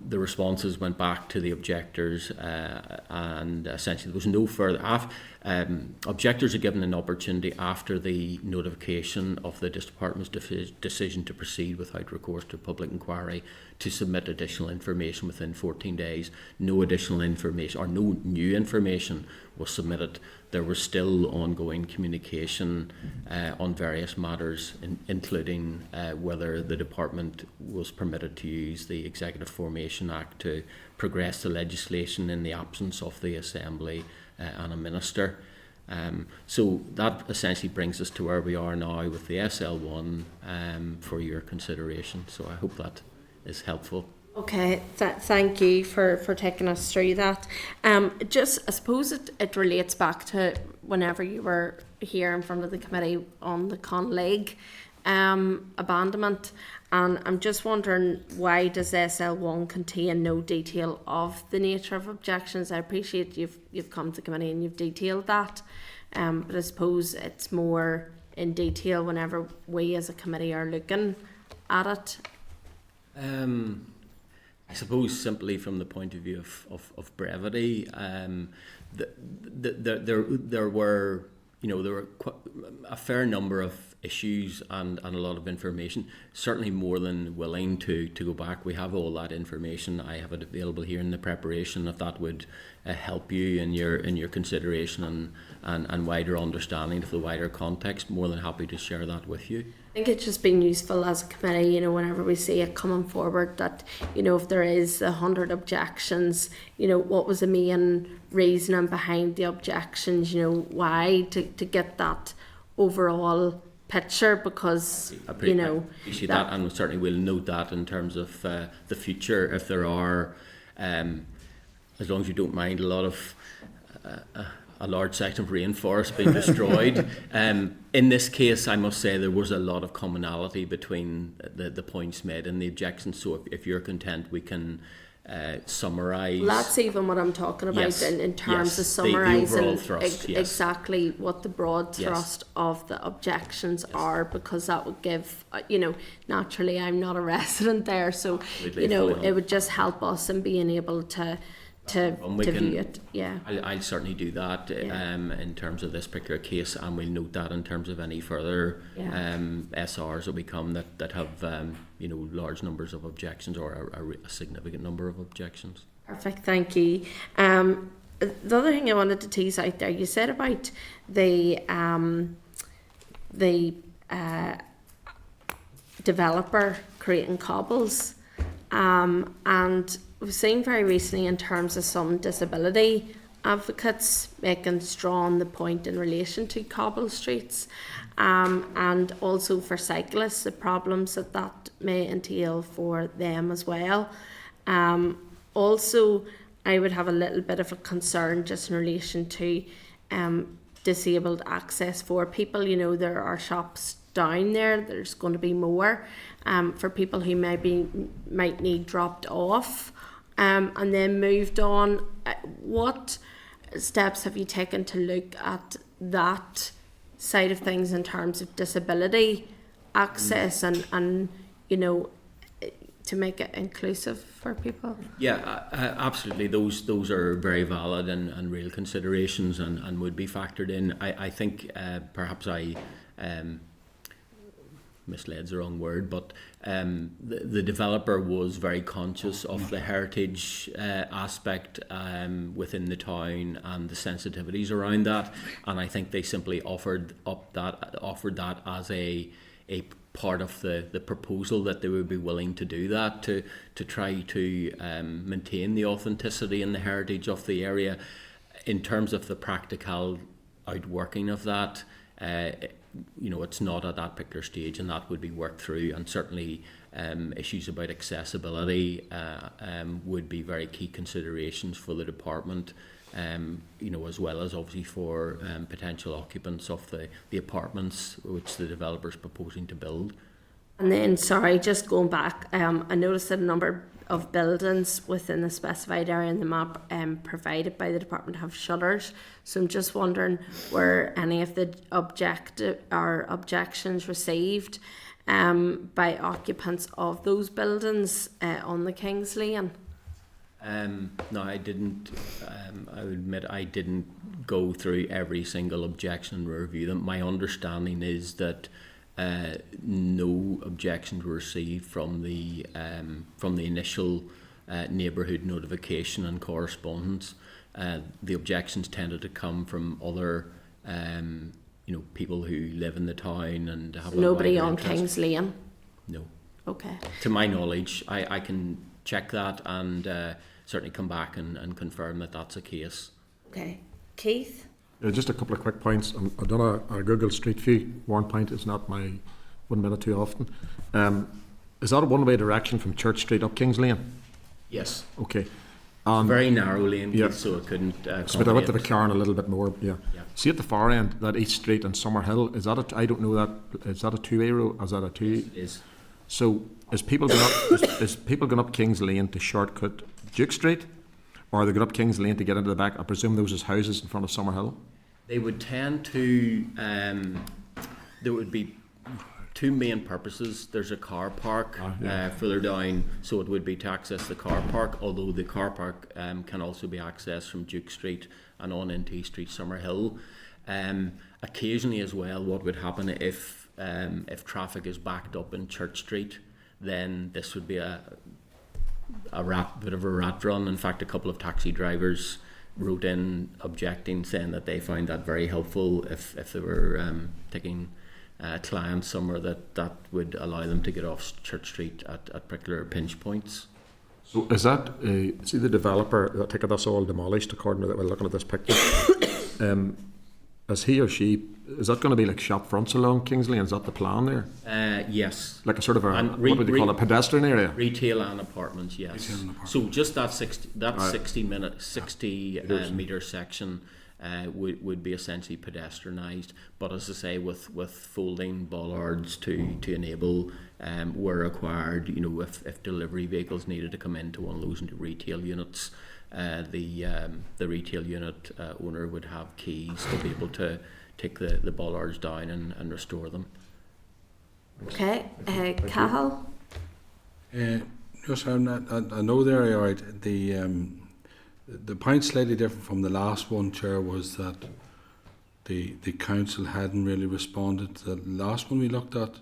the responses went back to the objectors, and essentially there was no further. Objectors are given an opportunity after the notification of the Department's decision to proceed without recourse to public inquiry to submit additional information within 14 days. No additional information or no new information was submitted. There was still ongoing communication on various matters, including whether the Department was permitted to use the Executive Formation Act to progress the legislation in the absence of the Assembly and a Minister. So that essentially brings us to where we are now with the SL1 for your consideration. So I hope that is helpful. Okay, thank you for taking us through that. Just, I suppose it relates back to whenever you were here in front of the committee on the Conlig abandonment, and I'm just wondering, why does SL1 contain no detail of the nature of objections? I appreciate you've come to the committee and you've detailed that, but I suppose it's more in detail whenever we as a committee are looking at it. I suppose simply from the point of view of brevity, there were a fair number of issues and a lot of information. Certainly more than willing to go back. We have all that information. I have it available here in the preparation. If that would help you in your consideration and wider understanding of the wider context, more than happy to share that with you. I think it's just been useful as a committee, whenever we see it coming forward, that, if there is 100 objections, what was the main reasoning behind the objections, why, to get that overall picture, because, appreciate that, and certainly we'll note that in terms of the future, if there are, as long as you don't mind a lot of a large section of rainforest being destroyed. In this case, I must say there was a lot of commonality between the points made and the objections. So if you're content, we can summarise. Well, that's even what I'm talking about, yes, in terms yes, of summarising yes, exactly what the broad thrust yes, of the objections yes, are, because that would give, naturally I'm not a resident there, so, Absolutely, it would just help us in being able to view it. Yeah, I'll certainly do that in terms of this particular case, and we'll note that in terms of any further SRs that we come that have large numbers of objections or a significant number of objections. Perfect, thank you. The other thing I wanted to tease out there, you said about the developer creating cobbles, and we've seen very recently in terms of some disability advocates making strong the point in relation to cobble streets, and also for cyclists, the problems that may entail for them as well. Also, I would have a little bit of a concern just in relation to disabled access for people. There are shops down there. There's going to be more for people who might need dropped off and then moved on. What steps have you taken to look at that side of things in terms of disability access and you know, to make it inclusive for people? Yeah, absolutely. Those are very valid and real considerations and would be factored in. I think perhaps I mislead's the wrong word, but the developer was very conscious of the heritage aspect within the town and the sensitivities around that, and I think they simply offered that as a part of the proposal, that they would be willing to do that to try to maintain the authenticity and the heritage of the area. In terms of the practical outworking of that, you know, it's not at that particular stage, and that would be worked through, and certainly issues about accessibility would be very key considerations for the department, you know, as well as obviously for potential occupants of the apartments which the developer is proposing to build. And then, sorry, just going back, I noticed that a number of buildings within the specified area in the map provided by the department have shutters. So I'm just wondering, were any of the objections received by occupants of those buildings on the King's Lane? No, I didn't. I would admit I didn't go through every single objection and review them. My understanding is that no objections were received from the initial neighbourhood notification and correspondence. The objections tended to come from other, you know, people who live in the town and have nobody on interest. King's Lane. No. Okay. To my knowledge, I can check that and certainly come back and confirm that that's the case. Okay, Keith. Just a couple of quick points. I've done a Google Street View. One point is not my 1 minute too often. Is that a one-way direction from Church Street up King's Lane? Yes. Okay. Very narrow lane, yeah. so it couldn't. So I went to the car and a little bit more. Yeah. Yeah. See at the far end, that East Street and Summerhill. Is that I don't know that. Is that a two-way road? Is that a two? Yes, it is. So is people going up? is people going up King's Lane to shortcut Duke Street, or are they going up King's Lane to get into the back? I presume those is houses in front of Summerhill. They would tend to. There would be two main purposes. There's a car park further down, so it would be to access the car park, although the car park can also be accessed from Duke Street and on into East Street, Summerhill. Occasionally as well, what would happen if traffic is backed up in Church Street, then this would be a bit of a rat run. In fact, a couple of taxi drivers wrote in objecting, saying that they found that very helpful if they were taking clients somewhere, that would allow them to get off Church Street at particular pinch points. So is that see the developer? I take it that's all demolished according to that. We're looking at this picture. Is he or she? Is that going to be like shop fronts along King's Lane? Is that the plan there? Yes. Like a sort of what would they call a pedestrian area? Retail and apartments, yes. So just that 60 metre section would be essentially pedestrianised. But as I say, with folding bollards to enable where required, you know, if delivery vehicles needed to come into one of those retail units, the retail unit owner would have keys to be able to take the bollards down and restore them. Okay, Cahill? Yes, I know the area, right. The point slightly different from the last one, Chair, was that the council hadn't really responded to the last one we looked at.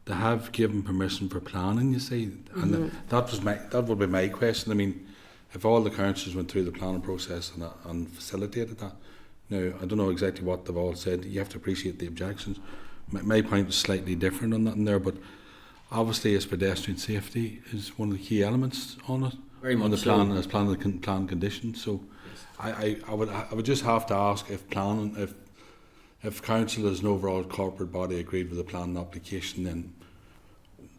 They have given permission for planning, you see, and that would be my question. I mean, if all the councillors went through the planning process and facilitated that. Now, I don't know exactly what they've all said. You have to appreciate the objections. My point was slightly different on that in there, but obviously as pedestrian safety is one of the key elements on it. Very much on the plan, so. as plan conditions. So yes. I would just have to ask if council as an overall corporate body agreed with the planning application, then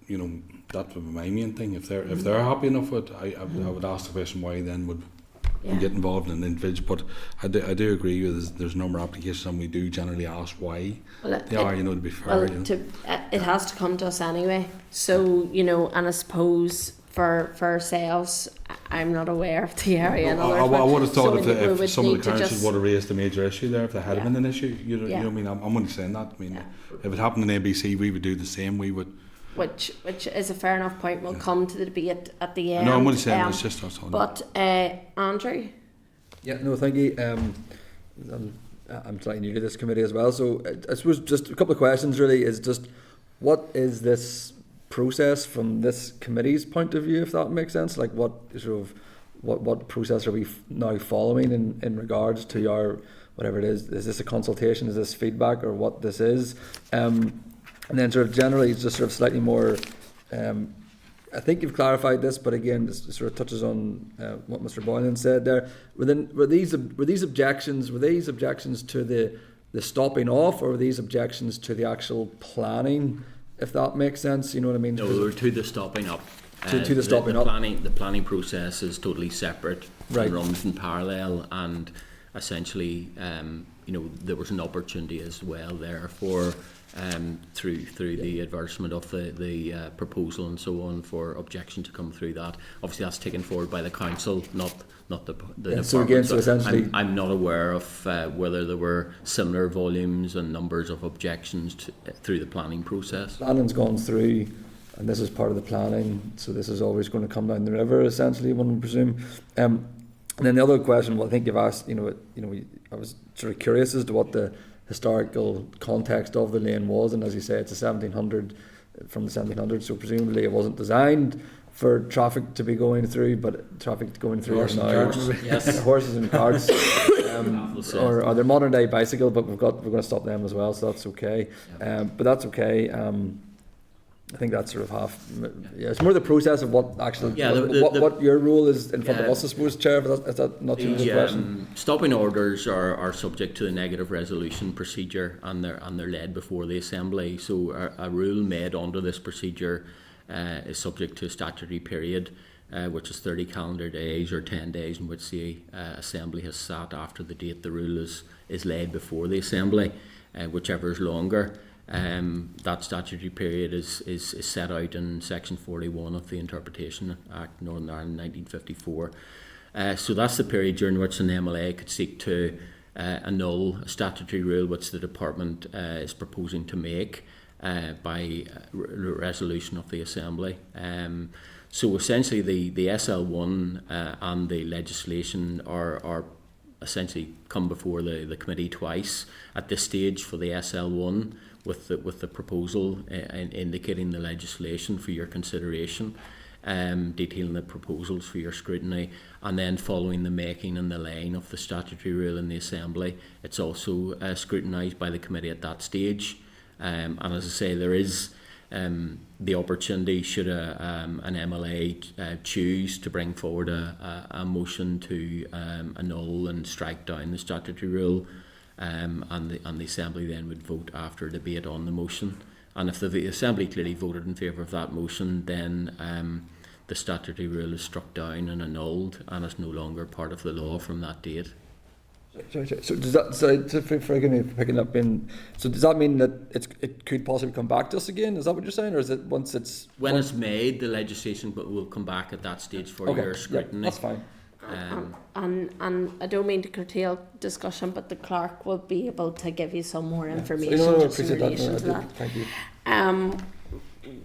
you know that would be my main thing. If they're happy enough with it, I would ask the question why then would and get involved in individuals. But I do agree with there's a number of applications, and we do generally ask why they are. To be fair, well, it has to come to us anyway. So and I suppose for ourselves, I'm not aware of the area. I would have thought if some of the councils would have raised a major issue there, if there had been an issue, you know what I mean. I'm only saying that. I mean, if it happened in ABC, we would do the same. We would. Which is a fair enough point. We'll come to the debate at the end. No, I'm only saying it's just us. But Andrew. Yeah, no, thank you. I'm slightly new to this committee as well, so I suppose just a couple of questions. Really, is just what is this process from this committee's point of view, if that makes sense? Like what process are we now following in regards to our whatever it is? Is this a consultation? Is this feedback, or what this is? And then sort of generally, just sort of slightly more. I think you've clarified this, but again, this sort of touches on what Mr. Boylan said there. Were these objections to the stopping off, or were these objections to the actual planning? If that makes sense, you know what I mean? No, they were to the stopping up. To the stopping up. The planning process is totally separate, right. And runs in parallel, and essentially, there was an opportunity as well there for. Through the advertisement of the proposal and so on, for objection to come through that. Obviously, that's taken forward by the council, not the department. So again, so essentially, I'm not aware of whether there were similar volumes and numbers of objections through the planning process. Planning's gone through, and this is part of the planning. So this is always going to come down the river, essentially, one would presume. And then the other question, well, I think you've asked. I was sort of curious as to what the historical context of the lane was, and as you say, it's a 1700 from the 1700s, so presumably it wasn't designed for traffic to be going through, but traffic going through horses and carts. Yes. Horses and carts, or they're modern day bicycle, but we're going to stop them as well, so that's okay. But that's okay. I think that's sort of half. Yeah, it's more the process of what actually. Yeah, what your role is in front of us, I suppose, Chair. But is that not too much a question? Stopping orders are subject to a negative resolution procedure, and they're led before the Assembly. So a rule made under this procedure is subject to a statutory period, which is 30 calendar days or 10 days, in which the Assembly has sat after the date the rule is laid before the Assembly, whichever is longer. That statutory period is set out in Section 41 of the Interpretation Act, Northern Ireland 1954. So that's the period during which an MLA could seek to annul a statutory rule which the Department is proposing to make by resolution of the Assembly. So essentially the SL1 and the legislation are essentially come before the committee twice. At this stage for the SL1, with the proposal indicating the legislation for your consideration, detailing the proposals for your scrutiny, and then following the making and the laying of the statutory rule in the Assembly, it's also scrutinised by the committee at that stage. And as I say, there is the opportunity, should an MLA choose to bring forward a motion to annul and strike down the statutory rule, and the Assembly then would vote after debate on the motion. And if the Assembly clearly voted in favour of that motion, then the statutory rule is struck down and annulled, and is no longer part of the law from that date. So does that? Forgive me for picking up in. So does that mean that it could possibly come back to us again? Is that what you're saying, or is it once it's it's made, the legislation will come back at that stage for your scrutiny? Yeah, that's fine. And I don't mean to curtail discussion, but the clerk will be able to give you some more information just in relation to that. Thank you.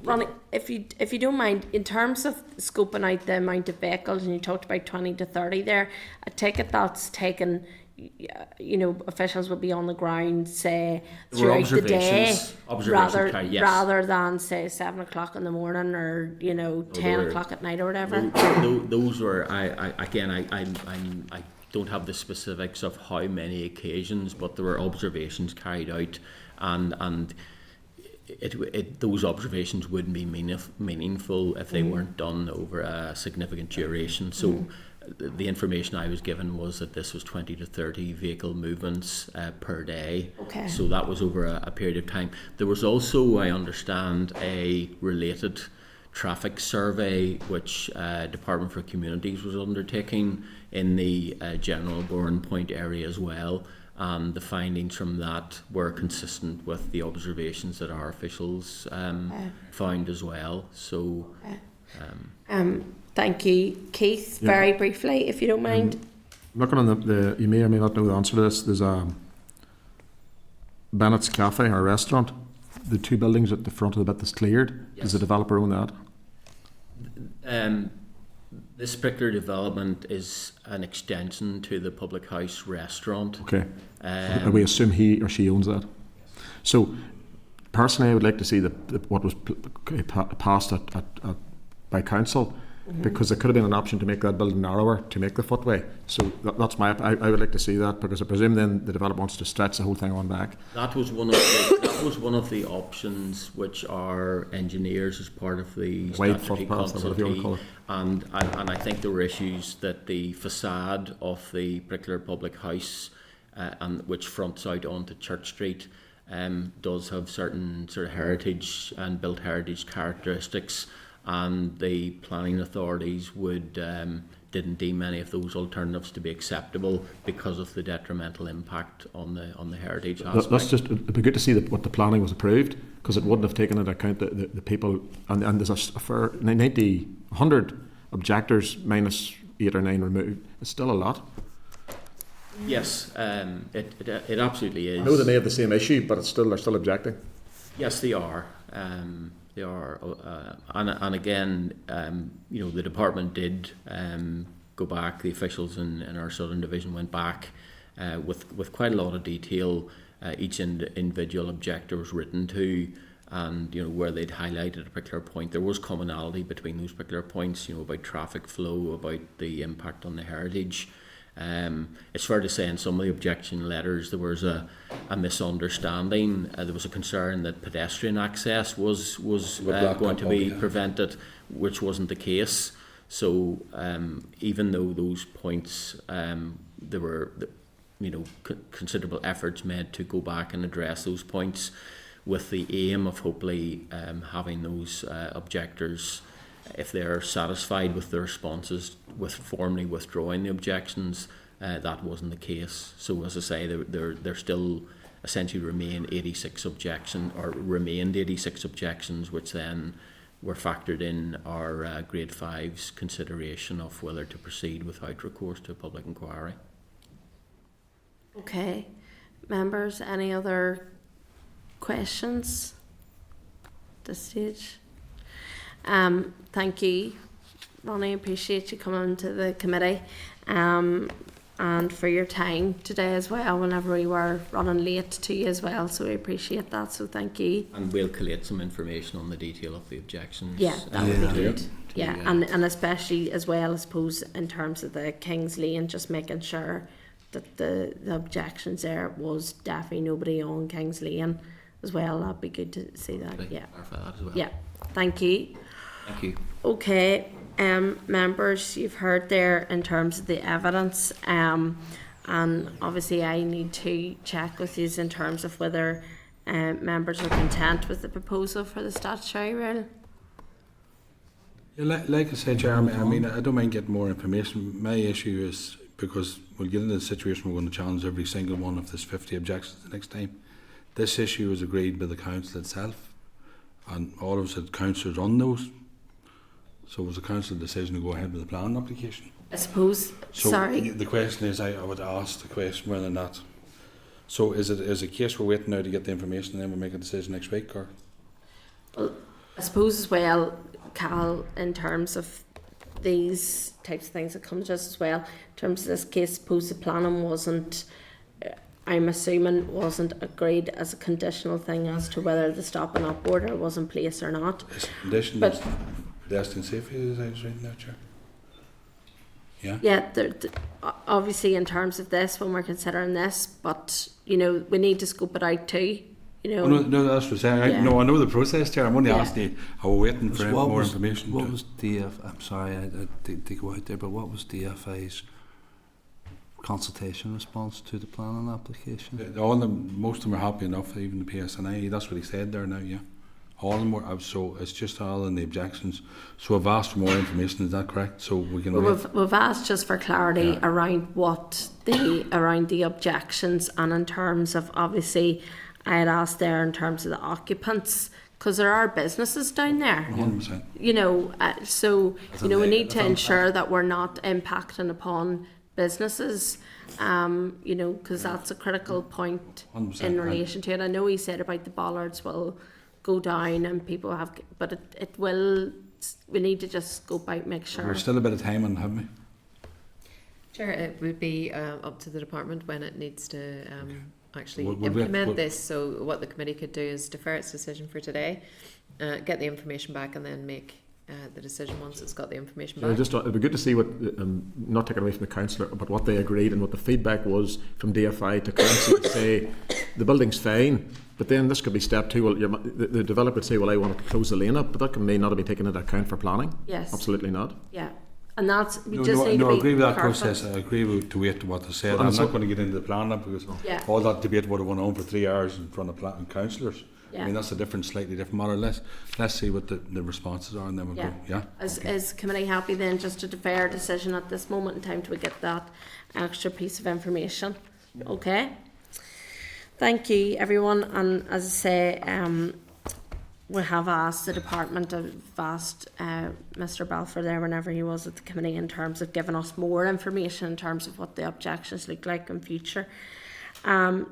Ronnie, if you don't mind, in terms of scoping out the amount of vehicles, and you talked about 20 to 30 there, I take it that's taken. Officials will be on the ground, say, throughout the day, rather than say 7 o'clock in the morning or 10 o'clock at night or whatever. Those were I don't have the specifics of how many occasions, but there were observations carried out, and those observations wouldn't be meaningful if they weren't done over a significant duration. So. The information I was given was that this was 20 to 30 vehicle movements per day. Okay. So that was over a period of time. There was also, I understand, a related traffic survey which Department for Communities was undertaking in the general Bourne Point area as well. And the findings from that were consistent with the observations that our officials found as well. So, thank you, Keith. Very briefly, if you don't mind. Looking on the, you may or may not know the answer to this. There's a Bennett's Cafe or restaurant. The two buildings at the front of the bit that's cleared. Yes. Does the developer own that? This particular development is an extension to the public house restaurant. Okay. We assume he or she owns that. So, personally, I would like to see what was passed by council, because there could have been an option to make that building narrower to make the footway. So that's my. I would like to see that, because I presume then the developer wants to stretch the whole thing on back. That was one of the options which our engineers, as part of the statutory consultation, and I think there were issues that the facade of the particular public house, and which fronts out onto Church Street, does have certain sort of heritage and built heritage characteristics, and the planning authorities didn't deem any of those alternatives to be acceptable because of the detrimental impact on the heritage aspect. That's just, it'd be good to see what the planning was approved, because it wouldn't have taken into account the people, and there's a fair 100 objectors minus 8 or 9 removed. It's still a lot. Yes, it absolutely is. I know they may have the same issue, but they're still objecting. Yes, they are. They are, and again, the department did go back. The officials in our Southern Division went back with quite a lot of detail. Each individual objector was written to, and where they'd highlighted a particular point. There was commonality between those particular points. About traffic flow, about the impact on the heritage. It's fair to say in some of the objection letters there was a misunderstanding. There was a concern that pedestrian access was going to be prevented, which wasn't the case. So even though those points, there were considerable efforts made to go back and address those points, with the aim of hopefully having those objectors, if they're satisfied with their responses, with formally withdrawing the objections. That wasn't the case. So as I say, there still essentially remained 86 objections, which then were factored in our grade 5's consideration of whether to proceed without recourse to a public inquiry. Okay, members, any other questions at this stage? Thank you, Ronnie. Appreciate you coming to the committee, and for your time today as well, whenever we were running late to you as well, so we appreciate that, so thank you. And we'll collate some information on the detail of the objections. Yeah, that would be good. Yeah, and especially as well, I suppose, in terms of the Kings Lane, just making sure that the objections there was definitely nobody on Kings Lane as well. That'd be good to see that. Yeah, clarify that as well. Yeah, thank you. Thank you. Okay, members, you've heard there in terms of the evidence, and obviously I need to check with you in terms of whether members are content with the proposal for the statutory rule. Yeah, like I said, Jeremy, I mean, I don't mind getting more information. My issue is, because we'll get into the situation we're going to challenge every single one of this 50 objections the next time. This issue was agreed by the council itself, and all of us had councillors on those. So it was a council decision to go ahead with the planning application. I suppose, so sorry. The question is, I would ask the question whether or not. So is it a case we're waiting now to get the information and then we'll make a decision next week, or? Well, I suppose as well, Cal, in terms of these types of things that come to us as well, in terms of this case, suppose the planning wasn't, I'm assuming, wasn't agreed as a conditional thing as to whether the stopping up order was in place or not. It's a condition, but pedestrian safety, as I was reading that, Chair. Yeah. Yeah, obviously in terms of this, when we're considering this, but we need to scope it out too. Oh, no, that's what I'm saying. I know the process, Chair. I'm only asking you, are we waiting for more information? What was I'm sorry, I did go out there, but what was DFA's consultation response to the planning application? Most of them are happy enough, even the PSNI. That's what he said there now, yeah. all in more. So it's just all in the objections. So I've asked for more information. Is that correct? So we can. Well, we've asked just for clarity around around the objections, and in terms of, obviously, I had asked there in terms of the occupants, because there are businesses down there. 100%. You know, so you know, we need to ensure that we're not impacting upon businesses. You know, because that's a critical point 100%, in relation to it. I know he said about the bollards will go down and people have, but it will. We need to just scope out, make sure. We're still a bit of time on, haven't we? Sure, it would be up to the department when it needs to actually Would implement this. So what the committee could do is defer its decision for today, get the information back, and then make the decision once it's got the information back. It'd be good to see what, not taking away from the councillor, but what they agreed and what the feedback was from DFI to council to say the building's fine, but then this could be step two. Well, the developer would say, well, I want to close the lane up, but that may not be taken into account for planning. Yes. Absolutely not. Yeah. And that's, we No, just no, need no, to I be agree with that careful. process. I agree to wait to what they said. Well, I'm so- not going to get into the plan now because all that debate would have went on for 3 hours in front of councillors. Yeah. I mean, that's a slightly different matter. Let's see what the responses are, and then we'll go. Yeah. Is committee happy then just to defer a decision at this moment in time till we get that extra piece of information? Okay. Thank you, everyone. And as I say, we have asked the department, I've asked Mr. Balfour there whenever he was at the committee in terms of giving us more information in terms of what the objections look like in future.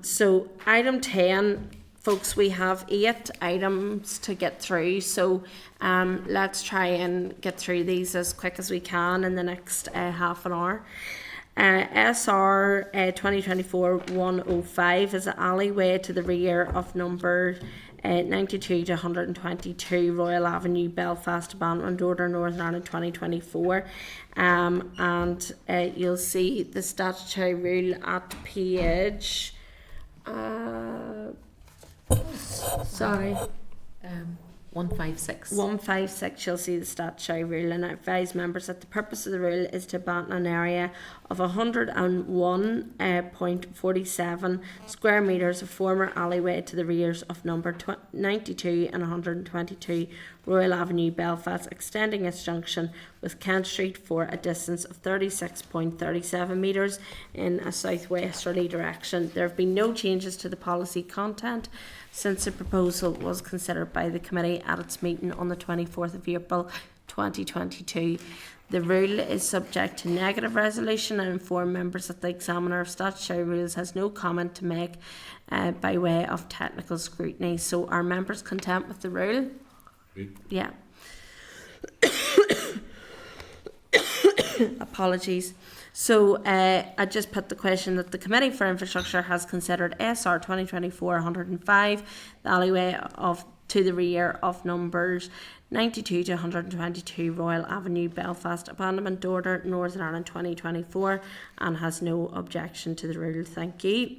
So item 10, folks, we have 8 items to get through. So let's try and get through these as quick as we can in the next half an hour. SR 2024-105 is an alleyway to the rear of number 92 to 122 Royal Avenue, Belfast, Abandonment Order, Northern Ireland 2024. And you'll see the statutory rule at page... sorry. 156. 156, you'll see the statutory rule, and I advise members that the purpose of the rule is to abandon an area of 101.47 square metres of former alleyway to the rears of number 92 and 122 Royal Avenue, Belfast, extending its junction with Kent Street for a distance of 36.37 metres in a southwesterly direction. There have been no changes to the policy content since the proposal was considered by the committee at its meeting on the 24th of April 2022. The rule is subject to negative resolution and inform members that the examiner of statutory rules has no comment to make by way of technical scrutiny. So are members content with the rule? Yeah. Apologies. So I just put the question that the Committee for Infrastructure has considered SR 2024-105, the alleyway to the rear of numbers 92 to 122 Royal Avenue, Belfast, Abandonment Order, Northern Ireland 2024, and has no objection to the rule. Thank you.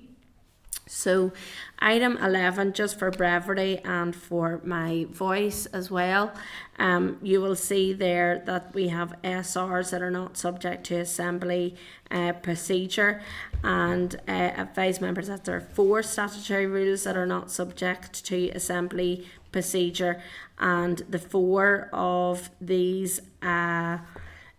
So item 11, just for brevity and for my voice as well, you will see there that we have SRs that are not subject to assembly procedure, and advise members that there are 4 statutory rules that are not subject to assembly procedure, and the 4 of these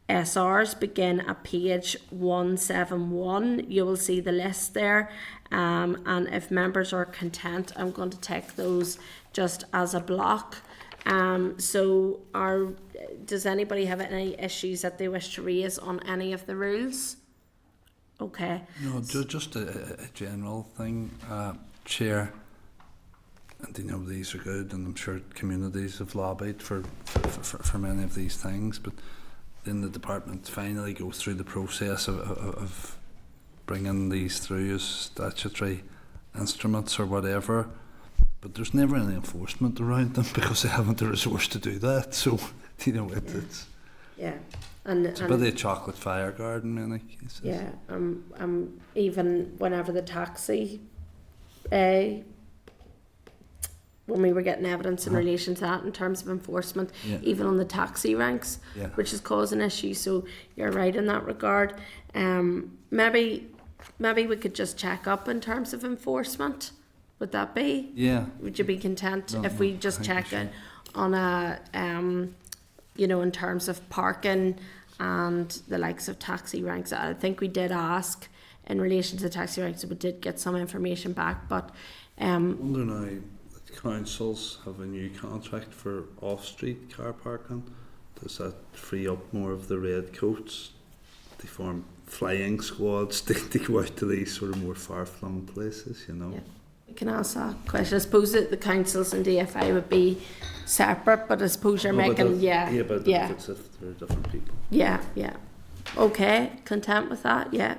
SRs begin at page 171. You will see the list there, and if members are content, I'm going to take those just as a block. Does anybody have any issues that they wish to raise on any of the rules? Okay. No, just a general thing, Chair. And you know, these are good, and I'm sure communities have lobbied for many of these things, but then the department finally goes through the process of bringing these through as statutory instruments or whatever, but there's never any enforcement around them because they haven't the resource to do that. So you know, it's it's a bit of a chocolate fire garden in many cases. Yeah, even whenever the taxi, when we were getting evidence in relation to that in terms of enforcement, even on the taxi ranks, which is causing issues. So you're right in that regard. Maybe we could just check up in terms of enforcement Would that be? Yeah. Would you be content No, if no, we just thank check you, it on a, you know, in terms of parking and the likes of taxi ranks? I think we did ask in relation to the taxi ranks, we did get some information back, but I wonder now that councils have a new contract for off-street car parking. Does that free up more of the red coats? They form flying squads to go out to these sort of more far-flung places, you know? Yeah. You can ask that question. I suppose that the councils and DFI would be separate, but I suppose you're No, but making, if- yeah, but yeah, if they're different people. yeah. Okay, content with that, yeah.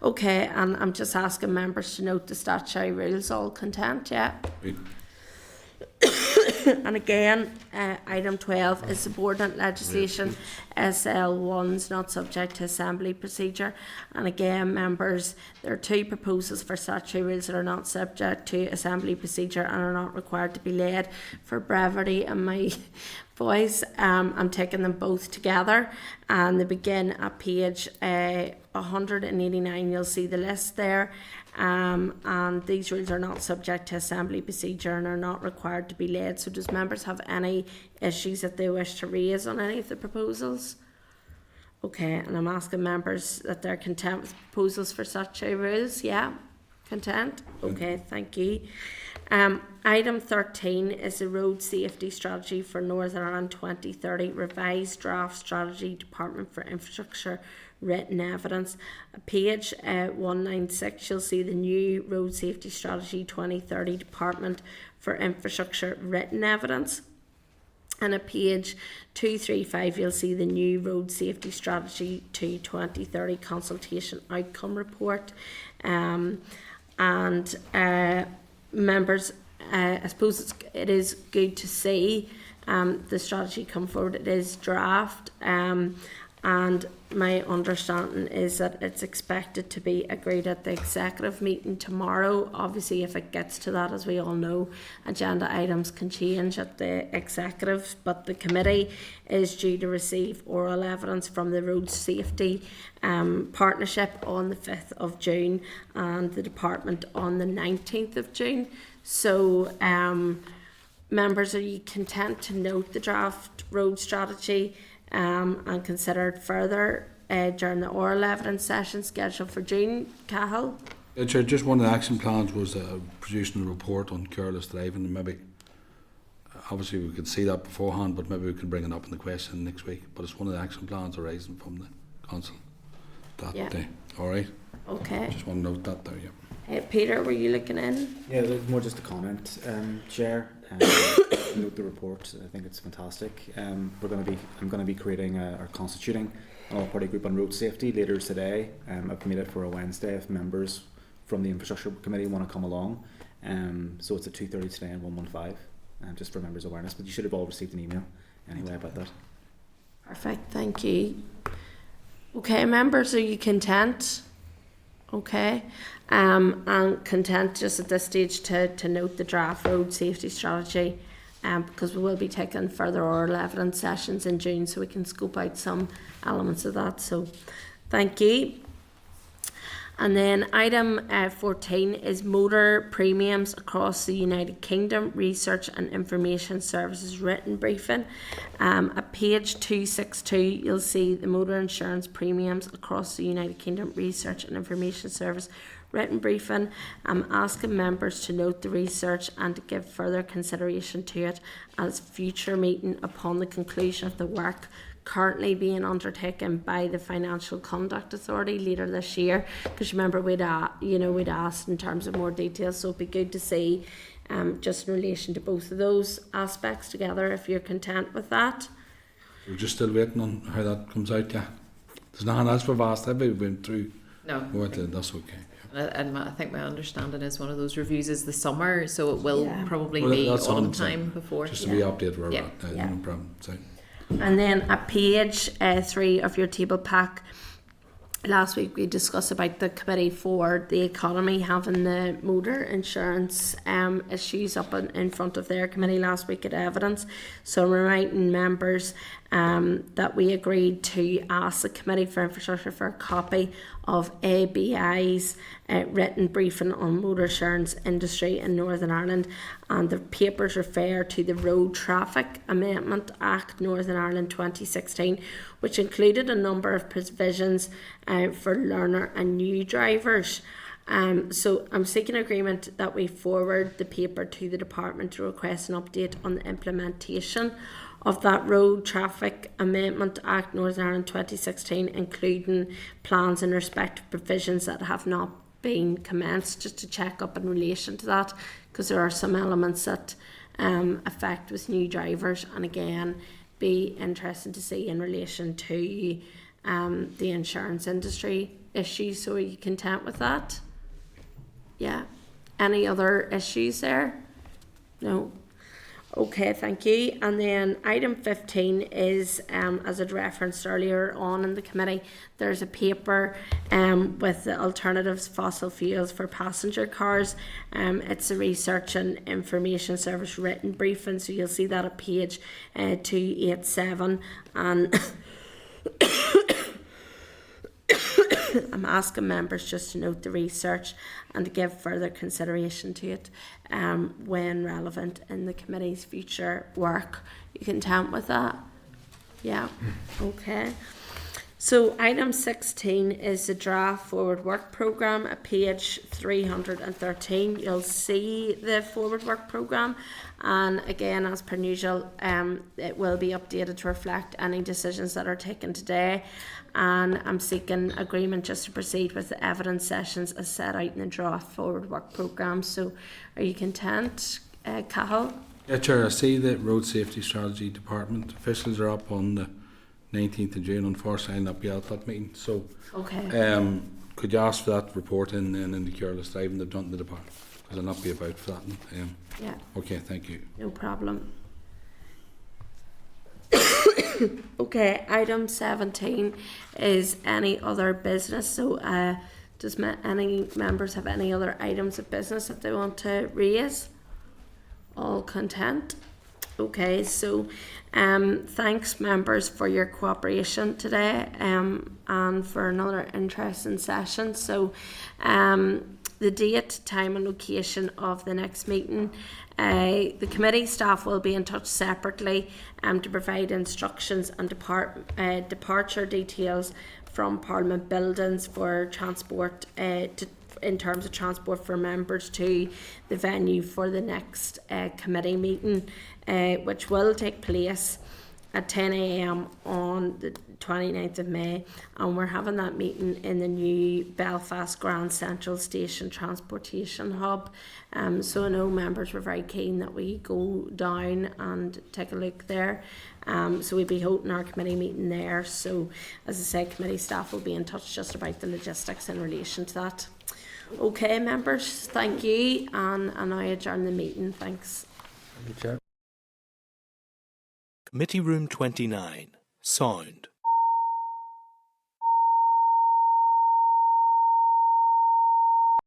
Okay, and I'm just asking members to note the statutory rules, all content, yeah. And again, item 12 is subordinate legislation. SL1's not subject to assembly procedure. And again, members, there are two proposals for statutory rules that are not subject to assembly procedure and are not required to be laid. For brevity and my voice, I'm taking them both together, and they begin at page 189. You'll see the list there. And these rules are not subject to assembly procedure and are not required to be laid. So does members have any issues that they wish to raise on any of the proposals? Okay, and I'm asking members that they're content with proposals for statutory rules. Yeah, content? Okay, thank you. Item 13 is the Road Safety Strategy for Northern Ireland 2030, revised draft strategy, Department for Infrastructure, written evidence. Page 196, you'll see the new Road Safety Strategy 2030, Department for Infrastructure, written evidence. And at page 235, you'll see the new Road Safety Strategy to 2030 Consultation Outcome Report. Members, I suppose it is good to see the strategy come forward. It is draft, and my understanding is that it's expected to be agreed at the executive meeting tomorrow. Obviously, if it gets to that, as we all know, agenda items can change at the executive, but the committee is due to receive oral evidence from the Road Safety Partnership on the 5th of June and the department on the 19th of June. So, members, are you content to note the draft road strategy and consider it further during the oral evidence session scheduled for June? Cahill? Chair, just one of the action plans was producing a report on careless driving, and maybe, obviously we could see that beforehand, but maybe we can bring it up in the question next week. But it's one of the action plans arising from the council that day. All right? Okay. Just want to note that there, yeah. Peter, were you looking in? Yeah, more just a comment, Chair. Note the report. I think it's fantastic. I'm going to be creating or constituting an all-party group on road safety later today. I've made it for a Wednesday if members from the Infrastructure Committee want to come along. So it's at 2:30 today and 115, just for members' awareness. But you should have all received an email anyway about that. Perfect, thank you. Okay, members, are you content? Okay, and content just at this stage to note the draft road safety strategy, because we will be taking further oral evidence sessions in June, so we can scope out some elements of that. So, thank you. And then item 14 is motor premiums across the United Kingdom, Research and Information Services written briefing. At page 262, you'll see the motor insurance premiums across the United Kingdom, Research and Information Service written briefing. I'm asking members to note the research and to give further consideration to it as future meeting upon the conclusion of the work currently being undertaken by the Financial Conduct Authority later this year. Because remember, we'd asked in terms of more details, so it'd be good to see just in relation to both of those aspects together, if you're content with that. We're just still waiting on how that comes out, yeah. There's nothing else for vast, have we been through? No. That's okay. And I think my understanding is one of those reviews is the summer, so it will probably Well, be that's autumn 100%. time before. Just to be updated where we're at, no problem. So. And then at page 3 of your table pack, last week we discussed about the committee for the economy having the motor insurance issues up in front of their committee last week at evidence. So I'm reminding members that we agreed to ask the Committee for Infrastructure for a copy of ABI's written briefing on motor insurance industry in Northern Ireland, and the papers refer to the Road Traffic Amendment Act Northern Ireland 2016, which included a number of provisions for learner and new drivers. So I'm seeking agreement that we forward the paper to the department to request an update on the implementation of that Road Traffic Amendment Act Northern Ireland 2016, including plans in respect of provisions that have not been commenced, just to check up in relation to that, because there are some elements that affect with new drivers, and again be interesting to see in relation to the insurance industry issues. So are you content with that? Yeah. Any other issues there? No. Okay, thank you. And then item 15 is, as I'd referenced earlier on in the committee, there's a paper with the alternatives fossil fuels for passenger cars. It's a research and information service written briefing, so you'll see that at page 287. And I'm asking members just to note the research and to give further consideration to it when relevant in the committee's future work. You content with that? Yeah. Okay. So item 16 is the draft forward work programme at page 313. You'll see the forward work programme, and again, as per usual, it will be updated to reflect any decisions that are taken today. And I'm seeking agreement just to proceed with the evidence sessions as set out in the draft forward work programme. So are you content, Cathal? Yeah, Chair, I see the Road Safety Strategy Department officials are up on the 19th of June. Unfortunately, I'll not be at that meeting. So okay. Could you ask for that report in the careless driving they've done to the department? Because I'll not be about for that. Yeah. Okay, thank you. No problem. Okay, item 17 is any other business. So does any members have any other items of business that they want to raise? All content? Okay, so thanks members for your cooperation today and for another interesting session. So the date, time and location of the next meeting, the committee staff will be in touch separately to provide instructions and departure details from Parliament buildings for transport in terms of transport for members to the venue for the next committee meeting, which will take place at 10 a.m. on the 29th of May, and we're having that meeting in the new Belfast Grand Central Station Transportation Hub. So I know members were very keen that we go down and take a look there. So we'll be holding our committee meeting there. So as I said, committee staff will be in touch just about the logistics in relation to that. Okay, members, thank you, and I adjourn the meeting. Thanks. Thank you, Chair. Committee Room 29, Sound.